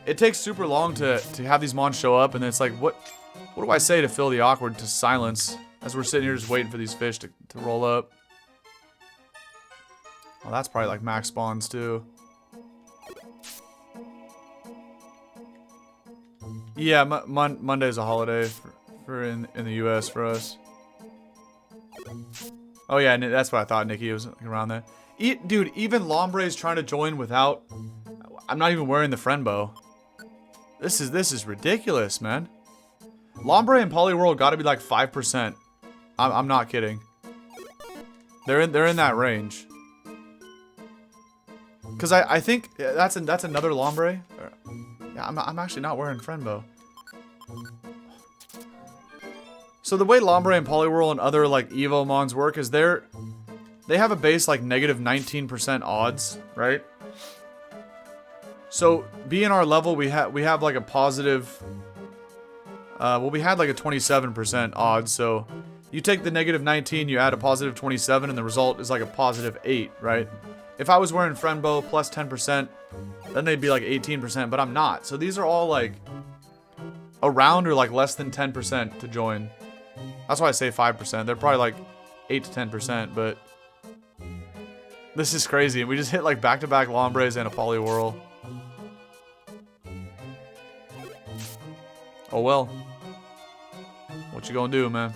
it takes super long to have these mons show up, and it's like, what do I say to fill the awkward to silence as we're sitting here just waiting for these fish to roll up? Well, that's probably like max spawns too. Yeah, Monday's a holiday for in the U.S. for us. Oh yeah, that's what I thought. Nikki was around there. Dude, even Lombre's trying to join without. I'm not even wearing the friend bow. This is ridiculous, man. Lombre and Poliwhirl got to be like 5%. I'm not kidding. They're in that range. Cause I think that's another Lombre. Yeah, I'm actually not wearing friend bow. So the way Lombre and Poliwhirl and other like Evo mons work is they have a base like negative 19% odds, right? So being our level, we have like a positive. Well, we had like a 27% odds. So you take the negative 19, you add a positive 27, and the result is like a positive 8, right? If I was wearing friend bow plus 10%, then they'd be like 18%, but I'm not. So these are all like around or like less than 10% to join. That's why I say 5%. They're probably like 8 to 10%, but this is crazy. We just hit like back-to-back Lombres and a Poliwhirl. Oh well. What you gonna do, man?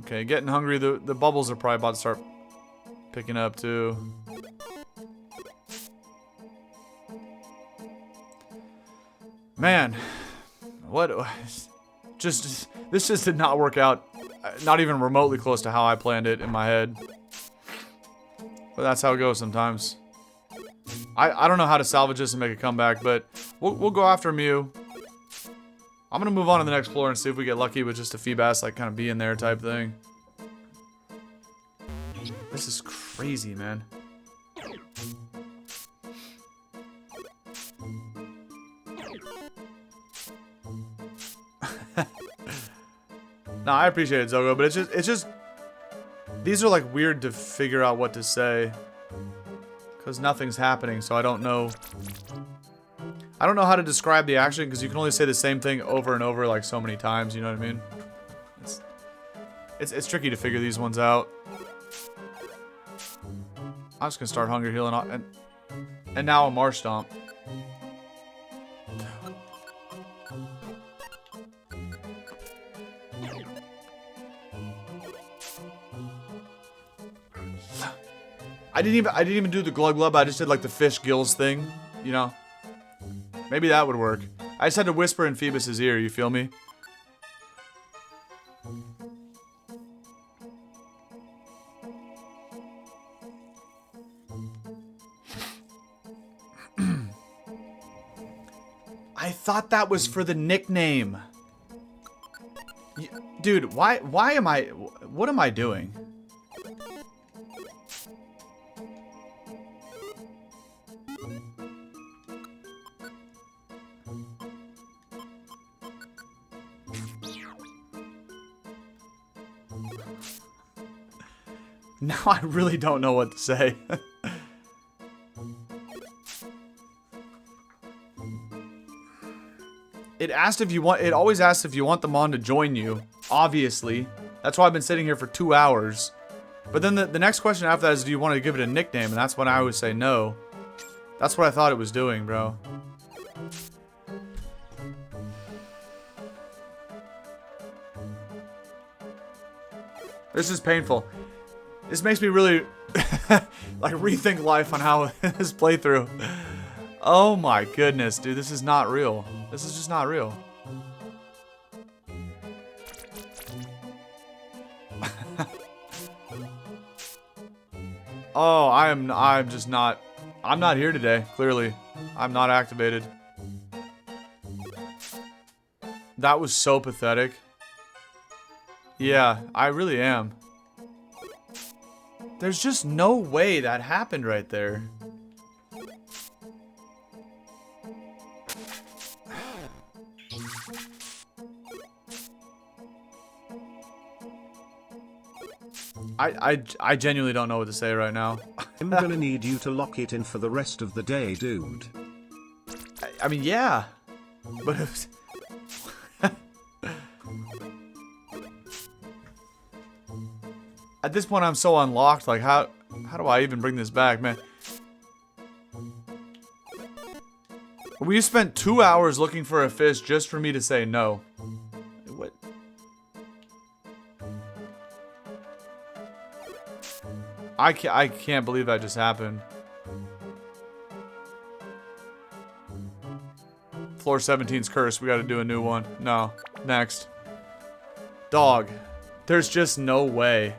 Okay, getting hungry. The bubbles are probably about to start picking up too. Man, what? This just did not work out. Not even remotely close to how I planned it in my head. But that's how it goes sometimes. I don't know how to salvage this and make a comeback, but we'll go after Mew. I'm gonna move on to the next floor and see if we get lucky with just a Feebas, like kind of be in there type thing. This is crazy, man. No, I appreciate it, Zogo, but it's just, these are like weird to figure out what to say. Because nothing's happening, so I don't know. I don't know how to describe the action, because you can only say the same thing over and over like so many times, you know what I mean? It's tricky to figure these ones out. I'm just gonna start hunger healing, and now a Marsh Stomp. I didn't even do the glug glub. I just did like the fish gills thing, you know. Maybe that would work. I just had to whisper in Feebas' ear. You feel me? I thought that was for the nickname. Dude, why am I... What am I doing? Now I really don't know what to say. It asked if you want. It always asks if you want the Mon to join you. Obviously, that's why I've been sitting here for 2 hours. But then the next question after that is, do you want to give it a nickname? And that's when I always say no. That's what I thought it was doing, bro. This is painful. This makes me really like rethink life on how this playthrough. Oh my goodness, dude, this is not real. This is just not real. Oh, I'm not here today, clearly. I'm not activated. That was so pathetic. Yeah, I really am. There's just no way that happened right there. I genuinely don't know what to say right now. I'm gonna need you to lock it in for the rest of the day, dude. I mean, yeah. But it was... At this point, I'm so unlocked. Like, how do I even bring this back, man? We spent 2 hours looking for a fish just for me to say no. What? I can't believe that just happened. Floor 17's cursed. We gotta do a new one. No. Next. Dog. There's just no way.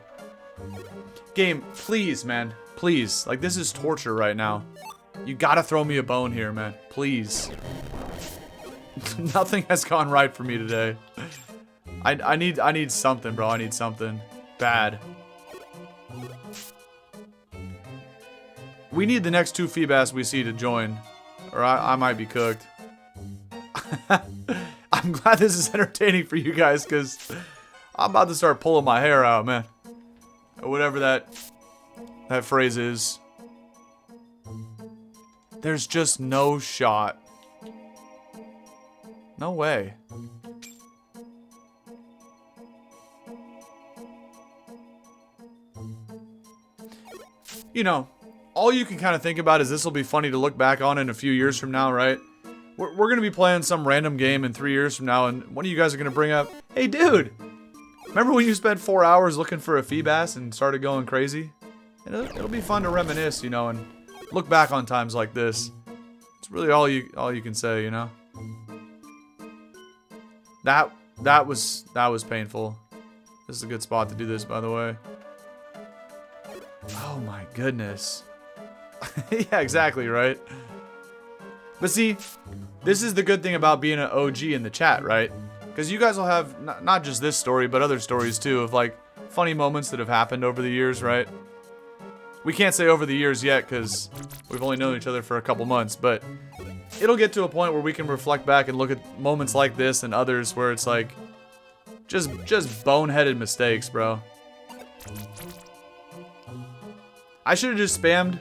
Game, please, man. Please. Like, this is torture right now. You gotta throw me a bone here, man. Please. Nothing has gone right for me today. I need something, bro. I need something. Bad. We need the next 2 Feebas we see to join. Or I might be cooked. I'm glad this is entertaining for you guys, because I'm about to start pulling my hair out, man. Or whatever that phrase is. There's just no shot. No way. You know, all you can kind of think about is this will be funny to look back on in a few years from now, right? We're going to be playing some random game in 3 years from now, and one of you guys are going to bring up, hey, dude, remember when you spent 4 hours looking for a Feebas and started going crazy? It'll be fun to reminisce, you know, and look back on times like this. It's really all you can say, you know. That was painful. This is a good spot to do this, by the way. Oh my goodness. Yeah, exactly, right? But see, this is the good thing about being an OG in the chat, right? Because you guys will have not just this story, but other stories too of like funny moments that have happened over the years, right? We can't say over the years yet because we've only known each other for a couple months, but it'll get to a point where we can reflect back and look at moments like this and others where it's like, Just boneheaded mistakes, bro. I should have just spammed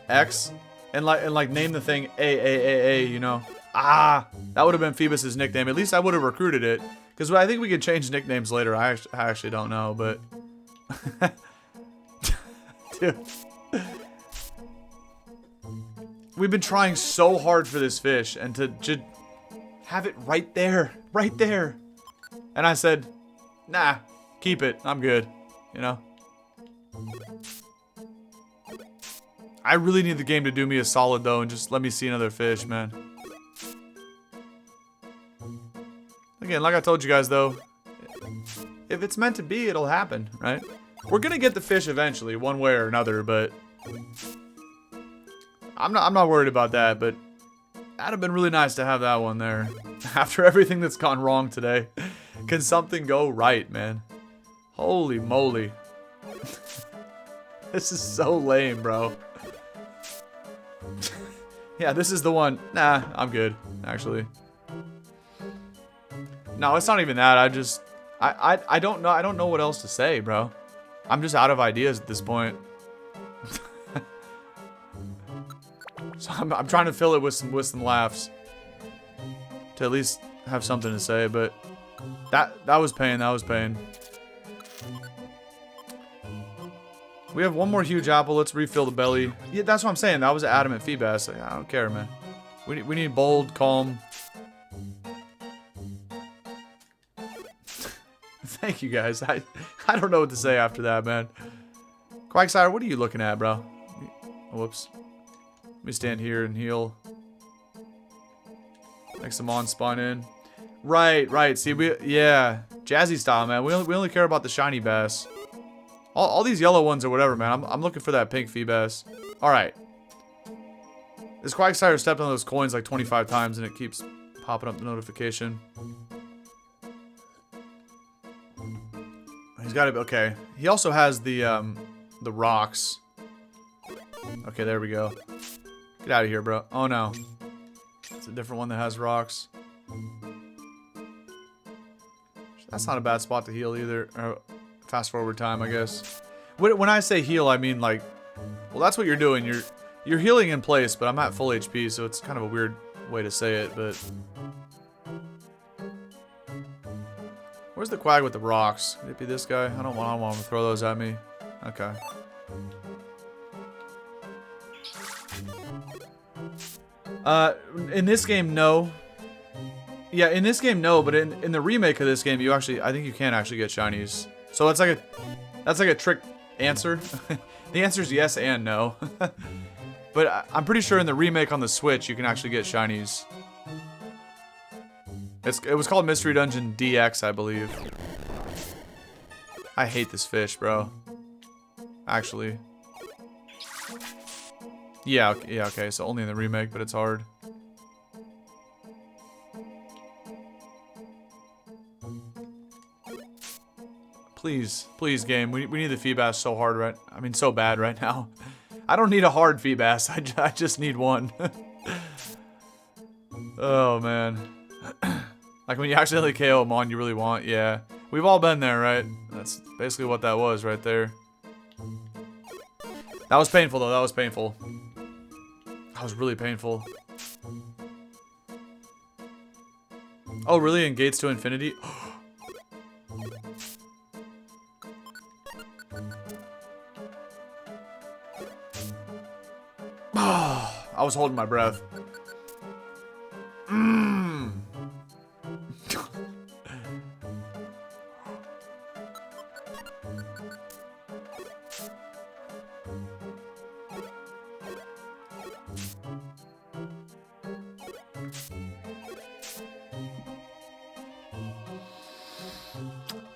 X and like name the thing A, you know. Ah, that would have been Feebas' nickname. At least I would have recruited it. Because I think we could change nicknames later. I actually don't know, but... Dude. We've been trying so hard for this fish, and to just have it right there. Right there. And I said, nah, keep it. I'm good. You know? I really need the game to do me a solid, though, and just let me see another fish, man. Again, like I told you guys, though, if it's meant to be, it'll happen, right? We're gonna get the fish eventually, one way or another, but I'm not worried about that, but that'd have been really nice to have that one there. After everything that's gone wrong today, can something go right, man? Holy moly. This is so lame, bro. Yeah, this is the one. Nah, I'm good, actually. No, it's not even that. I don't know. I don't know what else to say, bro. I'm just out of ideas at this point. So I'm trying to fill it with some laughs to at least have something to say, but that was pain. That was pain. We have one more huge apple. Let's refill the belly. Yeah, that's what I'm saying. That was Adam and Feebas. I don't care, man. We need bold, calm. Thank you, guys. I don't know what to say after that, man. Quagsire, what are you looking at, bro? Whoops. Let me stand here and heal. Next them on, spawn in. Right. See, yeah. Jazzy style, man. We only care about the shiny bass. All these yellow ones or whatever, man. I'm looking for that pink Feebas. Alright. This Quagsire stepped on those coins like 25 times and it keeps popping up the notification. He's got to be okay. He also has the rocks. Okay, there we go. Get out of here, bro. Oh no. It's a different one that has rocks. That's not a bad spot to heal either. Fast forward time, I guess. When I say heal, I mean like, well, that's what you're doing. You're healing in place, but I'm at full HP, so it's kind of a weird way to say it. But where's the quag with the rocks? Could it be this guy? I don't want him to throw those at me. Okay. In this game, no. Yeah, in this game, no. But in the remake of this game, I think you can actually get shinies. So that's like a trick answer. The answer is yes and no. But I'm pretty sure in the remake on the Switch, you can actually get shinies. It was called Mystery Dungeon DX, I believe. I hate this fish, bro. Actually. Yeah, okay, so only in the remake, but it's hard. Please, game. We need the Feebas so hard so bad right now. I don't need a hard Feebas. I just need one. Oh, man. Like when you accidentally KO a mon you really want, yeah. We've all been there, right? That's basically what that was right there. That was painful, though. That was painful. That was really painful. Oh, really? In Gates to Infinity? I was holding my breath.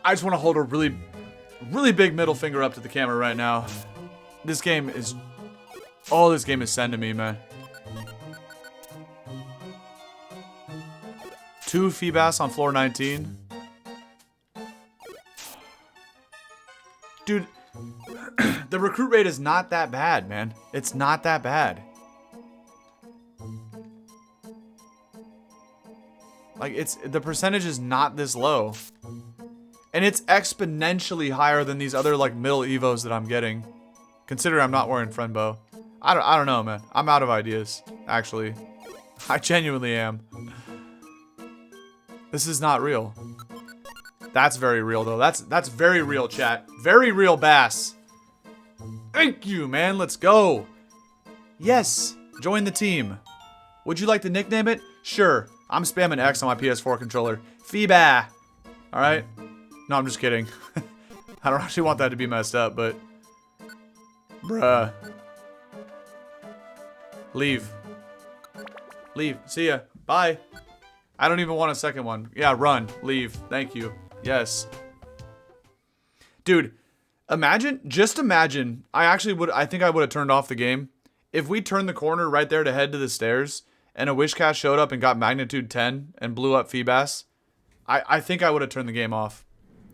I just want to hold a really big middle finger up to the camera right now. This game is... all this game is sending me, man. 2 Feebas on floor 19. Dude, the recruit rate is not that bad, man. It's not that bad. Like, the percentage is not this low. And it's exponentially higher than these other, like, middle Evos that I'm getting. Considering I'm not wearing Friendbow. I don't know, man. I'm out of ideas, actually. I genuinely am. This is not real. That's very real, though. That's very real, chat. Very real, Bass. Thank you, man. Let's go. Yes. Join the team. Would you like to nickname it? Sure. I'm spamming X on my PS4 controller. Feebas. Alright? No, I'm just kidding. I don't actually want that to be messed up, but... Bruh. Leave. Leave. See ya. Bye. I don't even want a second one. Yeah, run. Leave. Thank you. Yes. Dude, just imagine, I think I would have turned off the game. If we turned the corner right there to head to the stairs, and a Wishcash showed up and got magnitude 10 and blew up Feebas, I think I would have turned the game off.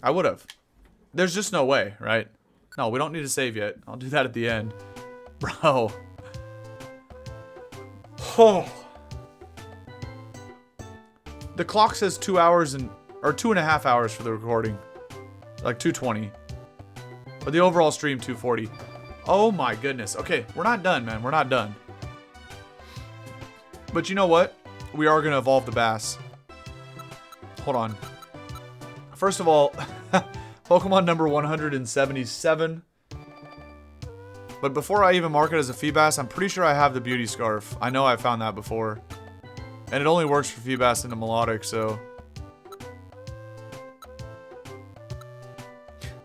I would have. There's just no way, right? No, we don't need to save yet. I'll do that at the end. Bro. Oh. The clock says 2 hours or 2.5 hours for the recording. Like 2:20. But the overall stream 2:40. Oh my goodness. Okay, we're not done, man. We're not done. But you know what? We are going to evolve the Bass. Hold on. First of all, Pokemon number 177. But before I even mark it as a Feebas, I'm pretty sure I have the Beauty Scarf. I know I found that before. And it only works for Feebas and the Melodic, so...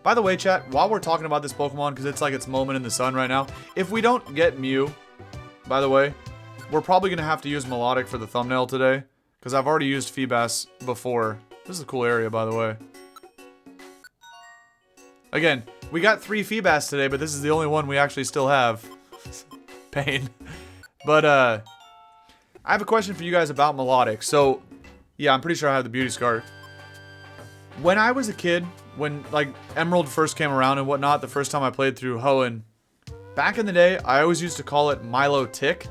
By the way, chat, while we're talking about this Pokemon, because it's like its moment in the sun right now, if we don't get Mew, by the way, we're probably going to have to use Melodic for the thumbnail today, because I've already used Feebas before. This is a cool area, by the way. Again, we got 3 Feebas today, but this is the only one we actually still have. Pain. But, I have a question for you guys about Melodic. So, yeah, I'm pretty sure I have the Beauty Scarf. When I was a kid, when, like, Emerald first came around and whatnot, the first time I played through Hoenn, back in the day, I always used to call it Milotic.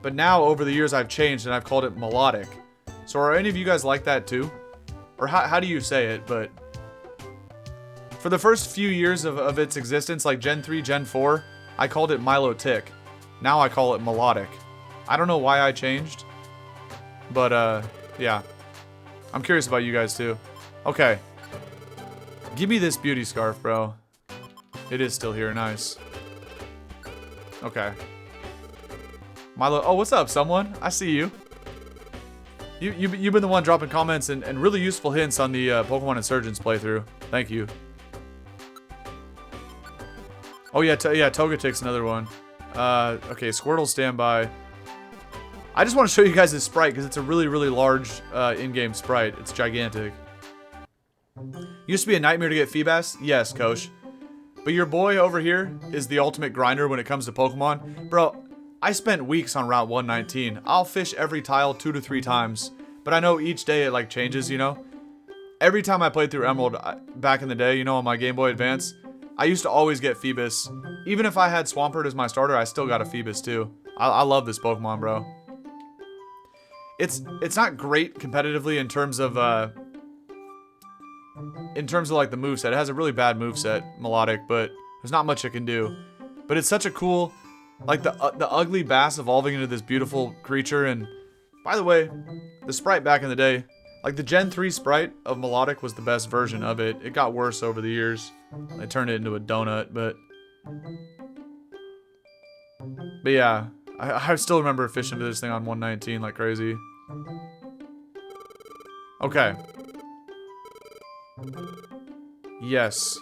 But now, over the years, I've changed and I've called it Melodic. So, are any of you guys like that too? Or how do you say it? But for the first few years of its existence, like Gen 3, Gen 4, I called it Milotic. Now I call it Melodic. I don't know why I changed. But, yeah. I'm curious about you guys too. Okay. Give me this Beauty Scarf, bro. It is still here. Nice. Okay. Milo. Oh, what's up, someone? I see you. You've been the one dropping comments and really useful hints on the Pokemon Insurgents playthrough. Thank you. Oh, yeah, yeah, Togetic's another one. Okay, Squirtle standby. I just want to show you guys this sprite because it's a really, really large in-game sprite. It's gigantic. Used to be a nightmare to get Feebas? Yes, Kosh. But your boy over here is the ultimate grinder when it comes to Pokemon. Bro, I spent weeks on Route 119. I'll fish every tile 2 to 3 times. But I know each day it, like, changes, you know? Every time I played through Emerald back in the day, you know, on my Game Boy Advance, I used to always get Feebas. Even if I had Swampert as my starter, I still got a Feebas too. I love this Pokemon, bro. It's not great competitively in terms of like the moveset. It has a really bad moveset, Melodic, but there's not much it can do. But it's such a cool, like the ugly bass evolving into this beautiful creature. And by the way, the sprite back in the day, like the Gen 3 sprite of Melodic was the best version of it. It got worse over the years. They turned it into a donut, but yeah, I still remember fishing to this thing on 119 like crazy. Okay. Yes.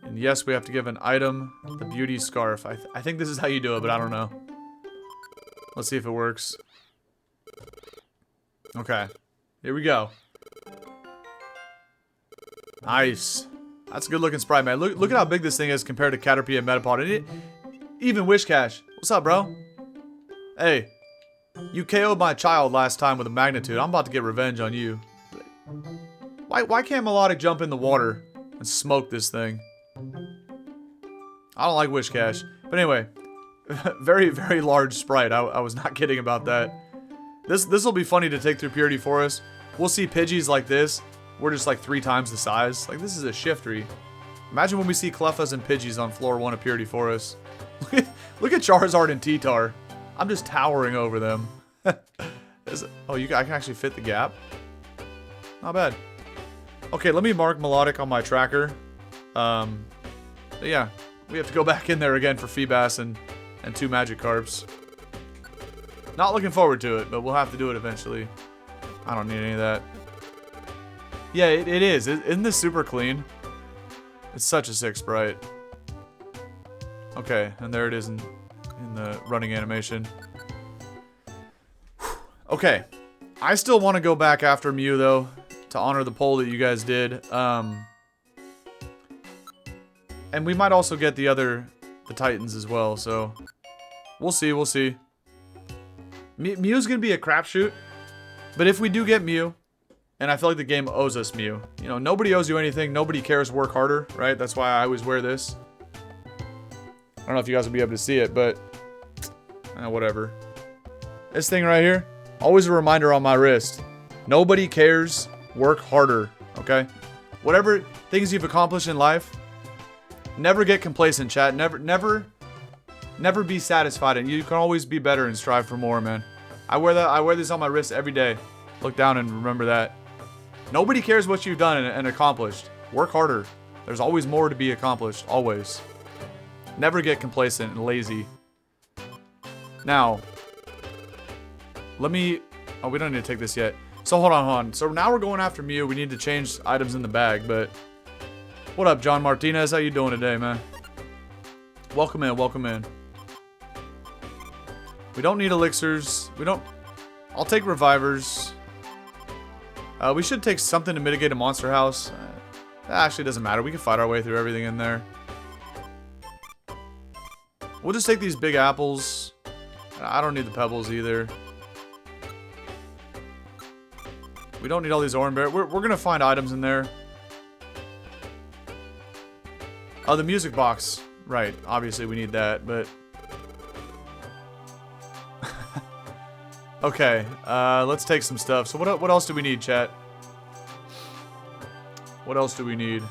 And yes, we have to give an item the Beauty Scarf. I think this is how you do it, but I don't know. Let's see if it works. Okay. Here we go. Nice. That's a good looking sprite, man. Look at how big this thing is compared to Caterpie and Metapod. And even Wishcash. What's up, bro? Hey. You KO'd my child last time with a magnitude. I'm about to get revenge on you. Why can't Melodic jump in the water and smoke this thing? I don't like Wishcash. But anyway. Very, very large sprite. I was not kidding about that. This will be funny to take through Purity Forest. We'll see Pidgeys like this. we're just like 3 times the size. Like, this is a shiftry. Imagine when we see Clefas and Pidgeys on floor 1 of Purity Forest. Look at Charizard and T-Tar. I'm just towering over them. Oh, I can actually fit the gap? Not bad. Okay, let me mark Melodic on my tracker. Yeah, we have to go back in there again for Feebas and 2 Magikarps. Not looking forward to it, but we'll have to do it eventually. I don't need any of that. Yeah, it is. Isn't this super clean? It's such a sick sprite. Okay, and there it is in the running animation. Okay, I still want to go back after Mew, though, to honor the poll that you guys did. And we might also get the Titans as well, so we'll see, we'll see. Mew's gonna be a crapshoot, but if we do get Mew, and I feel like the game owes us Mew. You know, nobody owes you anything, nobody cares, work harder, right? That's why I always wear this. I don't know if you guys will be able to see it, but whatever. This thing right here, always a reminder on my wrist. Nobody cares, work harder, okay? Whatever things you've accomplished in life, never get complacent, chat. Never be satisfied, and you can always be better and strive for more, man. I wear this on my wrist every day. Look down and remember that. Nobody cares what you've done and accomplished. Work harder. There's always more to be accomplished. Always. Never get complacent and lazy. Now, let me... Oh, we don't need to take this yet. So, hold on. So, now we're going after Mew. We need to change items in the bag, but... What up, John Martinez? How you doing today, man? Welcome in, welcome in. We don't need elixirs. We don't... I'll take revivers. We should take something to mitigate a monster house. That actually doesn't matter. We can fight our way through everything in there. We'll just take these big apples. I don't need the pebbles either. We don't need all these orange berries. We're gonna find items in there. Oh, the music box. Right. Obviously, we need that, but... Okay, let's take some stuff. So what else do we need, chat? What else do we need?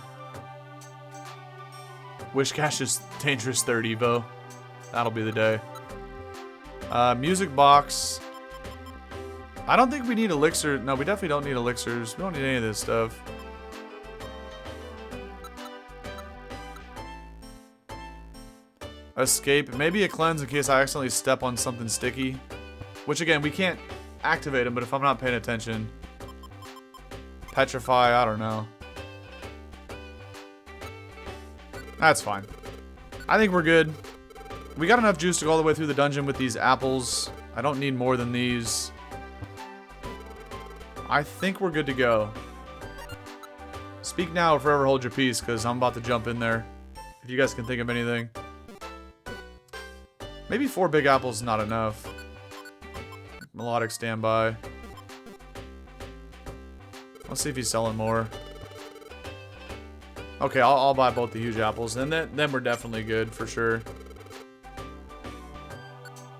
Wishcash is dangerous 3rd Evo. That'll be the day. Music box. I don't think we need elixir. No, we definitely don't need elixirs. We don't need any of this stuff. Escape. Maybe a cleanse in case I accidentally step on something sticky. Which, again, we can't activate them, but if I'm not paying attention. Petrify, I don't know. That's fine. I think we're good. We got enough juice to go all the way through the dungeon with these apples. I don't need more than these. I think we're good to go. Speak now or forever hold your peace, because I'm about to jump in there. If you guys can think of anything. Maybe 4 big apples is not enough. Melodic standby. Let's see if he's selling more. Okay, I'll buy both the huge apples, and then we're definitely good for sure.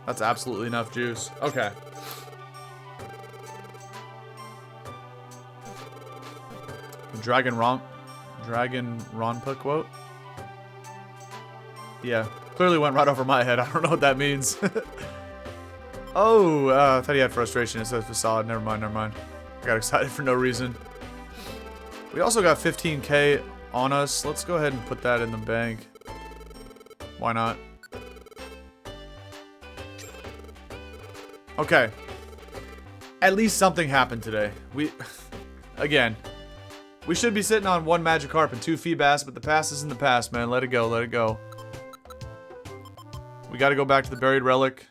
That's absolutely enough juice. Okay. Dragon Ronpa quote? Yeah, clearly went right over my head. I don't know what that means. Oh, I thought he had frustration. It says facade. Never mind. I got excited for no reason. We also got 15k on us. Let's go ahead and put that in the bank. Why not? Okay. At least something happened today. Again, we should be sitting on 1 Magikarp and 2 Feebas, but the past is in the past, man. Let it go, let it go. We gotta go back to the buried relic.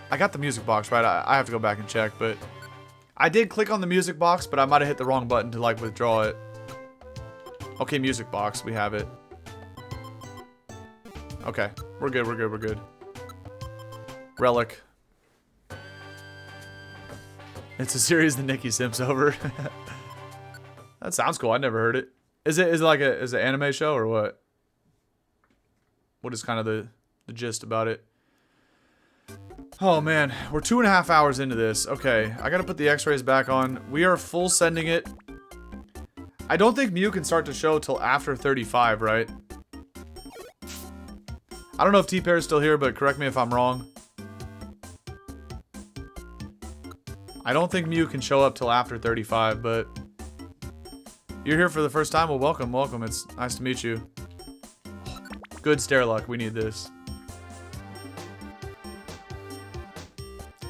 I got the music box, right? I have to go back and check, but... I did click on the music box, but I might have hit the wrong button to, like, withdraw it. Okay, music box. We have it. Okay. We're good. Relic. It's a series the Nikki Simps over. That sounds cool. I never heard it. Is it like is it an anime show or what? What is kind of the gist about it? Oh man, we're 2.5 hours into this. Okay, I gotta put the x-rays back on. We are full sending it. I don't think Mew can start to show till after 35, right? I don't know if T-Pair is still here, but correct me if I'm wrong. I don't think Mew can show up till after 35, but... You're here for the first time? Well, welcome, welcome. It's nice to meet you. Good stair luck. We need this.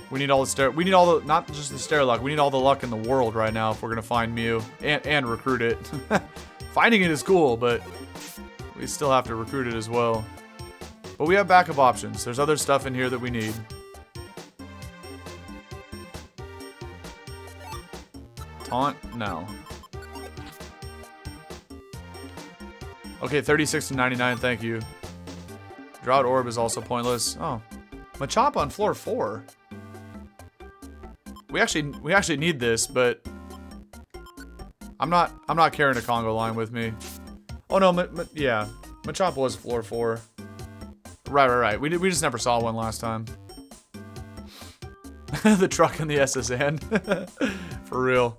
We need all the stair... We need all the... Not just the stair luck. We need all the luck in the world right now if we're gonna find Mew. And recruit it. Finding it is cool, but... We still have to recruit it as well. But we have backup options. There's other stuff in here that we need. Taunt? No. Okay, 36 to 99, thank you. Drought Orb is also pointless. Oh. Machop on floor 4. We actually need this, but I'm not carrying a Congo line with me. Oh no, yeah. Machop was floor 4. Right. We just never saw one last time. The truck and the SSN. For real.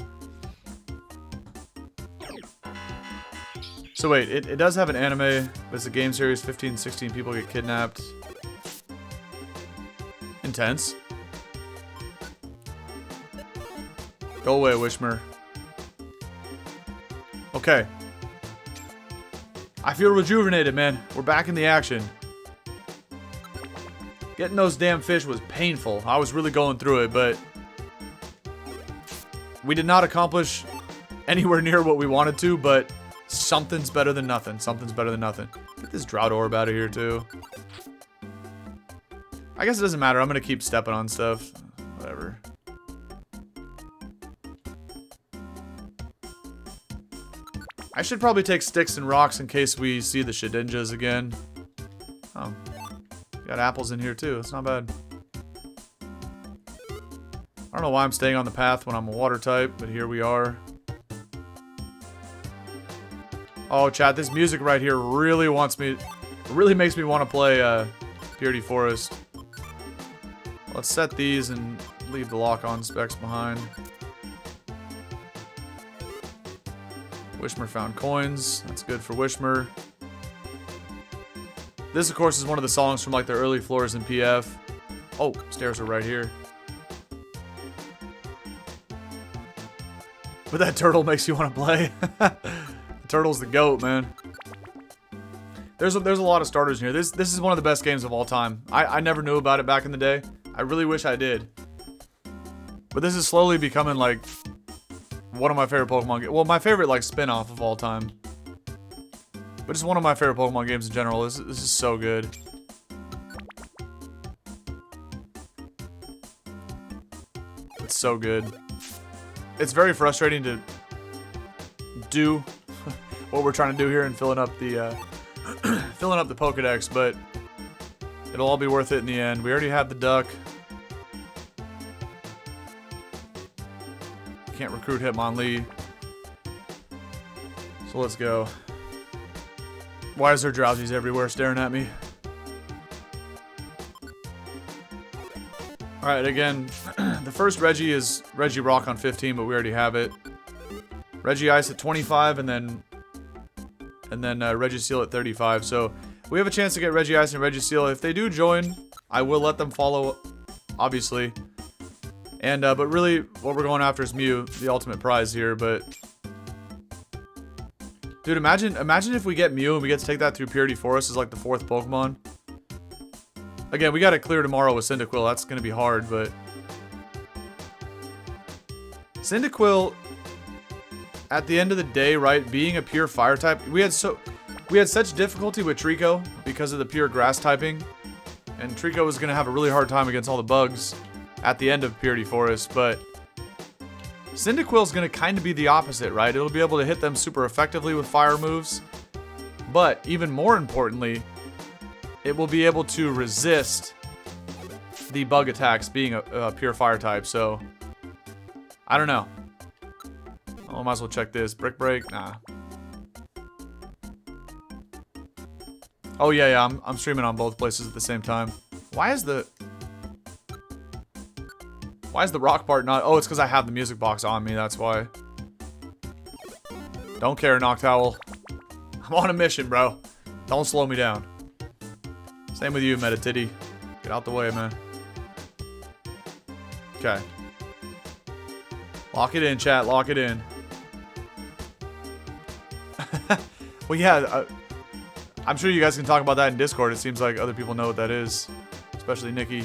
So wait, it does have an anime. It's a game series. 15, 16 people get kidnapped. Intense. Go away, Wishmer. Okay. I feel rejuvenated, man. We're back in the action. Getting those damn fish was painful. I was really going through it, but... We did not accomplish anywhere near what we wanted to, but... Something's better than nothing. Something's better than nothing. Get this Drought Orb out of here, too. I guess it doesn't matter. I'm gonna keep stepping on stuff. Whatever. I should probably take sticks and rocks in case we see the Shedinjas again. Oh. Got apples in here, too. That's not bad. I don't know why I'm staying on the path when I'm a water type, but here we are. Oh, chat, this music right here really makes me want to play Purity Forest. Let's set these and leave the lock-on specs behind. Wishmer found coins. That's good for Wishmer. This, of course, is one of the songs from like the early floors in PF. Oh, stairs are right here. But that turtle makes you want to play. Turtle's the GOAT, man. There's a lot of starters in here. This is one of the best games of all time. I never knew about it back in the day. I really wish I did. But this is slowly becoming like one of my favorite Pokemon games. Well, my favorite like spin-off of all time. But it's one of my favorite Pokemon games in general. This is so good. It's so good. It's very frustrating to do what we're trying to do here and filling up the Pokedex, but it'll all be worth it in the end. We already have the duck. Can't recruit Hitmonlee. So let's go. Why is there drowsies everywhere staring at me? Alright, again, the first Reggie is Regirock on 15, but we already have it. Regice at 25, and then Regiseal at 35. So we have a chance to get Regice and Regiseal. If they do join, I will let them follow, obviously. And but really, what we're going after is Mew, the ultimate prize here. But dude, imagine if we get Mew and we get to take that through Purity Forest as like the 4th Pokemon. Again, we got to clear tomorrow with Cyndaquil. That's gonna be hard, but Cyndaquil, at the end of the day, right, being a pure fire type, we had such difficulty with Trico because of the pure grass typing, and Trico was gonna have a really hard time against all the bugs at the end of Purity Forest, but Cyndaquil's gonna kind of be the opposite, right? It'll be able to hit them super effectively with fire moves, but even more importantly, it will be able to resist the bug attacks being a pure fire type, so I don't know. Oh, I might as well check this. Brick Break? Nah. Oh, yeah, I'm streaming on both places at the same time. Why is the Why is the rock part not... Oh, it's because I have the music box on me, that's why. Don't care, Noctowl. I'm on a mission, bro. Don't slow me down. Same with you, Metatitty. Get out the way, man. Okay. Lock it in, chat. Lock it in. Well, yeah. I'm sure you guys can talk about that in Discord. It seems like other people know what that is. Especially Nikki.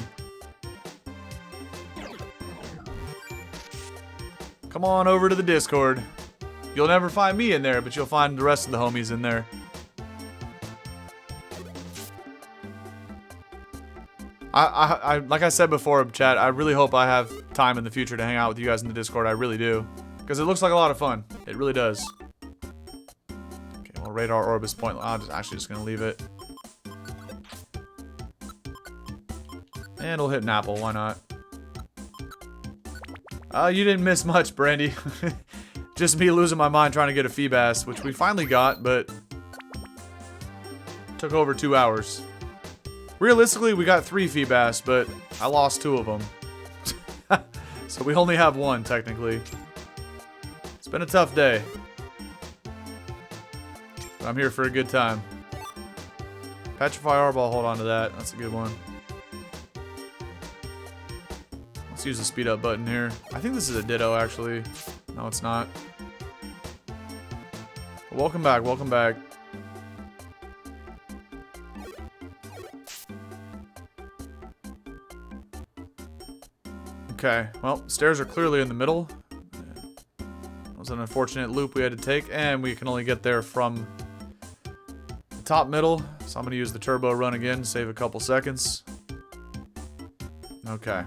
Come on over to the Discord. You'll never find me in there, but you'll find the rest of the homies in there. Like I said before, chat, I really hope I have time in the future to hang out with you guys in the Discord. I really do. Because it looks like a lot of fun. It really does. Okay, well, radar orb is pointless. I'm actually just going to leave it. And it'll hit an apple. Why not? You didn't miss much, Brandy. Just me losing my mind trying to get a Feebas, which we finally got, but took over 2 hours. Realistically, we got 3 Feebas, but I lost 2 of them. So we only have 1, technically. It's been a tough day. But I'm here for a good time. Petrify Orb, I'll hold on to that. That's a good one. Let's use the speed up button here. I think this is a Ditto, actually. No, it's not. Welcome back, welcome back. Okay, well, stairs are clearly in the middle. That was an unfortunate loop we had to take, and we can only get there from the top middle. So I'm going to use the turbo run again, save a couple seconds. Okay.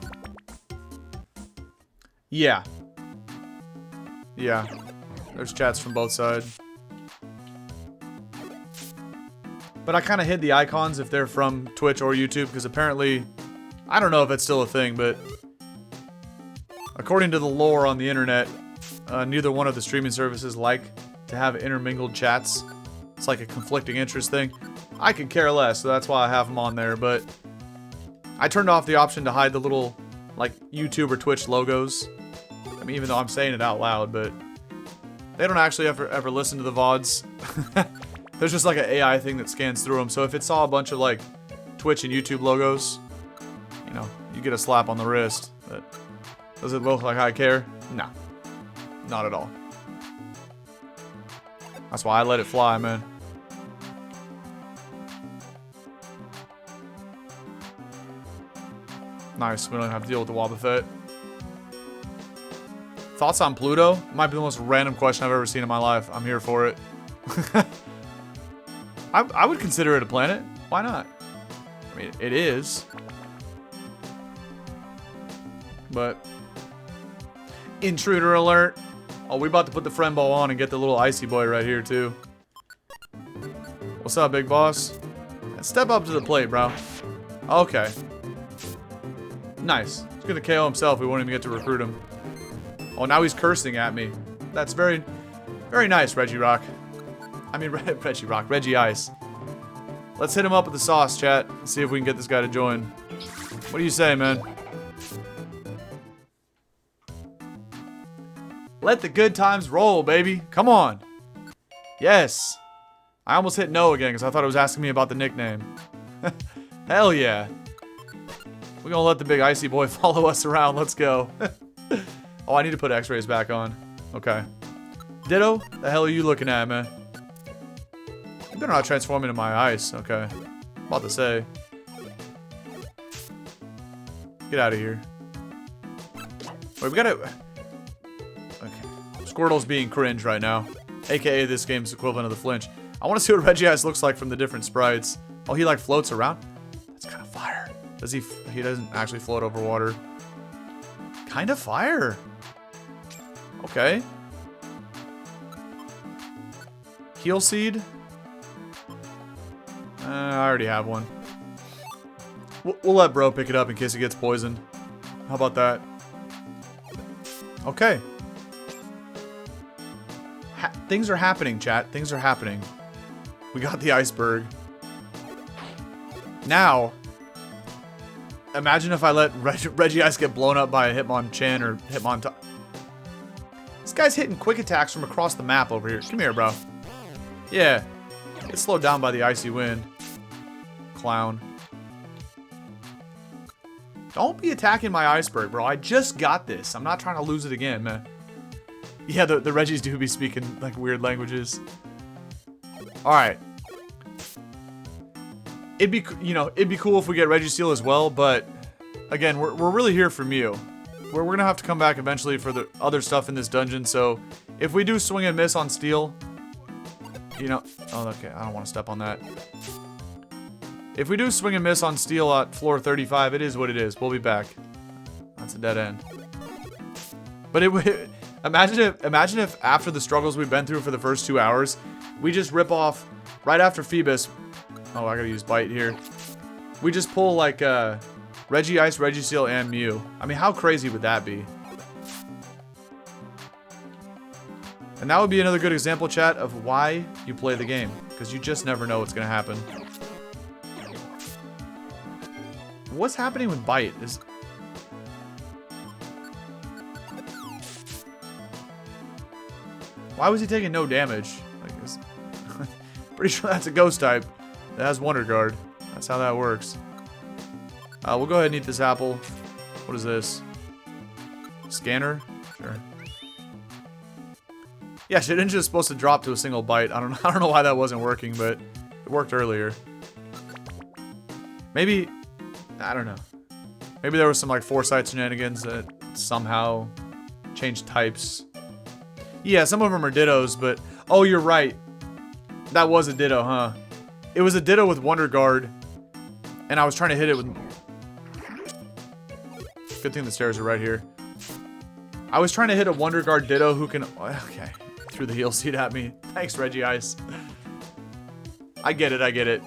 Yeah. Yeah. There's chats from both sides. But I kind of hid the icons if they're from Twitch or YouTube, because apparently, I don't know if it's still a thing, but according to the lore on the internet, neither one of the streaming services like to have intermingled chats. It's like a conflicting interest thing. I could care less, so that's why I have them on there, but I turned off the option to hide the little, like, YouTube or Twitch logos. I mean, even though I'm saying it out loud, but they don't actually ever listen to the VODs. There's just like an AI thing that scans through them, so if it saw a bunch of, like, Twitch and YouTube logos, you know, you get a slap on the wrist, but does it look like I care? No. Not at all. That's why I let it fly, man. Nice, we don't have to deal with the Wobbuffet. Thoughts on Pluto? Might be the most random question I've ever seen in my life. I'm here for it. I would consider it a planet. Why not? I mean, it is. But intruder alert. Oh, we about to put the friend ball on and get the little icy boy right here, too. What's up, big boss? Step up to the plate, bro. Okay. Nice. He's gonna KO himself. We won't even get to recruit him. Oh, now he's cursing at me. That's very, very nice, Reggie Rock. I mean, Reggie Rock. Reggie Ice. Let's hit him up with the sauce, chat. See if we can get this guy to join. What do you say, man? Let the good times roll, baby. Come on. Yes. I almost hit no again because I thought it was asking me about the nickname. Hell yeah. We're gonna let the big icy boy follow us around. Let's go. Oh, I need to put x-rays back on. Okay. Ditto? The hell are you looking at, man? You better not transform into my ice. Okay. About to say. Get out of here. Wait, we gotta... Okay. Squirtle's being cringe right now. AKA this game's equivalent of the flinch. I want to see what Regice looks like from the different sprites. Oh, he like floats around? That's kind of fire. Does he... He doesn't actually float over water. Kind of fire. Okay. Heal Seed? I already have one. We'll let bro pick it up in case he gets poisoned. How about that? Okay. Things are happening, chat. Things are happening. We got the iceberg. Now, Imagine if I let Regice get blown up by a Hitmonchan or Hitmontop. This guy's hitting quick attacks from across the map over here. Come here, bro. Yeah. Get slowed down by the icy wind. Clown. Don't be attacking my iceberg, bro. I just got this. I'm not trying to lose it again, man. Yeah, the Reggies do be speaking like weird languages. Alright. It'd be cool if we get Registeel as well, but again, we're really here for Mew. We're gonna have to come back eventually for the other stuff in this dungeon, so if we do swing and miss on Steel, oh, okay, I don't want to step on that. If we do swing and miss on Steel at floor 35, it is what it is. We'll be back. That's a dead end. But imagine if after the struggles we've been through for the first 2 hours, we just rip off right after Feebas. Oh, I gotta use Bite here. We just pull like Regice, Registeel, and Mew. I mean, how crazy would that be? And that would be another good example, chat, of why you play the game. Because you just never know what's gonna happen. What's happening with Bite? Why was he taking no damage? Like, pretty sure that's a ghost type that has Wonder Guard. That's how that works. We'll go ahead and eat this apple. What is this? Scanner? Sure. Yeah, Shedinja is supposed to drop to a single bite. I don't know why that wasn't working, but it worked earlier. Maybe, I don't know. Maybe there was some like foresight shenanigans that somehow changed types. Yeah, some of them are Dittos, but oh, you're right. That was a Ditto, huh? It was a Ditto with Wonder Guard, and I was trying to hit it with. Good thing the stairs are right here. I was trying to hit a Wonder Guard Ditto who can. Okay, threw the heal seed at me. Thanks, Regice. I get it. I get it.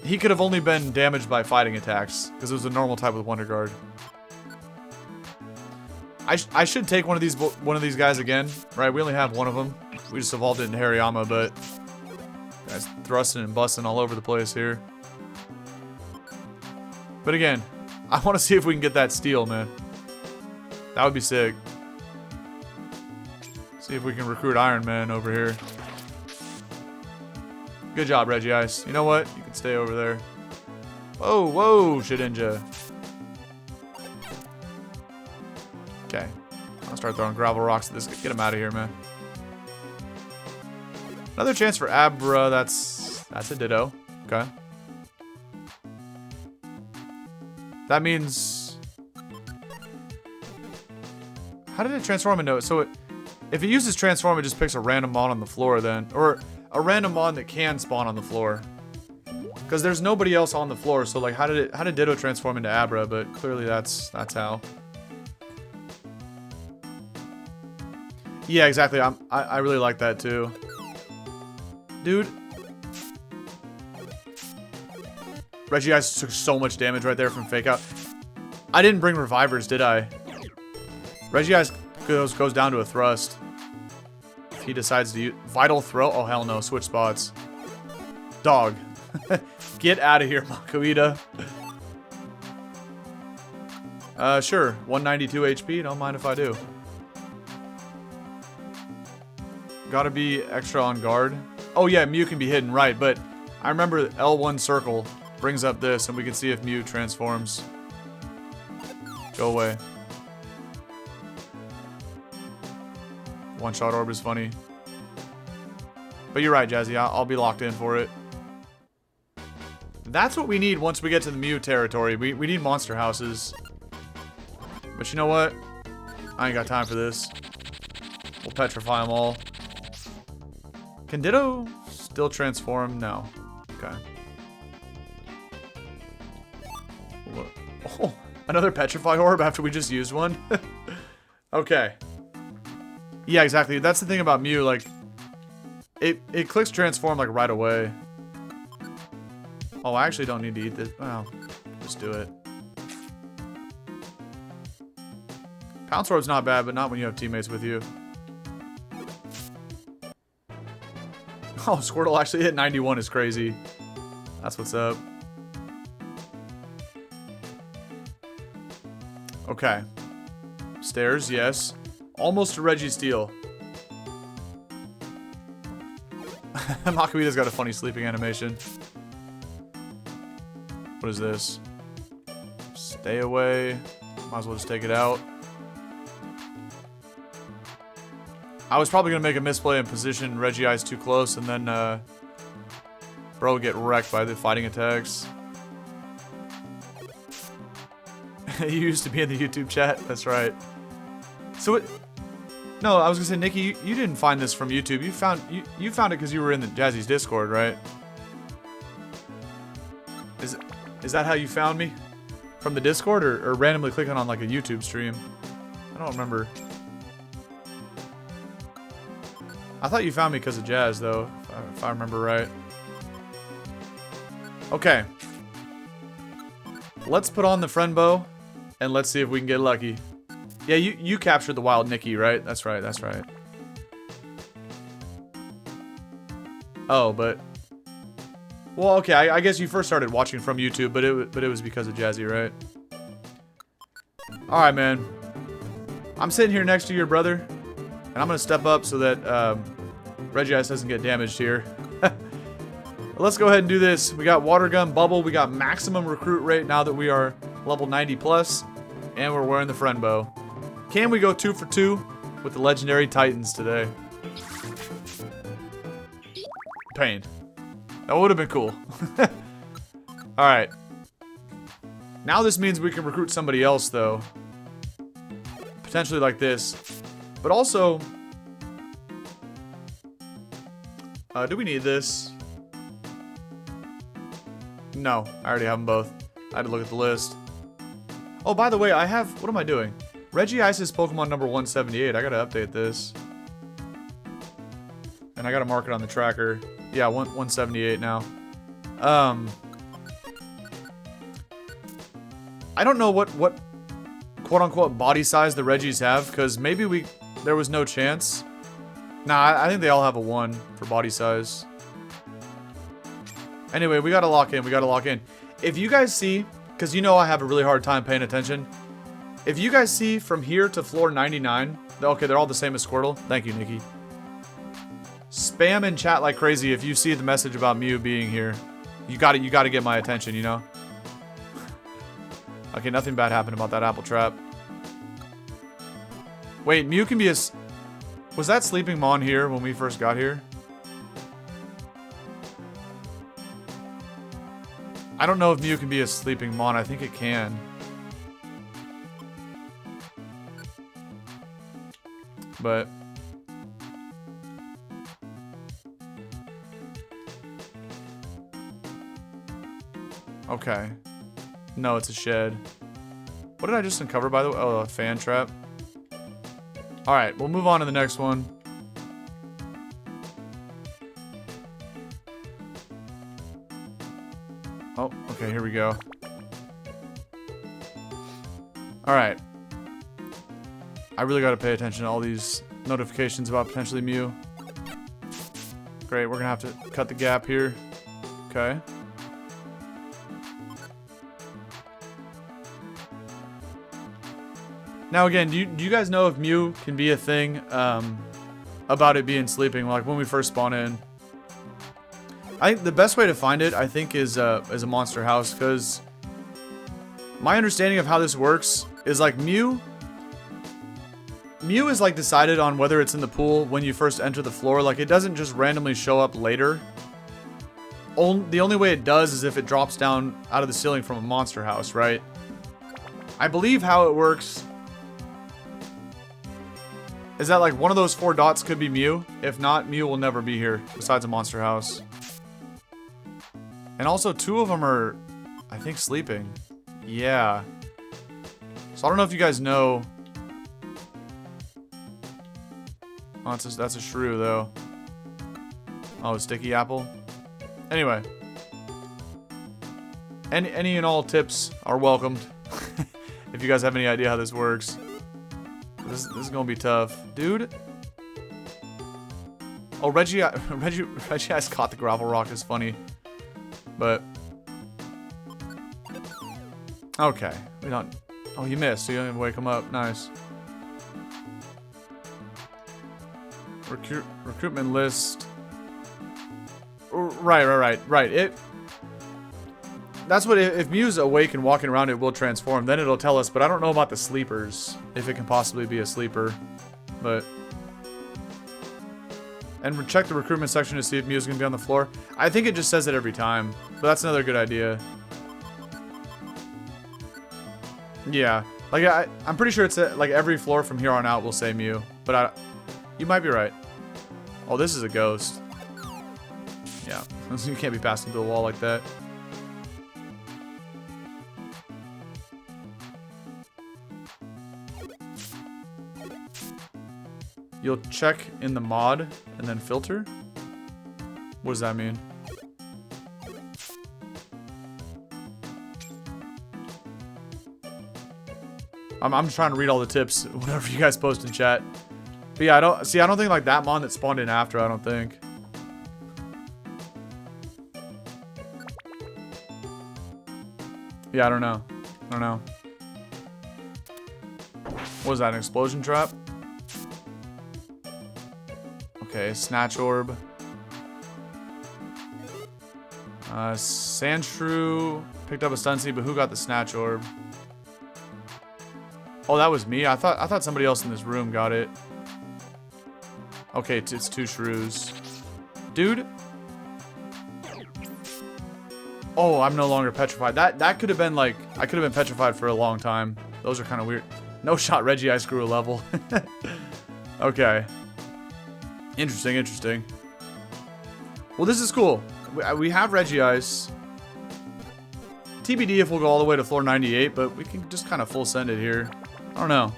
He could have only been damaged by fighting attacks because it was a normal type with Wonder Guard. I should take one of these guys again, right? We only have one of them. We just evolved it into Hariyama, but guys thrusting and busting all over the place here. But again, I want to see if we can get that Steel, man. That would be sick. See if we can recruit Iron Man over here. Good job, Regice. You know what? You can stay over there. Whoa, whoa, Shedinja. Okay. I'll start throwing gravel rocks at this. Get him out of here, man. Another chance for Abra. That's a Ditto. Okay. That means... How did it transform into it? So if it uses transform, it just picks a random mon on the floor then. Or a random mon that can spawn on the floor. Because there's nobody else on the floor, so like how did Ditto transform into Abra? But clearly that's how. Yeah, exactly. I really like that too. Dude. Regice took so much damage right there from Fake Out. I didn't bring revivers, did I? Regice goes down to a thrust. If he decides to use Vital Throw. Oh, hell no. Switch spots. Dog. Get out of here, Makuita. Sure. 192 HP. Don't mind if I do. Gotta be extra on guard. Oh yeah, Mew can be hidden, right, but I remember L1 circle brings up this and we can see if Mew transforms. Go away. One-shot orb is funny. But you're right, Jazzy, I'll be locked in for it. That's what we need once we get to the Mew territory. We need monster houses. But you know what? I ain't got time for this. We'll petrify them all. Can Ditto still transform? No. Okay. Oh, another Petrify Orb after we just used one? Okay. Yeah, exactly. That's the thing about Mew, like, it clicks transform, like, right away. Oh, I actually don't need to eat this. Well, just do it. Pound Sword's not bad, but not when you have teammates with you. Oh, Squirtle actually hit 91 is crazy. That's what's up. Okay. Stairs, yes. Almost to Reggie Steel. Makuita's got a funny sleeping animation. What is this? Stay away. Might as well just take it out. I was probably going to make a misplay and position Reggie Ice too close, and then, bro would get wrecked by the fighting attacks. You used to be in the YouTube chat? That's right. So it... No, I was gonna say, Nikki, you didn't find this from YouTube. You found it because you were in the Jazzy's Discord, right? Is that how you found me? From the Discord, or randomly clicking on like a YouTube stream? I don't remember. I thought you found me because of Jazz, though, if I remember right. Okay. Let's put on the friend bow, and let's see if we can get lucky. Yeah, you captured the wild Nikki, right? That's right, that's right. Oh, but... Well, okay, I guess you first started watching from YouTube, but it was because of Jazzy, right? Alright, man. I'm sitting here next to your brother, and I'm gonna step up so that Reggie Ice doesn't get damaged here. Let's go ahead and do this. We got water gun, bubble, we got maximum recruit rate now that we are level 90 plus, and we're wearing the friend bow. Can we go 2 for 2 with the legendary Titans today? Pain. That would have been cool. Alright. Now this means we can recruit somebody else, though. Potentially like this. But also... do we need this? No, I already have them both. I had to look at the list. Oh, by the way, I have... What am I doing? Reggie Ice is Pokemon number 178. I gotta update this. And I gotta mark it on the tracker. Yeah, 178 now. I don't know what quote-unquote body size the Reggies have, because maybe there was no chance. Nah, I think they all have a 1 for body size. Anyway, we gotta lock in, If you guys see, because you know I have a really hard time paying attention. If you guys see from here to floor 99, okay, they're all the same as Squirtle. Thank you, Nikki. Spam in chat like crazy if you see the message about Mew being here. You gotta get my attention, you know? Okay, nothing bad happened about that apple trap. Wait, Mew can be a... Was that Sleeping Mon here when we first got here? I don't know if Mew can be a Sleeping Mon. I think it can. But... Okay. No, it's a shed. What did I just uncover, by the way? Oh, a fan trap. Alright, we'll move on to the next one. Oh, okay, here we go. Alright. I really gotta pay attention to all these notifications about potentially Mew. Great, we're gonna have to cut the gap here. Okay. Now again, do you guys know if Mew can be a thing about it being sleeping, like when we first spawn in? I think the best way to find it, I think, is a monster house, because my understanding of how this works is like Mew is like decided on whether it's in the pool when you first enter the floor. Like it doesn't just randomly show up later. The only way it does is if it drops down out of the ceiling from a monster house, right? I believe how it works is that like one of those 4 dots could be Mew. If not, Mew will never be here besides a monster house. And also 2 of them are, I think, sleeping. Yeah. So I don't know if you guys know. Oh, that's a shrew though. Oh, a sticky apple. Anyway. Any and all tips are welcomed. If you guys have any idea how this works. This is gonna be tough. Dude. Oh, Reggie Ice caught the gravel rock is funny. But. Okay. We don't Oh, you missed, so you don't even wake him up. Nice. Recruitment list. Right. That's what, if Mew's awake and walking around, it will transform. Then it'll tell us, but I don't know about the sleepers. If it can possibly be a sleeper. But... And check the recruitment section to see if Mew's gonna be on the floor. I think it just says it every time. But that's another good idea. Yeah. Like, I'm pretty sure it's like every floor from here on out will say Mew. But you might be right. Oh, this is a ghost. Yeah. You can't be passing through the wall like that. You'll check in the mod and then filter? What does that mean? I'm trying to read all the tips whenever you guys post in chat. But yeah, I don't think like that mon that spawned in after, I don't think. Yeah, I don't know. What is that, an explosion trap? Okay, Snatch Orb. Sandshrew picked up a stun seed, but who got the Snatch Orb? Oh, that was me? I thought somebody else in this room got it. Okay, it's 2 shrews. Dude. Oh, I'm no longer petrified. That could have been like, I could have been petrified for a long time. Those are kind of weird. No shot, Reggie Ice grew a level. Okay. Interesting. Well, this is cool. We have Reggie Ice. TBD if we'll go all the way to floor 98, but we can just kind of full send it here. I don't know.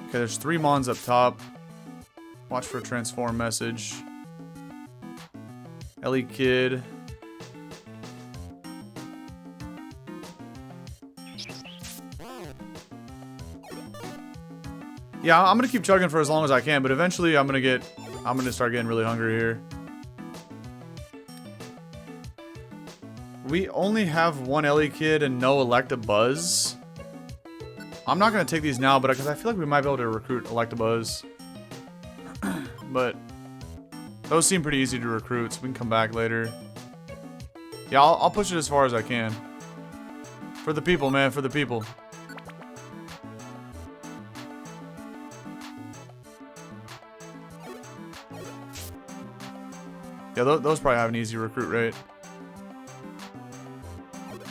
Okay, there's 3 mons up top. Watch for a transform message. Ellie Kid. Yeah, I'm gonna keep chugging for as long as I can, but eventually I'm gonna start getting really hungry here. We only have 1 Ellie Kid and no Electabuzz. I'm not gonna take these now, but because I feel like we might be able to recruit Electabuzz. But those seem pretty easy to recruit, so we can come back later. Yeah, I'll push it as far as I can. For the people, man, for the people. Yeah, those probably have an easy recruit rate.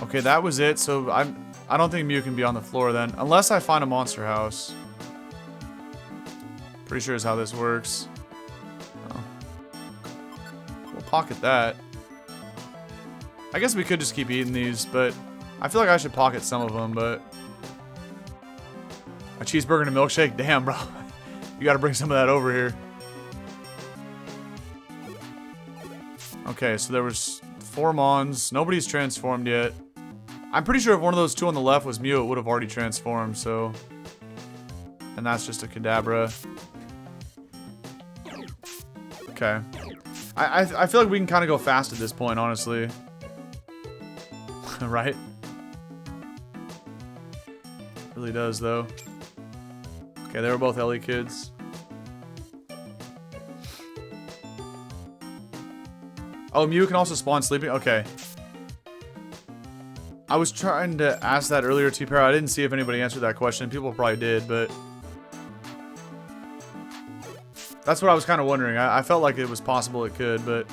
Okay, that was it. So I don't think Mew can be on the floor then, unless I find a monster house. Pretty sure is how this works. Oh. We'll pocket that. I guess we could just keep eating these, but I feel like I should pocket some of them. But a cheeseburger and a milkshake, damn, bro. You got to bring some of that over here. Okay, so there was 4 mons. Nobody's transformed yet. I'm pretty sure if one of those 2 on the left was Mew, it would have already transformed, so... And that's just a Kadabra. Okay. I feel like we can kind of go fast at this point, honestly. Right? Really does, though. Okay, they were both Ellie kids. Oh, Mew can also spawn sleeping? Okay. I was trying to ask that earlier, T-Para. I didn't see if anybody answered that question. People probably did, but... That's what I was kind of wondering. I felt like it was possible it could, but...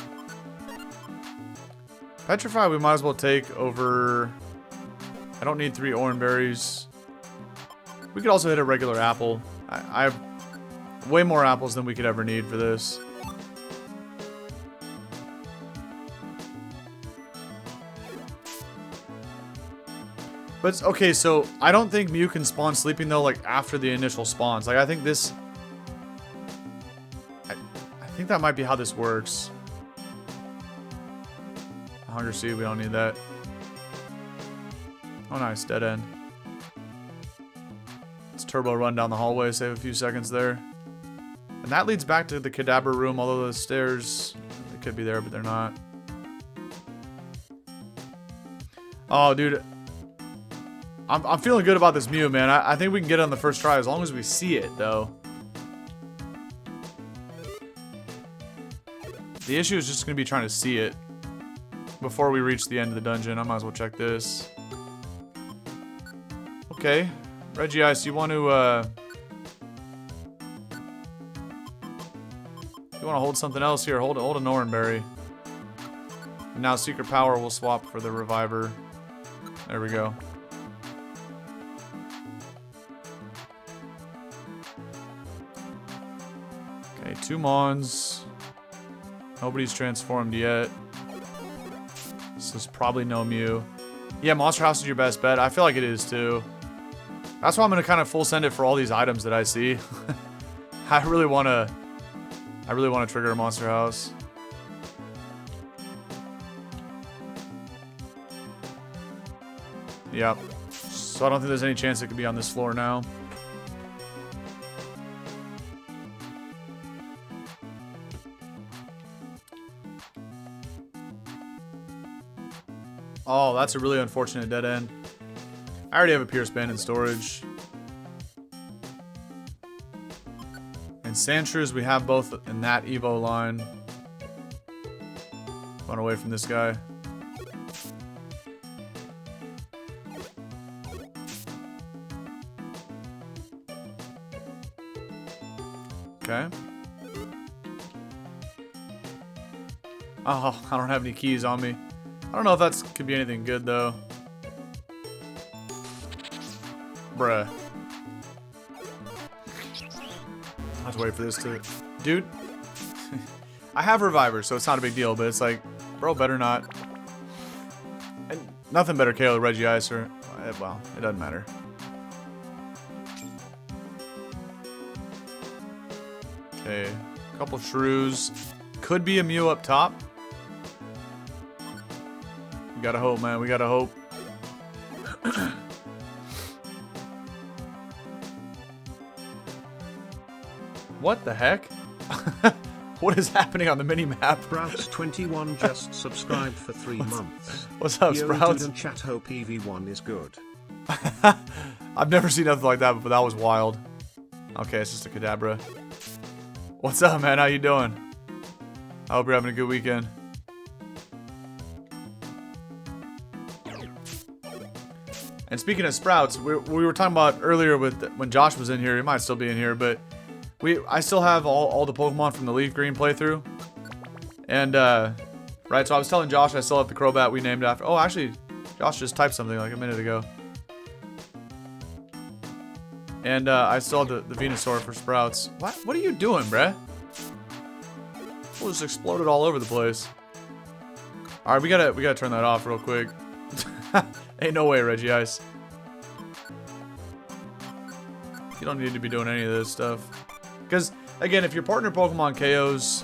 Petrify we might as well take over... I don't need 3 orange berries. We could also hit a regular apple. I have way more apples than we could ever need for this. But, okay, so I don't think Mew can spawn sleeping, though, like, after the initial spawns. Like, I think this... I think that might be how this works. Hunger Seed, we don't need that. Oh, nice. Dead end. Let's turbo run down the hallway, save a few seconds there. And that leads back to the Kadabra room, although the stairs... They could be there, but they're not. Oh, dude. I'm feeling good about this Mew, man. I think we can get it on the first try as long as we see it, though. The issue is just going to be trying to see it before we reach the end of the dungeon. I might as well check this. Okay. Regice, you want to, you want to hold something else here? Hold a Norenberry. And now Secret Power will swap for the Reviver. There we go. Okay, 2 Mons. Nobody's transformed yet. This is probably no Mew. Yeah, Monster House is your best bet. I feel like it is too. That's why I'm gonna kind of full send it for all these items that I see. I really wanna trigger a Monster House. Yep. So I don't think there's any chance it could be on this floor now. Oh, that's a really unfortunate dead end. I already have a Pierce Band in storage. And Sandshrews, we have both in that Evo line. Run away from this guy. Okay. Oh, I don't have any keys on me. I don't know if that could be anything good, though. Bruh. I have to wait for this to... Dude. I have Reviver, so it's not a big deal, but it's like, bro, better not. And nothing better KO Regice or... Well, it doesn't matter. Okay. A couple Shrews. Could be a Mew up top. We gotta hope, man. We gotta hope. What the heck? What is happening on the mini-map? Sprouts21 just subscribed for 3 months. What's up, Sprouts? And chat hope EV1 is good. I've never seen nothing like that, but that was wild. Okay, it's just a Kadabra. What's up, man? How you doing? I hope you're having a good weekend. And speaking of Sprouts, we were talking about earlier with when Josh was in here. He might still be in here, but I still have all the Pokemon from the Leaf Green playthrough. And right, so I was telling Josh I still have the Crobat we named after. Oh, actually, Josh just typed something like a minute ago. And I still have the Venusaur for Sprouts. What are you doing, bruh? We'll just exploded all over the place. All right, we gotta turn that off real quick. Ain't no way, Regice. You don't need to be doing any of this stuff. Because again, if your partner Pokemon KOs,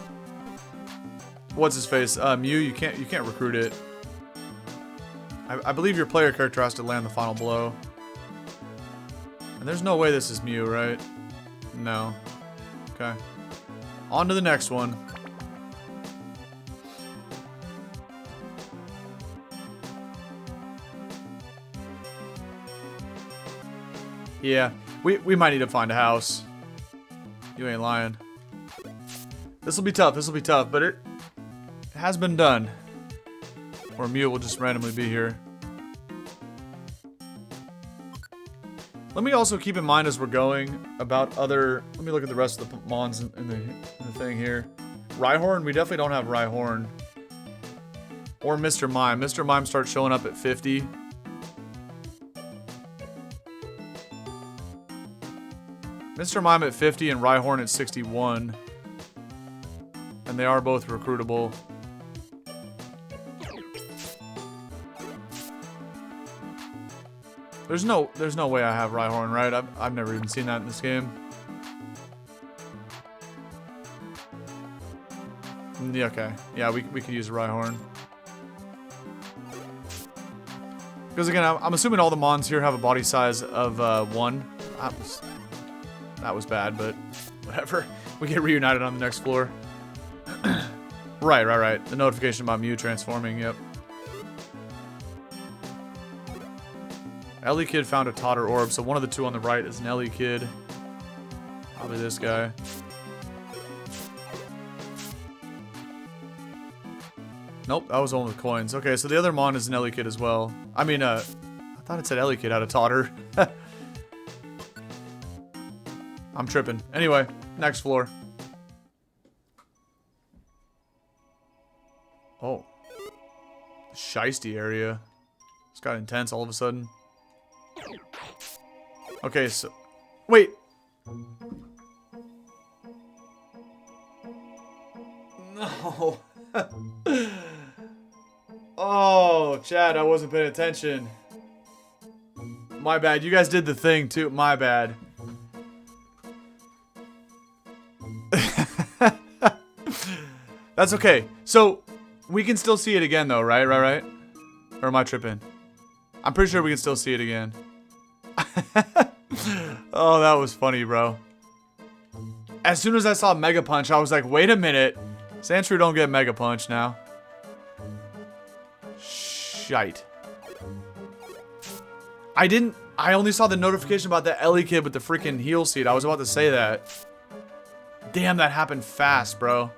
what's his face, Mew, you can't recruit it. I believe your player character has to land the final blow. And there's no way this is Mew, right? No. Okay. On to the next one. Yeah, we might need to find a house. You ain't lying. This will be tough, but it has been done. Or Mew will just randomly be here. Let me also keep in mind as we're going about other... Let me look at the rest of the Mons in the thing here. Rhyhorn, we definitely don't have Rhyhorn. Or Mr. Mime. Mr. Mime starts showing up at 50. Mr. Mime at 50 and Rhyhorn at 61. And they are both recruitable. There's no way I have Rhyhorn, right? I've never even seen that in this game. Yeah, okay. Yeah, we could use a Rhyhorn. Because again, I'm assuming all the Mons here have a body size of 1. That was bad, but whatever. We get reunited on the next floor. Right. The notification about Mew transforming, yep. Ellie Kid found a Totter Orb, so one of the two on the right is an Ellie Kid. Probably this guy. Nope, that was the one with coins. Okay, so the other Mon is an Ellie Kid as well. I mean, I thought it said Ellie Kid had a Totter. I'm tripping. Anyway, next floor. Oh. Shiesty area. It's got intense all of a sudden. Okay, so... Wait! No! Oh, Chad, I wasn't paying attention. My bad. You guys did the thing, too. My bad. That's okay. So, we can still see it again, though, right? Right? Or am I tripping? I'm pretty sure we can still see it again. Oh, that was funny, bro. As soon as I saw Mega Punch, I was like, wait a minute. Sandshrew don't get Mega Punch now. Shite. I only saw the notification about the Ellie Kid with the freaking heal seed. I was about to say that. Damn, that happened fast, bro.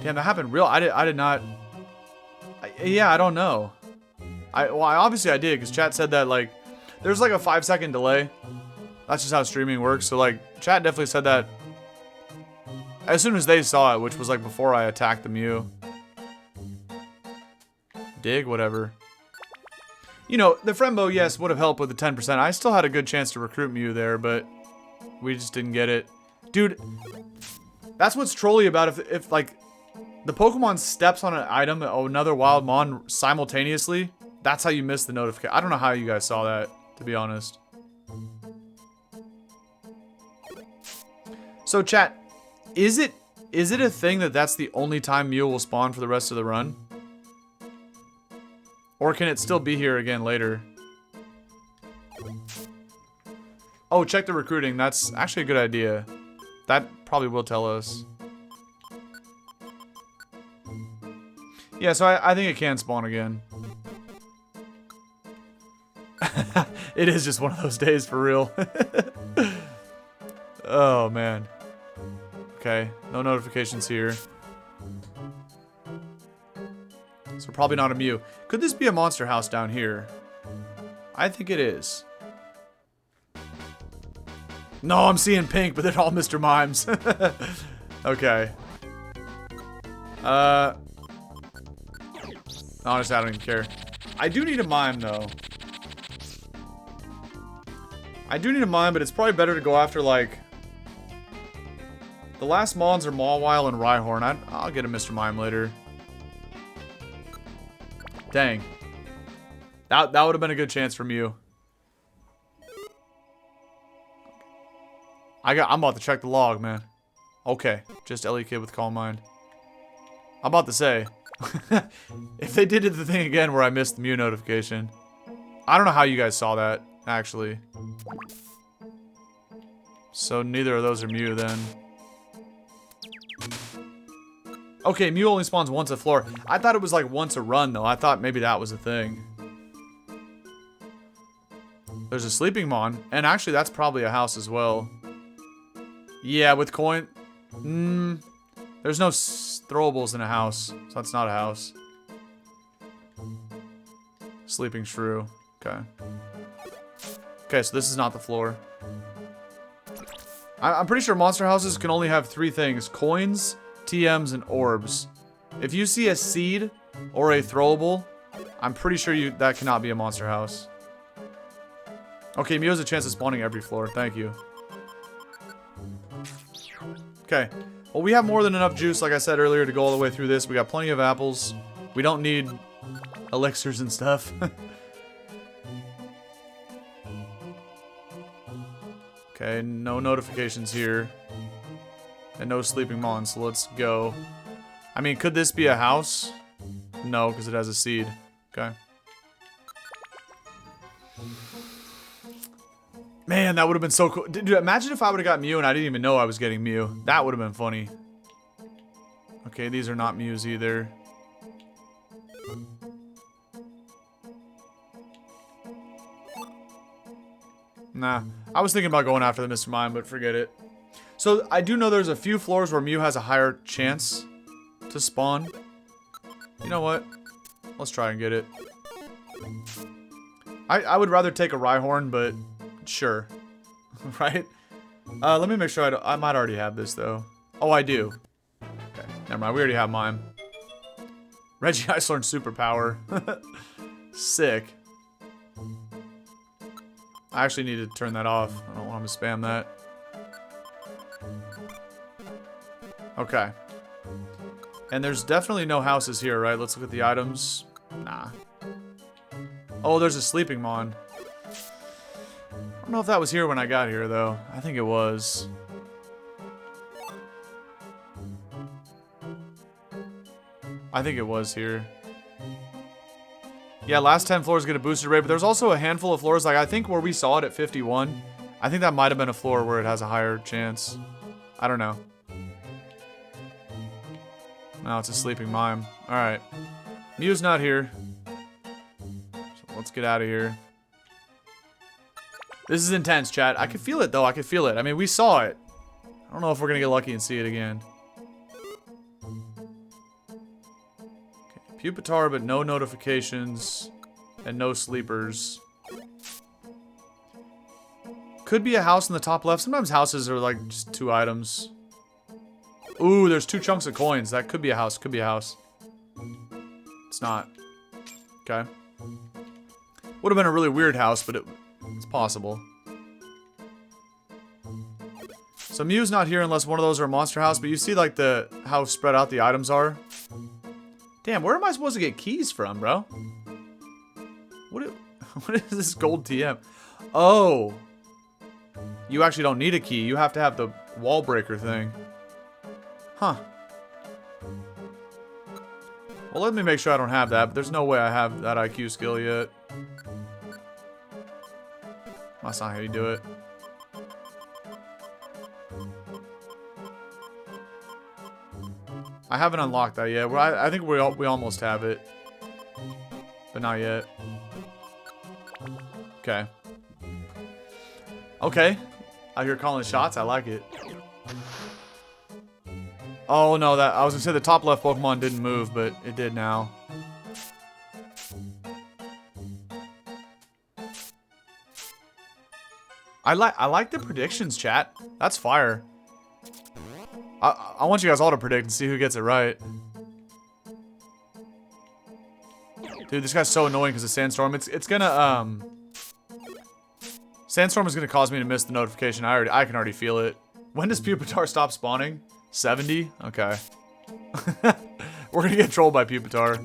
Damn, that happened real. I did not. Yeah, I don't know. Well, obviously I did, because chat said that, like, there's like a 5-second delay. That's just how streaming works. So, like, chat definitely said that as soon as they saw it, which was, like, before I attacked the Mew. Dig, whatever. You know, the Frembo, yes, would have helped with the 10%. I still had a good chance to recruit Mew there, but we just didn't get it. Dude, that's what's trolly about if like, the Pokemon steps on an item or another wild Mon simultaneously. That's how you miss the notification. I don't know how you guys saw that, to be honest. So, chat, is it a thing that's the only time Mew will spawn for the rest of the run? Or can it still be here again later? Oh, check the recruiting. That's actually a good idea. That probably will tell us. Yeah, so I think it can spawn again. It is just one of those days for real. Oh, man. Okay, no notifications here. So probably not a Mew. Could this be a monster house down here? I think it is. No, I'm seeing pink, but they're all Mr. Mimes. Okay. Honestly, I don't even care. I do need a mime, though. I do need a mime, but it's probably better to go after, like... The last Mons are Mawile and Rhyhorn. I'll get a Mr. Mime later. Dang. That would have been a good chance from you. I'm about to check the log, man. Okay. Just Ellie Kid with Calm Mind. I'm about to say. If they did the thing again where I missed the Mew notification. I don't know how you guys saw that, actually. So neither of those are Mew then. Okay, Mew only spawns once a floor. I thought it was like once a run though. I thought maybe that was a thing. There's a sleeping Mon. And actually that's probably a house as well. Yeah, with coin. There's no throwables in a house. So that's not a house. Sleeping Shrew. Okay. Okay, so this is not the floor. I'm pretty sure monster houses can only have 3 things. Coins, TMs, and orbs. If you see a seed or a throwable, I'm pretty sure that cannot be a monster house. Okay, Mew has a chance of spawning every floor. Thank you. Okay. Well, we have more than enough juice, like I said earlier, to go all the way through this. We got plenty of apples. We don't need elixirs and stuff. Okay, no notifications here. And no sleeping Mon, so let's go. I mean, could this be a house? No, because it has a seed. Okay. Man, that would have been so cool. Dude, imagine if I would have got Mew and I didn't even know I was getting Mew. That would have been funny. Okay, these are not Mews either. Nah, I was thinking about going after the Mr. Mime, but forget it. So I do know there's a few floors where Mew has a higher chance to spawn. You know what? Let's try and get it. I would rather take a Rhyhorn, but sure. Right? Let me make sure I might already have this, though. Oh, I do. Okay, never mind. We already have mine. Regice learned Superpower. Sick. I actually need to turn that off. I don't want him to spam that. Okay. And there's definitely no houses here, right? Let's look at the items. Nah. Oh, there's a sleeping mon. I don't know if that was here when I got here, though. I think it was. I think it was here. Yeah, last 10 floors get a boosted rate, but there's also a handful of floors, like I think where we saw it at 51. I think that might have been a floor where it has a higher chance. I don't know. No, it's a sleeping mime. Alright. Mew's not here. So let's get out of here. This is intense, chat. I can feel it, though. I can feel it. I mean, we saw it. I don't know if we're gonna get lucky and see it again. Okay, Pupitar, but no notifications. And no sleepers. Could be a house in the top left. Sometimes houses are like just 2 items. Ooh, there's 2 chunks of coins. That could be a house. Could be a house. It's not. Okay. Would have been a really weird house, but it's possible. So Mew's not here unless one of those are a monster house, but you see like how spread out the items are. Damn, where am I supposed to get keys from, bro? What is this gold TM? Oh. You actually don't need a key. You have to have the wall breaker thing. Huh. Well, let me make sure I don't have that, but there's no way I have that IQ skill yet. That's not how you do it. I haven't unlocked that yet. Well, I think we almost have it. But not yet. Okay. Okay. Out here calling shots. I like it. Oh no, I was gonna say the top left Pokemon didn't move, but it did now. I like the predictions, chat. That's fire. I want you guys all to predict and see who gets it right. Dude, this guy's so annoying because of Sandstorm. It's gonna Sandstorm is gonna cause me to miss the notification. I can already feel it. When does Pupitar stop spawning? 70? Okay. We're gonna get trolled by Pupitar.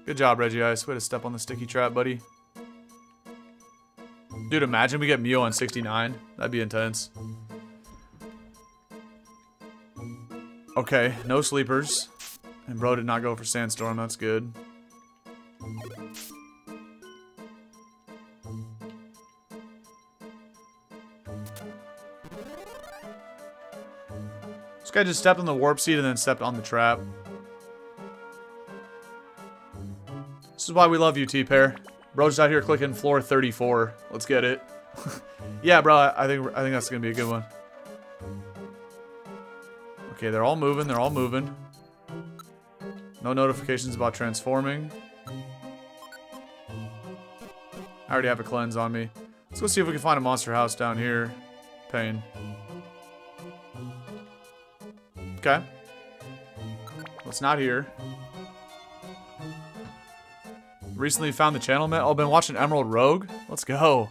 Good job, Regice. Way to step on the sticky trap, buddy. Dude, imagine we get Mew on 69. That'd be intense. Okay, no sleepers. And bro did not go for Sandstorm. That's good. This guy just stepped on the warp seed and then stepped on the trap. This is why we love you, T-Pair. Bro's out here clicking floor 34. Let's get it. Yeah, bro, I think that's gonna be a good one. Okay, they're all moving. They're all moving. No notifications about transforming. I already have a cleanse on me. Let's go see if we can find a monster house down here. Pain. Okay. Well, it's not here. Recently found the channel, man. Oh, been watching Emerald Rogue? Let's go.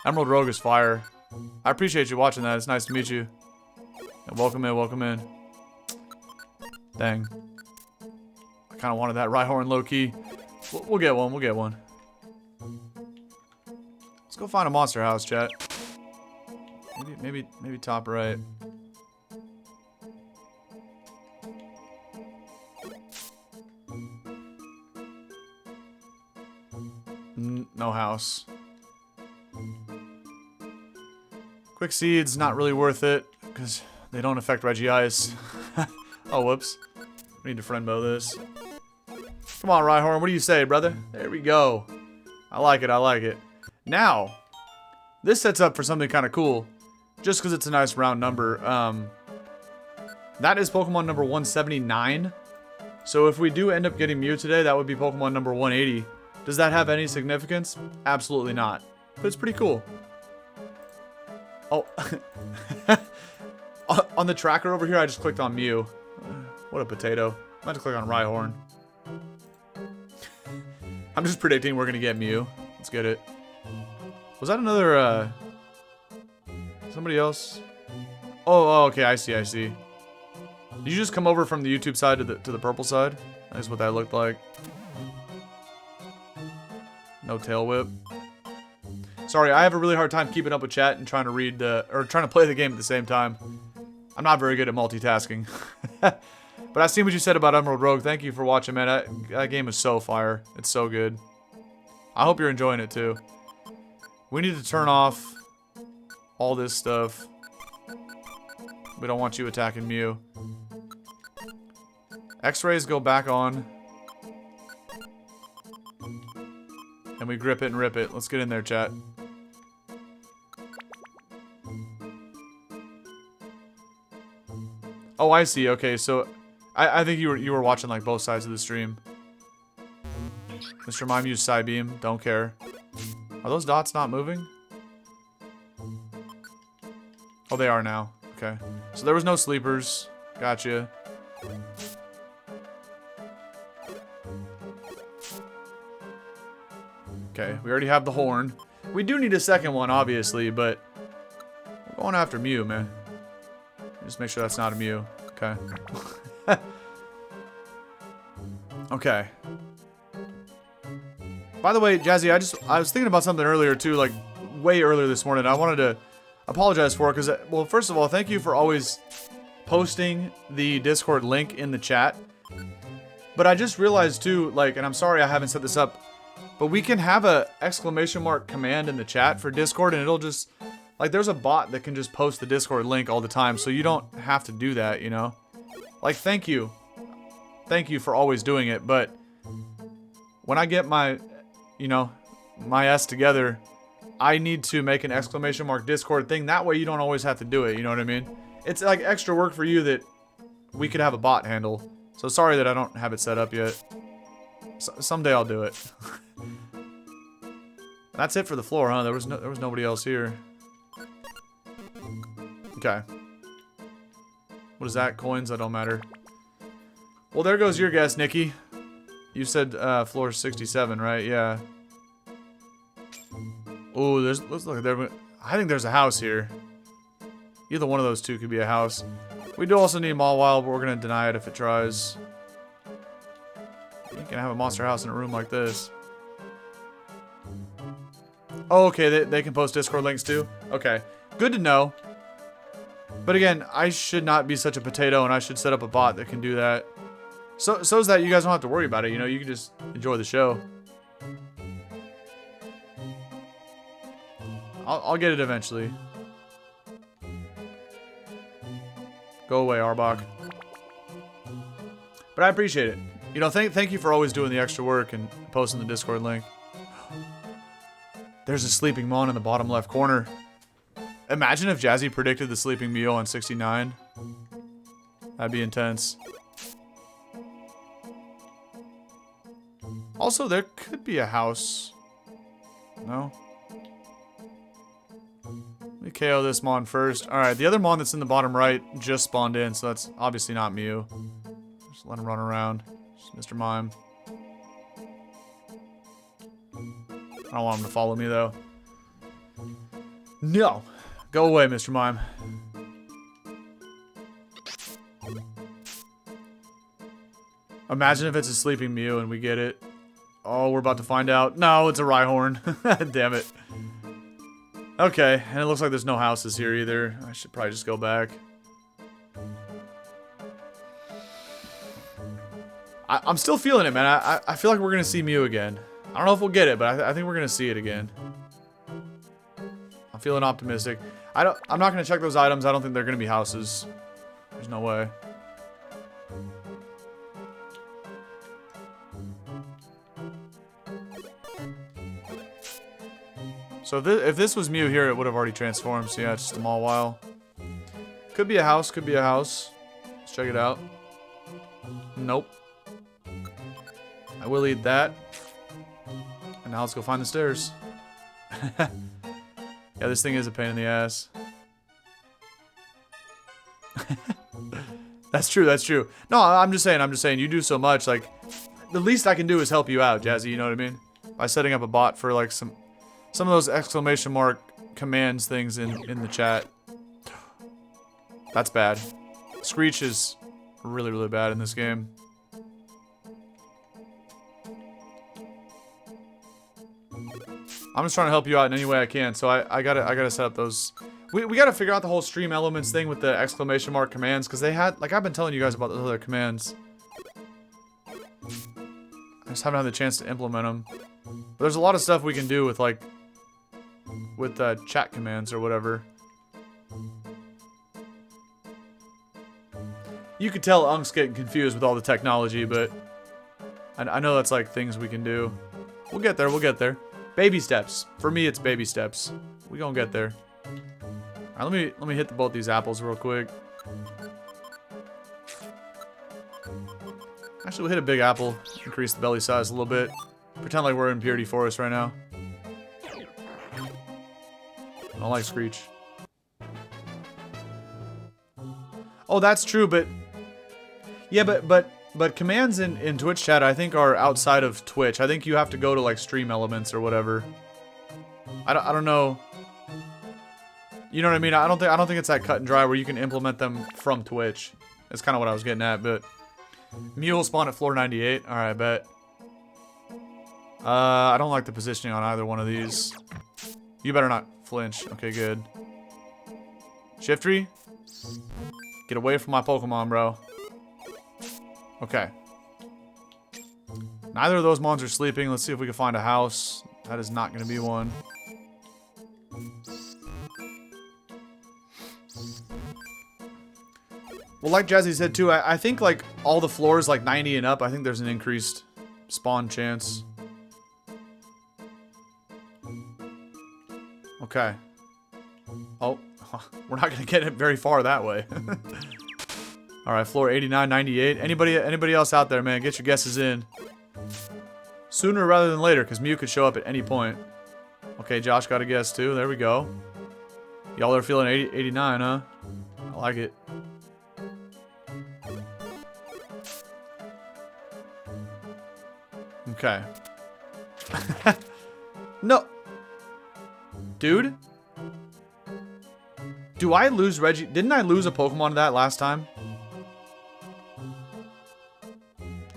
Emerald Rogue is fire. I appreciate you watching that. It's nice to meet you. And welcome in, welcome in. Dang. I kind of wanted that Rhyhorn low-key. We'll get one, we'll get one. Let's go find a monster house, chat. Maybe top right. No house. Quick Seed's not really worth it because they don't affect Regice. Oh, whoops. We need to friend mode this. Come on, Rhyhorn. What do you say, brother? There we go. I like it. I like it. Now, this sets up for something kind of cool. Just because it's a nice round number. That is Pokemon number 179. So if we do end up getting Mew today, that would be Pokemon number 180. Does that have any significance? Absolutely not. But it's pretty cool. Oh. On the tracker over here, I just clicked on Mew. What a potato. I'm about to click on Rhyhorn. I'm just predicting we're going to get Mew. Let's get it. Was that another, somebody else? Oh, okay, I see. Did you just come over from the YouTube side to the purple side? That's what that looked like. No tail whip. Sorry, I have a really hard time keeping up with chat and trying to read or trying to play the game at the same time. I'm not very good at multitasking. But I seen what you said about Emerald Rogue. Thank you for watching, man. That game is so fire. It's so good. I hope you're enjoying it too. We need to turn off all this stuff. We don't want you attacking Mew. X-rays go back on. And we grip it and rip it. Let's get in there, chat. Oh, I see. Okay, so I think you were watching like both sides of the stream. Mr. Mime used Psybeam. Don't care. Are those dots not moving? Oh, they are now. Okay. So there was no sleepers. Gotcha. Okay, we already have the horn. We do need a second one, obviously, but we're going after Mew, man. Just make sure that's not a Mew. Okay. Okay. By the way, Jazzy, I was thinking about something earlier too, like way earlier this morning. I wanted to apologize for it because, well, first of all, thank you for always posting the Discord link in the chat. But I just realized too, like, and I'm sorry I haven't set this up, but we can have a exclamation mark command in the chat for Discord, and it'll just, like, there's a bot that can just post the Discord link all the time, so you don't have to do that, you know? Like, thank you. Thank you for always doing it, but when I get my, you know, my S together, I need to make an exclamation mark Discord thing. That way you don't always have to do it, you know what I mean? It's like extra work for you that we could have a bot handle. So sorry that I don't have it set up yet. Someday I'll do it. That's it for the floor, huh? There was nobody else here. Okay. What is that? Coins? That don't matter. Well, there goes your guess, Nikki. You said floor 67, right? Yeah. Oh, let's look there. I think there's a house here. Either one of those two could be a house. We do also need Mawile, but we're gonna deny it if it tries. You can have a monster house in a room like this. Oh, okay, they can post Discord links too? Okay, good to know. But again, I should not be such a potato, and I should set up a bot that can do that. So's that you guys don't have to worry about it, you know, you can just enjoy the show. I'll get it eventually. Go away, Arbok. But I appreciate it. You know, thank you for always doing the extra work and posting the Discord link. There's a sleeping Mon in the bottom left corner. Imagine if Jazzy predicted the sleeping Mew on 69. That'd be intense. Also, there could be a house. No? Let me KO this Mon first. Alright, the other Mon that's in the bottom right just spawned in, so that's obviously not Mew. Just let him run around. Just Mr. Mime. I don't want him to follow me, though. No! Go away, Mr. Mime. Imagine if it's a sleeping Mew and we get it. Oh, we're about to find out. No, it's a Rhyhorn. Damn it. Okay, and it looks like there's no houses here either. I should probably just go back. I'm still feeling it, man. I feel like we're going to see Mew again. I don't know if we'll get it, but I think we're going to see it again. I'm feeling optimistic. I'm not going to check those items. I don't think they're going to be houses. There's no way. So if this was Mew here, it would have already transformed. So yeah, it's just a Mawile. Could be a house, could be a house. Let's check it out. Nope. I will eat that. And now let's go find the stairs. Yeah, this thing is a pain in the ass. That's true, that's true. No, I'm just saying, you do so much, like, the least I can do is help you out, Jazzy, you know what I mean? By setting up a bot for, like, some of those exclamation mark commands things in the chat. That's bad. Screech is really, really bad in this game. I'm just trying to help you out in any way I can, so I gotta set up those. We gotta figure out the whole stream elements thing with the exclamation mark commands, because they had, like, I've been telling you guys about those other commands. I just haven't had the chance to implement them. But there's a lot of stuff we can do with, like, with chat commands or whatever. You could tell Unk's getting confused with all the technology, but I know that's, like, things we can do. We'll get there, we'll get there. Baby steps. For me, it's baby steps. We gonna get there. All right, let me hit both these apples real quick. Actually, we'll hit a big apple. Increase the belly size a little bit. Pretend like we're in Purity Forest right now. I don't like Screech. Oh, that's true, but... Yeah, but commands in Twitch chat, I think, are outside of Twitch. I think you have to go to, like, stream elements or whatever. I don't know. You know what I mean? I don't think it's that cut and dry where you can implement them from Twitch. That's kind of what I was getting at, but... Mew will spawn at floor 98. Alright, bet. I don't like the positioning on either one of these. You better not flinch. Okay, good. Shiftry? Get away from my Pokemon, bro. Okay. Neither of those mons are sleeping. Let's see if we can find a house. That is not going to be one. Well, like Jazzy said too, I think like all the floors like 90 and up, I think there's an increased spawn chance. Okay. Oh, we're not going to get it very far that way. Alright, floor 89, 98. Anybody else out there, man, get your guesses in. Sooner rather than later, because Mew could show up at any point. Okay, Josh got a guess too. There we go. Y'all are feeling 89, huh? I like it. Okay. No. Dude? Do I lose Reggie? Didn't I lose a Pokemon to that last time?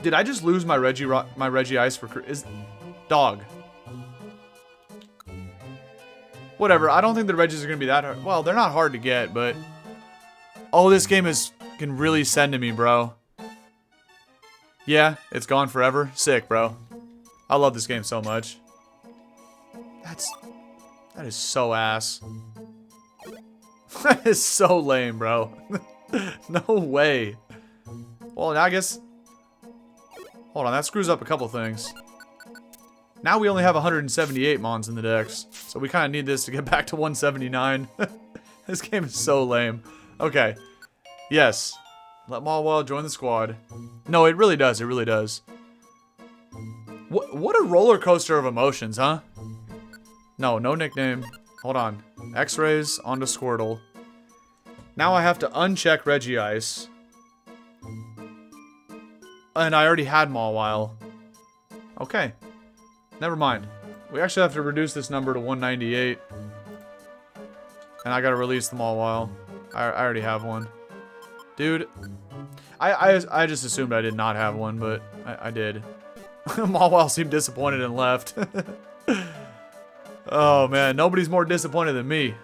Did I just lose my Reggie Ice for dog? Whatever. I don't think the Reggies are gonna be that hard. Well, they're not hard to get, but oh, this game can really send to me, bro. Yeah, it's gone forever. Sick, bro. I love this game so much. That is so ass. That is so lame, bro. No way. Well, now I guess... Hold on, that screws up a couple things. Now we only have 178 mons in the decks. So we kind of need this to get back to 179. This game is so lame. Okay. Yes. Let Mawile join the squad. No, it really does. It really does. What a roller coaster of emotions, huh? No nickname. Hold on. X-rays onto Squirtle. Now I have to uncheck Regice. And I already had Mawile. Okay. Never mind. We actually have to reduce this number to 198. And I gotta release the Mawile. I already have one. Dude. I just assumed I did not have one, but I did. Mawile seemed disappointed and left. Oh man, nobody's more disappointed than me.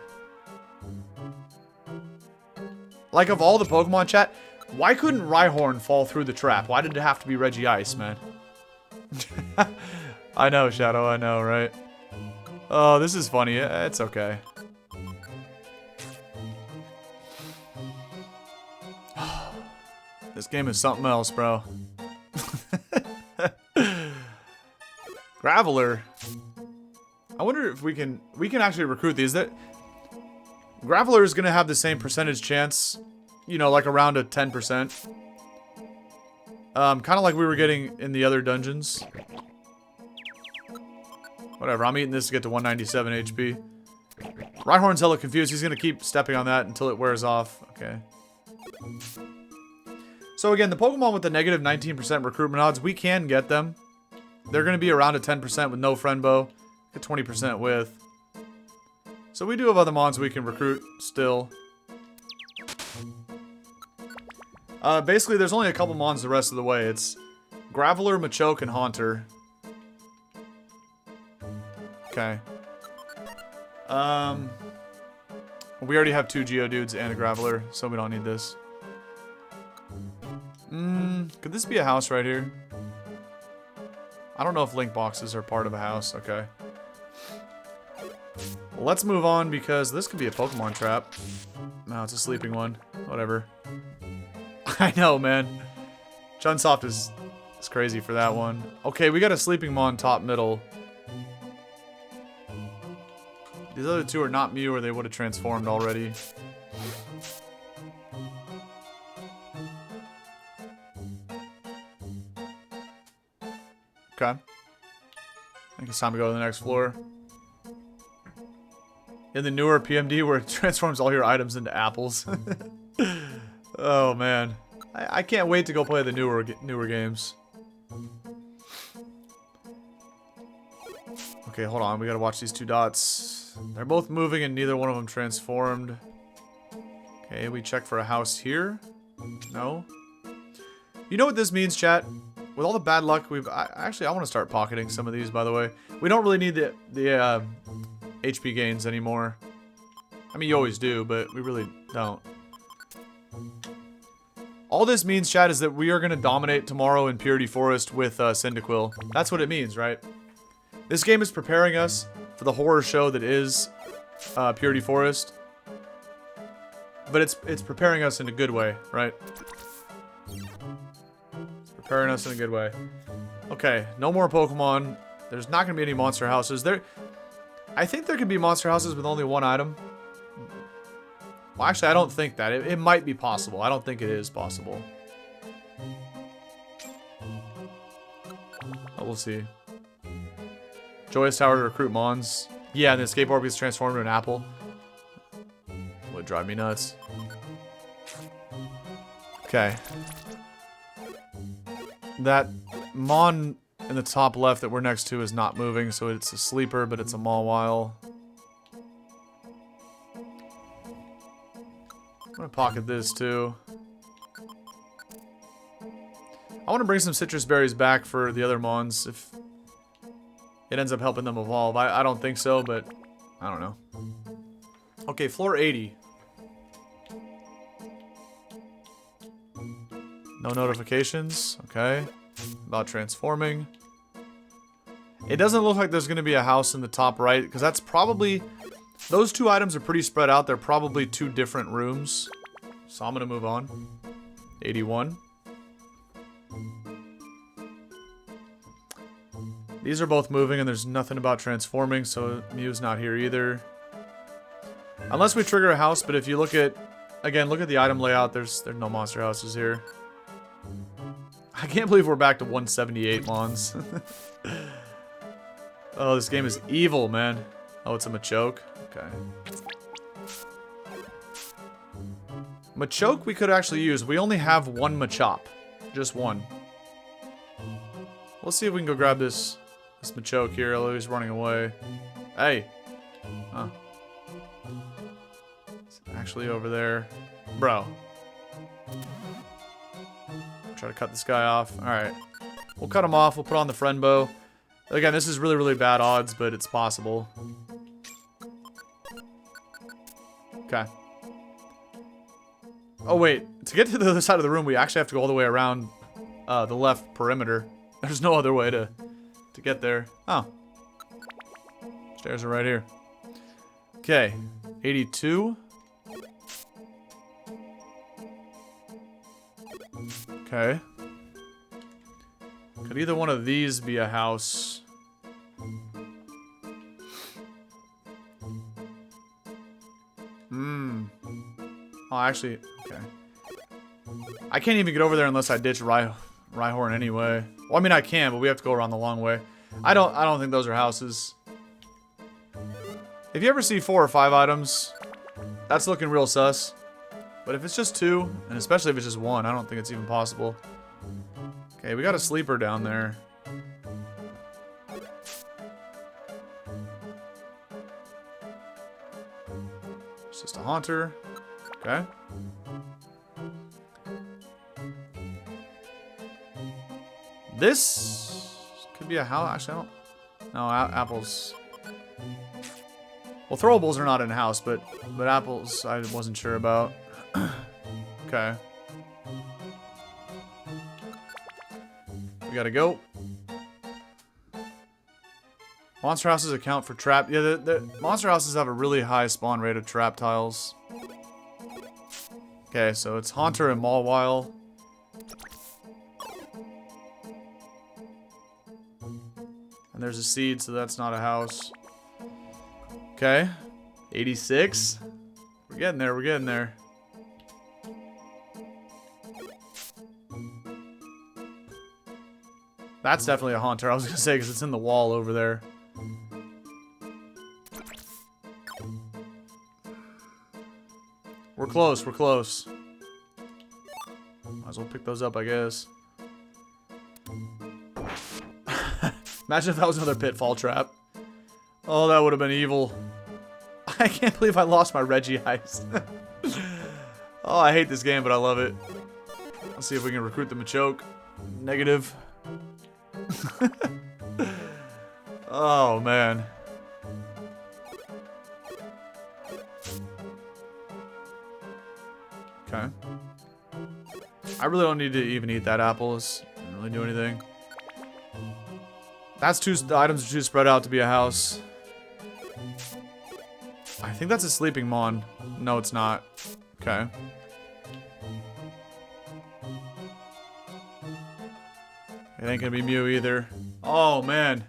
Like, of all the Pokemon chat, why couldn't Rhyhorn fall through the trap? Why did it have to be Regice, man? I know, Shadow, I know, right? Oh, this is funny. It's okay. This game is something else, bro. Graveler. I wonder if we can actually recruit these. That Graveler is going to have the same percentage chance, you know, like around a 10%. Kind of like we were getting in the other dungeons. Whatever, I'm eating this to get to 197 HP. Rhyhorn's hella confused. He's going to keep stepping on that until it wears off. Okay. So again, the Pokemon with the negative 19% recruitment odds, we can get them. They're going to be around a 10% with no friend bow, a 20% with. So we do have other mons we can recruit still. Basically, there's only a couple mons the rest of the way. It's Graveler, Machoke, and Haunter. Okay. We already have 2 Geodudes and a Graveler, so we don't need this. Could this be a house right here? I don't know if link boxes are part of a house. Okay. Let's move on because this could be a Pokemon trap. No, it's a sleeping one. Whatever. I know, man. Chunsoft is crazy for that one. Okay, we got a sleeping mon top middle. These other two are not Mew or they would have transformed already. Okay. I think it's time to go to the next floor. In the newer PMD where it transforms all your items into apples. Oh, man. I can't wait to go play the newer games. Okay, hold on. We gotta watch these 2 dots. They're both moving and neither one of them transformed. Okay, we check for a house here. No. You know what this means, chat? With all the bad luck we've... Actually, I want to start pocketing some of these, by the way. We don't really need the HP gains anymore. I mean, you always do, but we really don't. All this means, chat, is that we are going to dominate tomorrow in Purity Forest with Cyndaquil. That's what it means, right? This game is preparing us for the horror show that is Purity Forest. But it's preparing us in a good way, right? It's preparing us in a good way. Okay, no more Pokemon. There's not going to be any monster houses. I think there could be monster houses with only 1 item. Well, actually, I don't think that. It might be possible. I don't think it is possible. Oh, we'll see. Joyous Tower to recruit mons. Yeah, and the Escape Orb gets transformed into an apple. Would drive me nuts. Okay. That mon in the top left that we're next to is not moving, so it's a sleeper, but it's a Mawile. I'm gonna pocket this too. I want to bring some citrus berries back for the other mons if it ends up helping them evolve. I don't think so, but I don't know. Okay, floor 80. No notifications. Okay. About transforming. It doesn't look like there's going to be a house in the top right, because that's probably... Those 2 items are pretty spread out. They're probably 2 different rooms. So I'm going to move on. 81. These are both moving, and there's nothing about transforming, so Mew's not here either. Unless we trigger a house, but if you look at... Again, look at the item layout. There's no monster houses here. I can't believe we're back to 178 mons. Oh, this game is evil, man. Oh, it's a Machoke. Okay. Machoke we could actually use. We only have 1 Machop. Just 1. Let's see if we can go grab this Machoke here, although he's running away. Hey. Huh. It's actually over there. Bro. Try to cut this guy off. Alright. We'll cut him off. We'll put on the friend bow. Again, this is really, really bad odds, but it's possible. Okay. Oh, wait. To get to the other side of the room, we actually have to go all the way around the left perimeter. There's no other way to get there. Oh. Stairs are right here. Okay. 82. Okay. Could either one of these be a house? Oh, actually, okay. I can't even get over there unless I ditch Rhyhorn anyway. Well, I mean I can, but we have to go around the long way. I don't think those are houses. If you ever see 4 or 5 items, that's looking real sus. But if it's just 2, and especially if it's just 1, I don't think it's even possible. Okay, we got a sleeper down there. It's just a haunter. Okay. This could be a house. Actually, I don't. No, apples. Well, throwables are not in a house, but apples I wasn't sure about. Okay. We gotta go. Monster houses account for trap. Yeah, the monster houses have a really high spawn rate of trap tiles. Okay, so it's Haunter and Mawile. And there's a seed, so that's not a house. Okay. 86. We're getting there, we're getting there. That's definitely a Haunter, I was gonna say, because it's in the wall over there. We're close, we're close. Might as well pick those up, I guess. Imagine if that was another pitfall trap. Oh, that would have been evil. I can't believe I lost my Reggie heist. Oh, I hate this game, but I love it. Let's see if we can recruit the Machoke. Negative. Oh, man. Okay. I really don't need to even eat that apple. It doesn't really do anything. That's the items are too spread out to be a house. I think that's a sleeping mon. No, it's not. Okay. It ain't gonna be Mew either. Oh, man.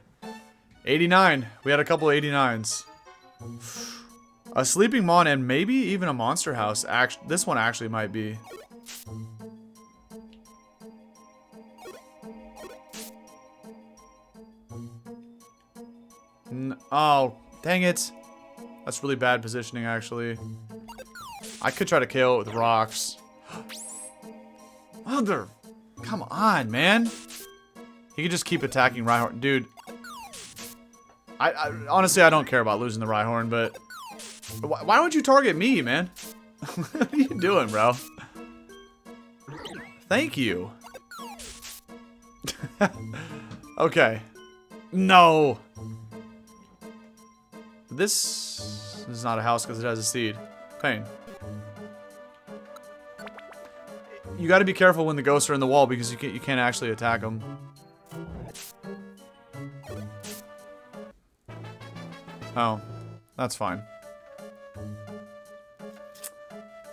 89. We had a couple 89s. A sleeping mon and maybe even a monster house. This one actually might be. Oh, dang it. That's really bad positioning, actually. I could try to KO it with rocks. Mother. Come on, man. He could just keep attacking Rhyhorn. Dude. Honestly, I don't care about losing the Rhyhorn, but... Why don't you target me, man? What are you doing, bro? Thank you. Okay. No. This is not a house because it has a seed. Pain. You got to be careful when the ghosts are in the wall because you can't actually attack them. Oh, that's fine.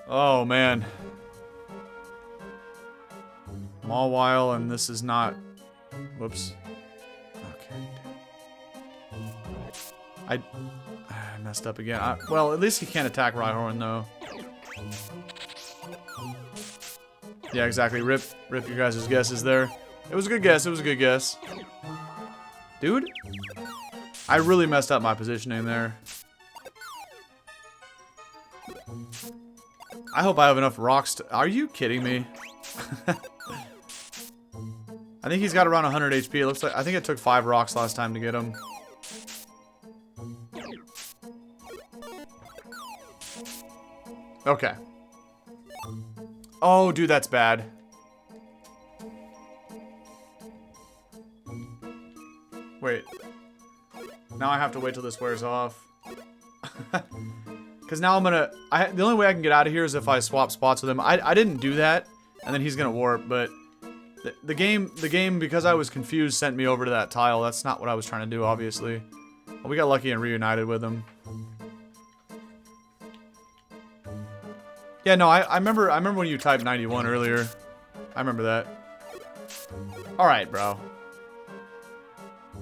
Oh man. Mawile, and this is not. Whoops. Okay. I messed up again. Well, at least he can't attack Rhyhorn though. Yeah, exactly. Rip your guys' guesses there. It was a good guess. It was a good guess. Dude, I really messed up my positioning there. I hope I have enough rocks to... Are you kidding me? I think he's got around 100 HP. It looks like... I think it took 5 rocks last time to get him. Okay. Oh, dude, that's bad. Wait. Now I have to wait till this wears off. Because now I'm gonna... the only way I can get out of here is if I swap spots with him. I didn't do that, and then he's gonna warp, but... The game, because I was confused, sent me over to that tile. That's not what I was trying to do, obviously. Well, we got lucky and reunited with him. Yeah, no, I remember when you typed 91 earlier. I remember that. Alright, bro.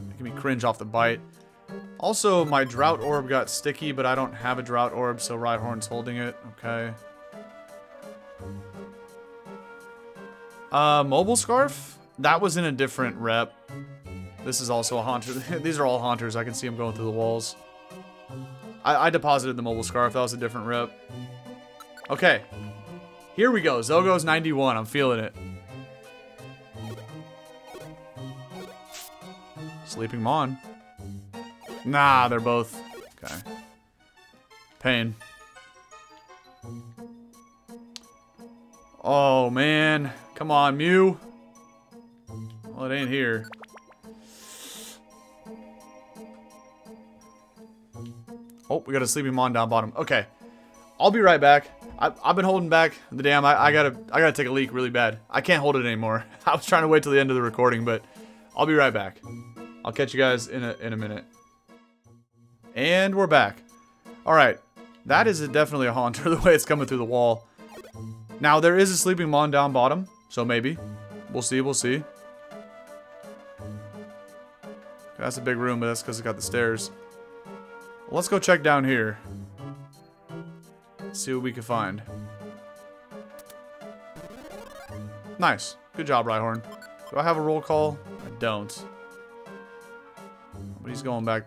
Making me cringe off the bite. Also, my Drought Orb got sticky, but I don't have a Drought Orb, so Rhyhorn's holding it. Okay. Mobile Scarf? That was in a different rep. This is also a Haunter. These are all Haunters. I can see them going through the walls. I deposited the Mobile Scarf. That was a different rep. Okay. Here we go. Zogo's 91. I'm feeling it. Sleeping Mon. Nah, they're both. Okay. Pain. Oh, man. Come on, Mew. Well, it ain't here. Oh, we got a Sleeping Mon down bottom. Okay. I'll be right back. I've been holding back the dam. I gotta take a leak really bad. I can't hold it anymore. I was trying to wait till the end of the recording, but I'll be right back. I'll catch you guys in a minute. And we're back. Alright. That is definitely a Haunter, the way it's coming through the wall. Now, there is a Sleeping Mon down bottom, so maybe. We'll see, we'll see. That's a big room, but that's because it got the stairs. Well, let's go check down here. See what we can find. Nice. Good job, Rhyhorn. Do I have a roll call? I don't. But he's going back.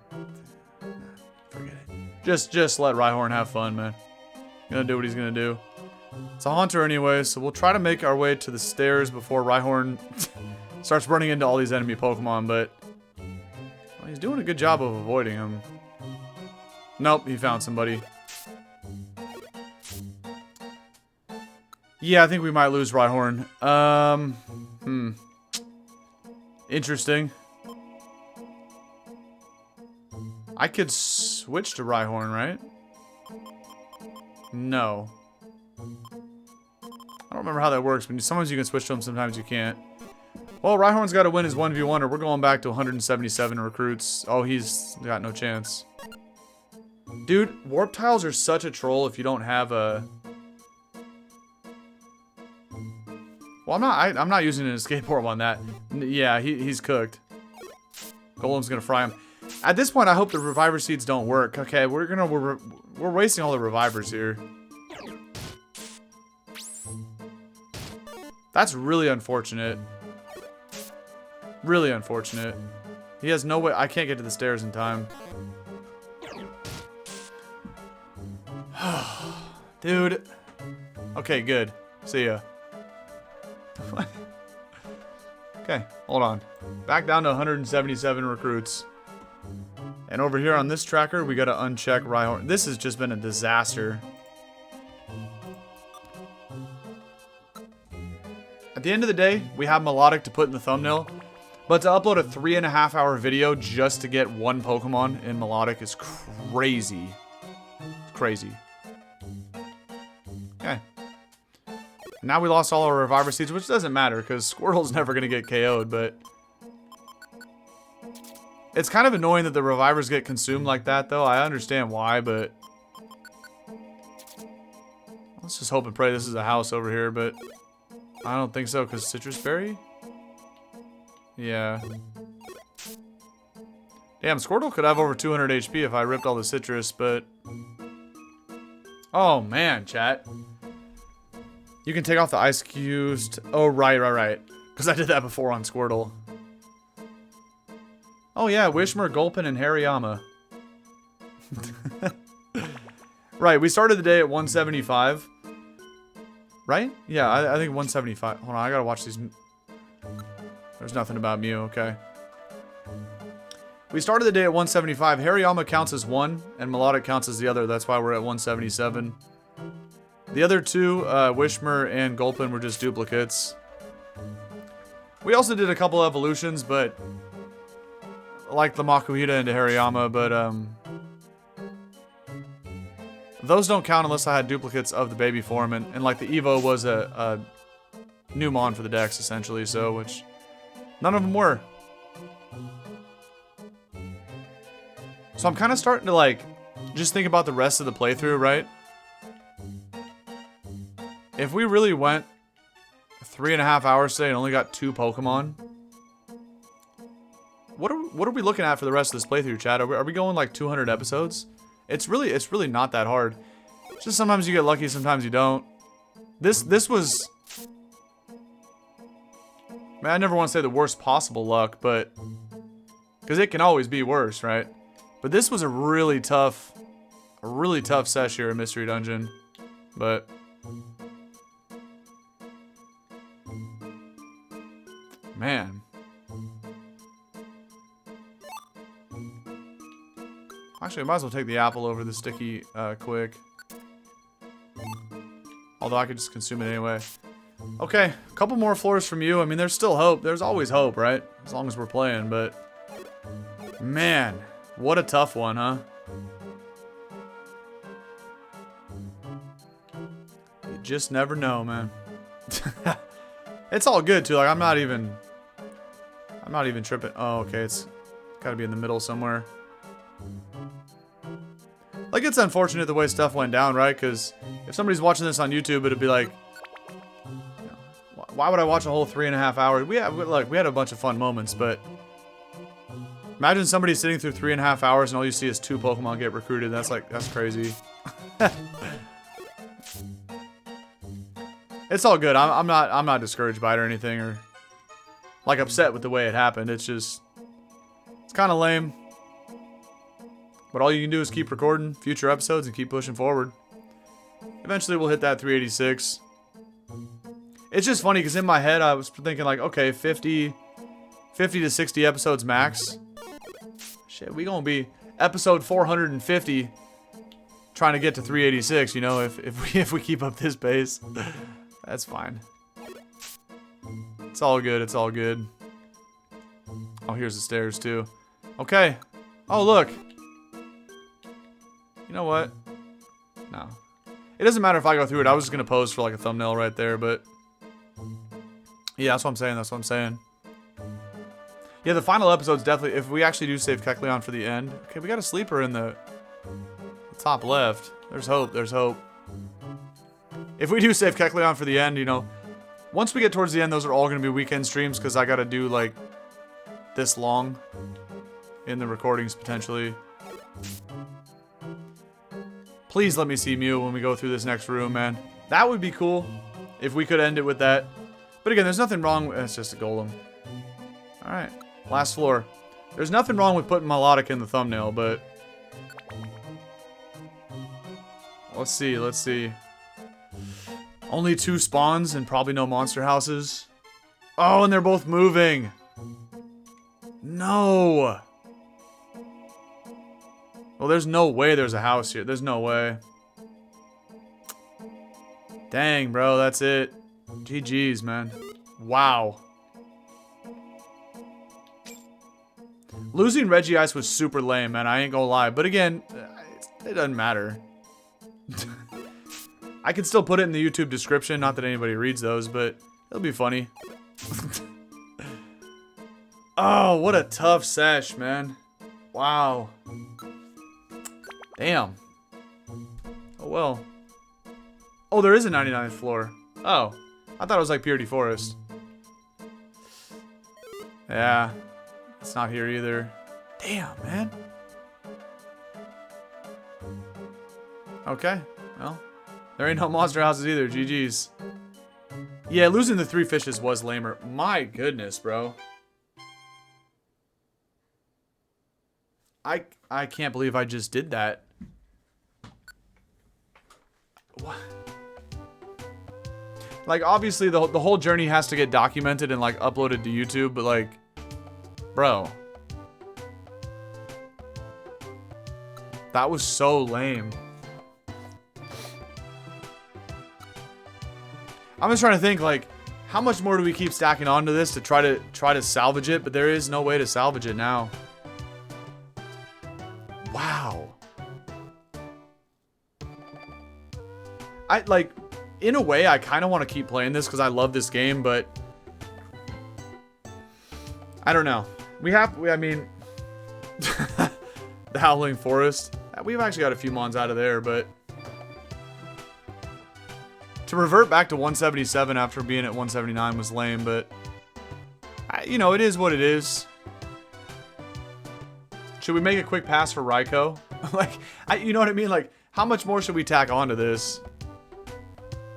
Forget it. Just let Rhyhorn have fun, man. Gonna do what he's gonna do. It's a Haunter anyway, so we'll try to make our way to the stairs before Rhyhorn starts running into all these enemy Pokemon, but well, he's doing a good job of avoiding him. Nope, he found somebody. Yeah, I think we might lose Rhyhorn. Interesting. I could switch to Rhyhorn, right? No. I don't remember how that works, but sometimes you can switch to him, sometimes you can't. Well, Rhyhorn's got to win his 1v1 or we're going back to 177 recruits. Oh, he's got no chance. Dude, Warp Tiles are such a troll if you don't have a... Well, I'm not using an escape orb on that. Yeah, he's cooked. Golem's gonna fry him. At this point, I hope the Reviver Seeds don't work. Okay, we're wasting all the Revivers here. That's really unfortunate. Really unfortunate. He has no way. I can't get to the stairs in time. Dude. Okay, good. See ya. Okay, hold on. Back down to 177 recruits. And over here on this tracker, we gotta uncheck Rhyhorn. This has just been a disaster. At the end of the day, we have Melodic to put in the thumbnail. But to upload a 3.5-hour video just to get one Pokemon in Melodic is crazy. Crazy. Okay. Now we lost all our Reviver Seeds, which doesn't matter because Squirtle's never going to get KO'd, but... It's kind of annoying that the Revivers get consumed like that, though. I understand why, but... Let's just hope and pray this is a house over here, but... I don't think so, because Citrus Berry? Yeah. Damn, Squirtle could have over 200 HP if I ripped all the Citrus, but... Oh, man, chat. You can take off the Ice Cubes. Oh, right. Because I did that before on Squirtle. Oh, yeah, Wishmer, Gulpin, and Hariyama. Right, we started the day at 175. Right? Yeah, I think 175. Hold on, I gotta watch these. There's nothing about Mew, okay. We started the day at 175. Hariyama counts as one, and Melodic counts as the other. That's why we're at 177. The other two, Wishmer and Gulpin, were just duplicates. We also did a couple evolutions, but... like the Makuhita into Hariyama, but, those don't count unless I had duplicates of the baby form, and like the Evo was a new Mon for the Dex, essentially, so, which none of them were. So I'm kind of starting to, like, just think about the rest of the playthrough, right? If we really went 3.5 hours today and only got 2 Pokemon, what are we looking at for the rest of this playthrough, Chad? Are we going like 200 episodes? It's really not that hard. It's just sometimes you get lucky, sometimes you don't. This was... Man, I never want to say the worst possible luck, but... Because it can always be worse, right? But this was a really tough sesh here in Mystery Dungeon. But... Man. Actually, I might as well take the apple over the sticky quick. Although I could just consume it anyway. Okay, a couple more floors from you. I mean, there's still hope. There's always hope, right? As long as we're playing, but... Man, what a tough one, huh? You just never know, man. It's all good, too. Like, I'm not even tripping. Oh, okay, it's gotta be in the middle somewhere. Like, it's unfortunate the way stuff went down, right? Because if somebody's watching this on YouTube, it'd be like, you know, why would I watch a whole 3.5 hours? We had a bunch of fun moments, but imagine somebody sitting through 3.5 hours and all you see is 2 Pokemon get recruited. That's crazy. It's all good. I'm not discouraged by it or anything, or like upset with the way it happened. It's just, it's kind of lame. But all you can do is keep recording future episodes and keep pushing forward. Eventually we'll hit that 386. It's just funny because in my head I was thinking like, okay, 50 to 60 episodes max. Shit, we gonna be episode 450 trying to get to 386, you know, if we keep up this pace. That's fine. It's all good, it's all good. Oh, here's the stairs too. Okay. Oh, look. You know what? No. It doesn't matter if I go through it. I was just going to pose for like a thumbnail right there, but... Yeah, that's what I'm saying. That's what I'm saying. Yeah, the final episode's definitely... If we actually do save Kecleon for the end... Okay, we got a sleeper in the top left. There's hope. There's hope. If we do save Kecleon for the end, you know... Once we get towards the end, those are all going to be weekend streams, because I got to do, like, this long in the recordings, potentially. Please let me see Mew when we go through this next room, man. That would be cool if we could end it with that. But again, there's nothing wrong with... It's just a golem. Alright. Last floor. There's nothing wrong with putting Melodic in the thumbnail, but... Let's see, let's see. Only 2 spawns and probably no monster houses. Oh, and they're both moving. No. Well, there's no way there's a house here. There's no way. Dang, bro, that's it. GG's, man. Wow. Losing Regice was super lame, man. I ain't gonna lie. But again, it doesn't matter. I can still put it in the YouTube description. Not that anybody reads those, but it'll be funny. Oh, what a tough sesh, man. Wow. Damn. Oh, well. Oh, there is a 99th floor. Oh. I thought it was like Purity Forest. Yeah. It's not here either. Damn, man. Okay. Well, there ain't no monster houses either. GG's. Yeah, losing the 3 fishes was lamer. My goodness, bro. I can't believe I just did that. What? Like, obviously, the whole journey has to get documented and, like, uploaded to YouTube, but, like, bro. That was so lame. I'm just trying to think, like, how much more do we keep stacking onto this to try to salvage it, but there is no way to salvage it now. Wow. Like, in a way, I kind of want to keep playing this because I love this game, but I don't know. I mean, the Howling Forest. We've actually got a few mons out of there, but to revert back to 177 after being at 179 was lame, but you know, it is what it is. Should we make a quick pass for Raikou? Like, you know what I mean? Like, how much more should we tack onto this?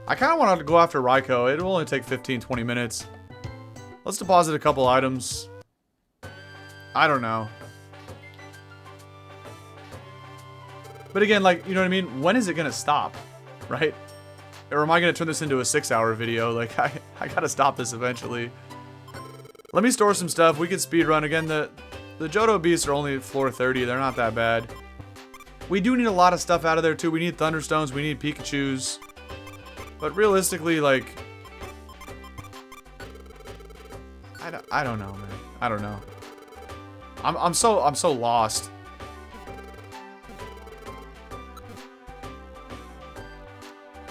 I kind of want to go after Raikou. It'll only take 15-20 minutes. Let's deposit a couple items. I don't know. But again, like, you know what I mean? When is it going to stop? Right? Or am I going to turn this into a 6-hour video? Like, I got to stop this eventually. Let me store some stuff. We can speedrun. Again, the Johto Beasts are only floor 30. They're not that bad. We do need a lot of stuff out of there, too. We need Thunderstones. We need Pikachus. But realistically, like... I don't know, man. I don't know. I'm so lost.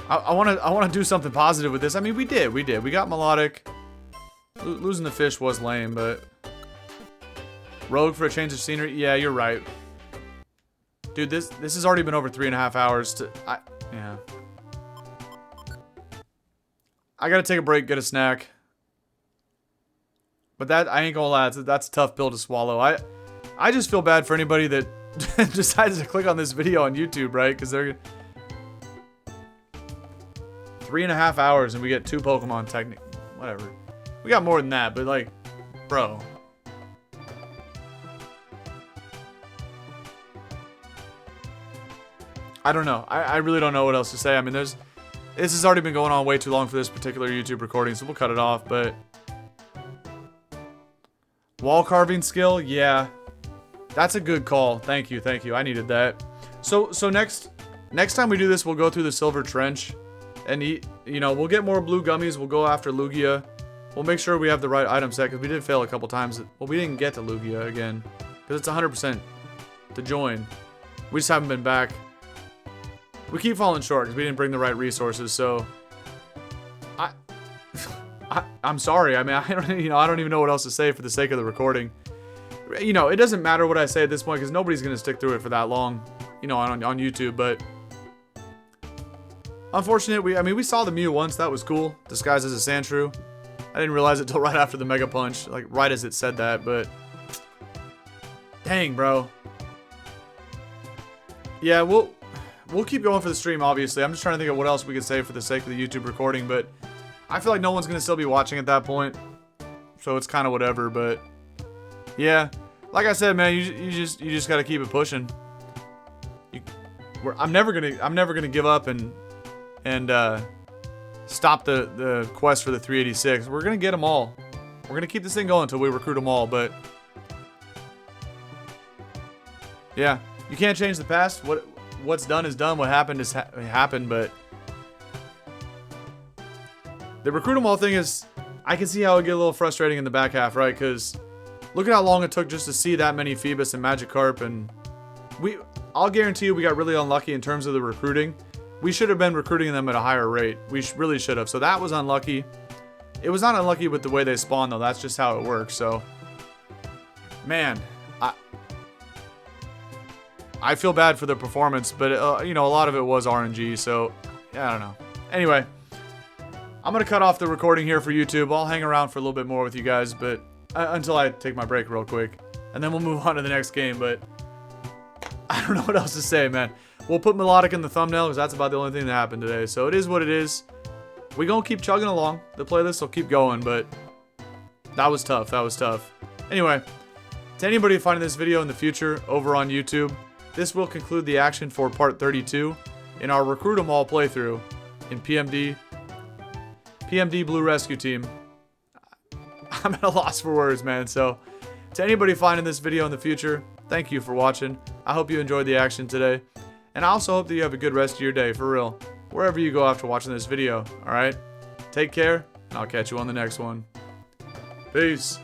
I want to do something positive with this. I mean, we did. We got Melodic. Losing the fish was lame, but... Rogue for a change of scenery? Yeah, you're right. Dude, this has already been over 3.5 hours. Yeah. I gotta take a break, get a snack. But that, I ain't gonna lie, that's a tough pill to swallow. I just feel bad for anybody that decides to click on this video on YouTube, right? Because they're... 3.5 hours and we get 2 Pokemon technic. Whatever. We got more than that, but like, bro. I don't know. I really don't know what else to say. I mean, this has already been going on way too long for this particular YouTube recording, so we'll cut it off, but... Wall carving skill? Yeah. That's a good call. Thank you, thank you. I needed that. So next time we do this, we'll go through the Silver Trench. And, you know, we'll get more blue gummies. We'll go after Lugia. We'll make sure we have the right item set, because we did fail a couple times. Well, we didn't get to Lugia again, because it's 100% to join. We just haven't been back. We keep falling short, because we didn't bring the right resources, so... I'm sorry. I mean, I don't even know what else to say for the sake of the recording. You know, it doesn't matter what I say at this point, because nobody's going to stick through it for that long, you know, on YouTube, but... Unfortunate, we saw the Mew once. That was cool. Disguised as a Sandshrew. I didn't realize it till right after the Mega Punch. Like, right as it said that, but... Dang, bro. Yeah, we'll keep going for the stream, obviously. I'm just trying to think of what else we could say for the sake of the YouTube recording, but... I feel like no one's going to still be watching at that point. So it's kind of whatever, but... Yeah. Like I said, man, you just got to keep it pushing. I'm never gonna give up and stop the quest for the 386. We're gonna get them all. We're gonna keep this thing going until we recruit them all, but yeah, you can't change the past. What's done is done. What happened is happened, but the recruit them all thing is, I can see how it get a little frustrating in the back half, right? Because look at how long it took just to see that many Feebas and Magikarp, and I'll guarantee you we got really unlucky in terms of the recruiting. We should have been recruiting them at a higher rate. We really should have. So that was unlucky. It was not unlucky with the way they spawn, though. That's just how it works. So, man, I feel bad for the performance, but you know, a lot of it was RNG. So, yeah, I don't know. Anyway, I'm gonna cut off the recording here for YouTube. I'll hang around for a little bit more with you guys, but until I take my break real quick, and then we'll move on to the next game. But I don't know what else to say, man. We'll put Melodic in the thumbnail, because that's about the only thing that happened today. So it is what it is. We gonna keep chugging along. The playlist will keep going, but that was tough. That was tough. Anyway, to anybody finding this video in the future over on YouTube, this will conclude the action for part 32 in our Recruit 'em All playthrough in PMD Blue Rescue Team. I'm at a loss for words, man. So to anybody finding this video in the future, thank you for watching. I hope you enjoyed the action today. And I also hope that you have a good rest of your day, for real. Wherever you go after watching this video, alright? Take care, and I'll catch you on the next one. Peace.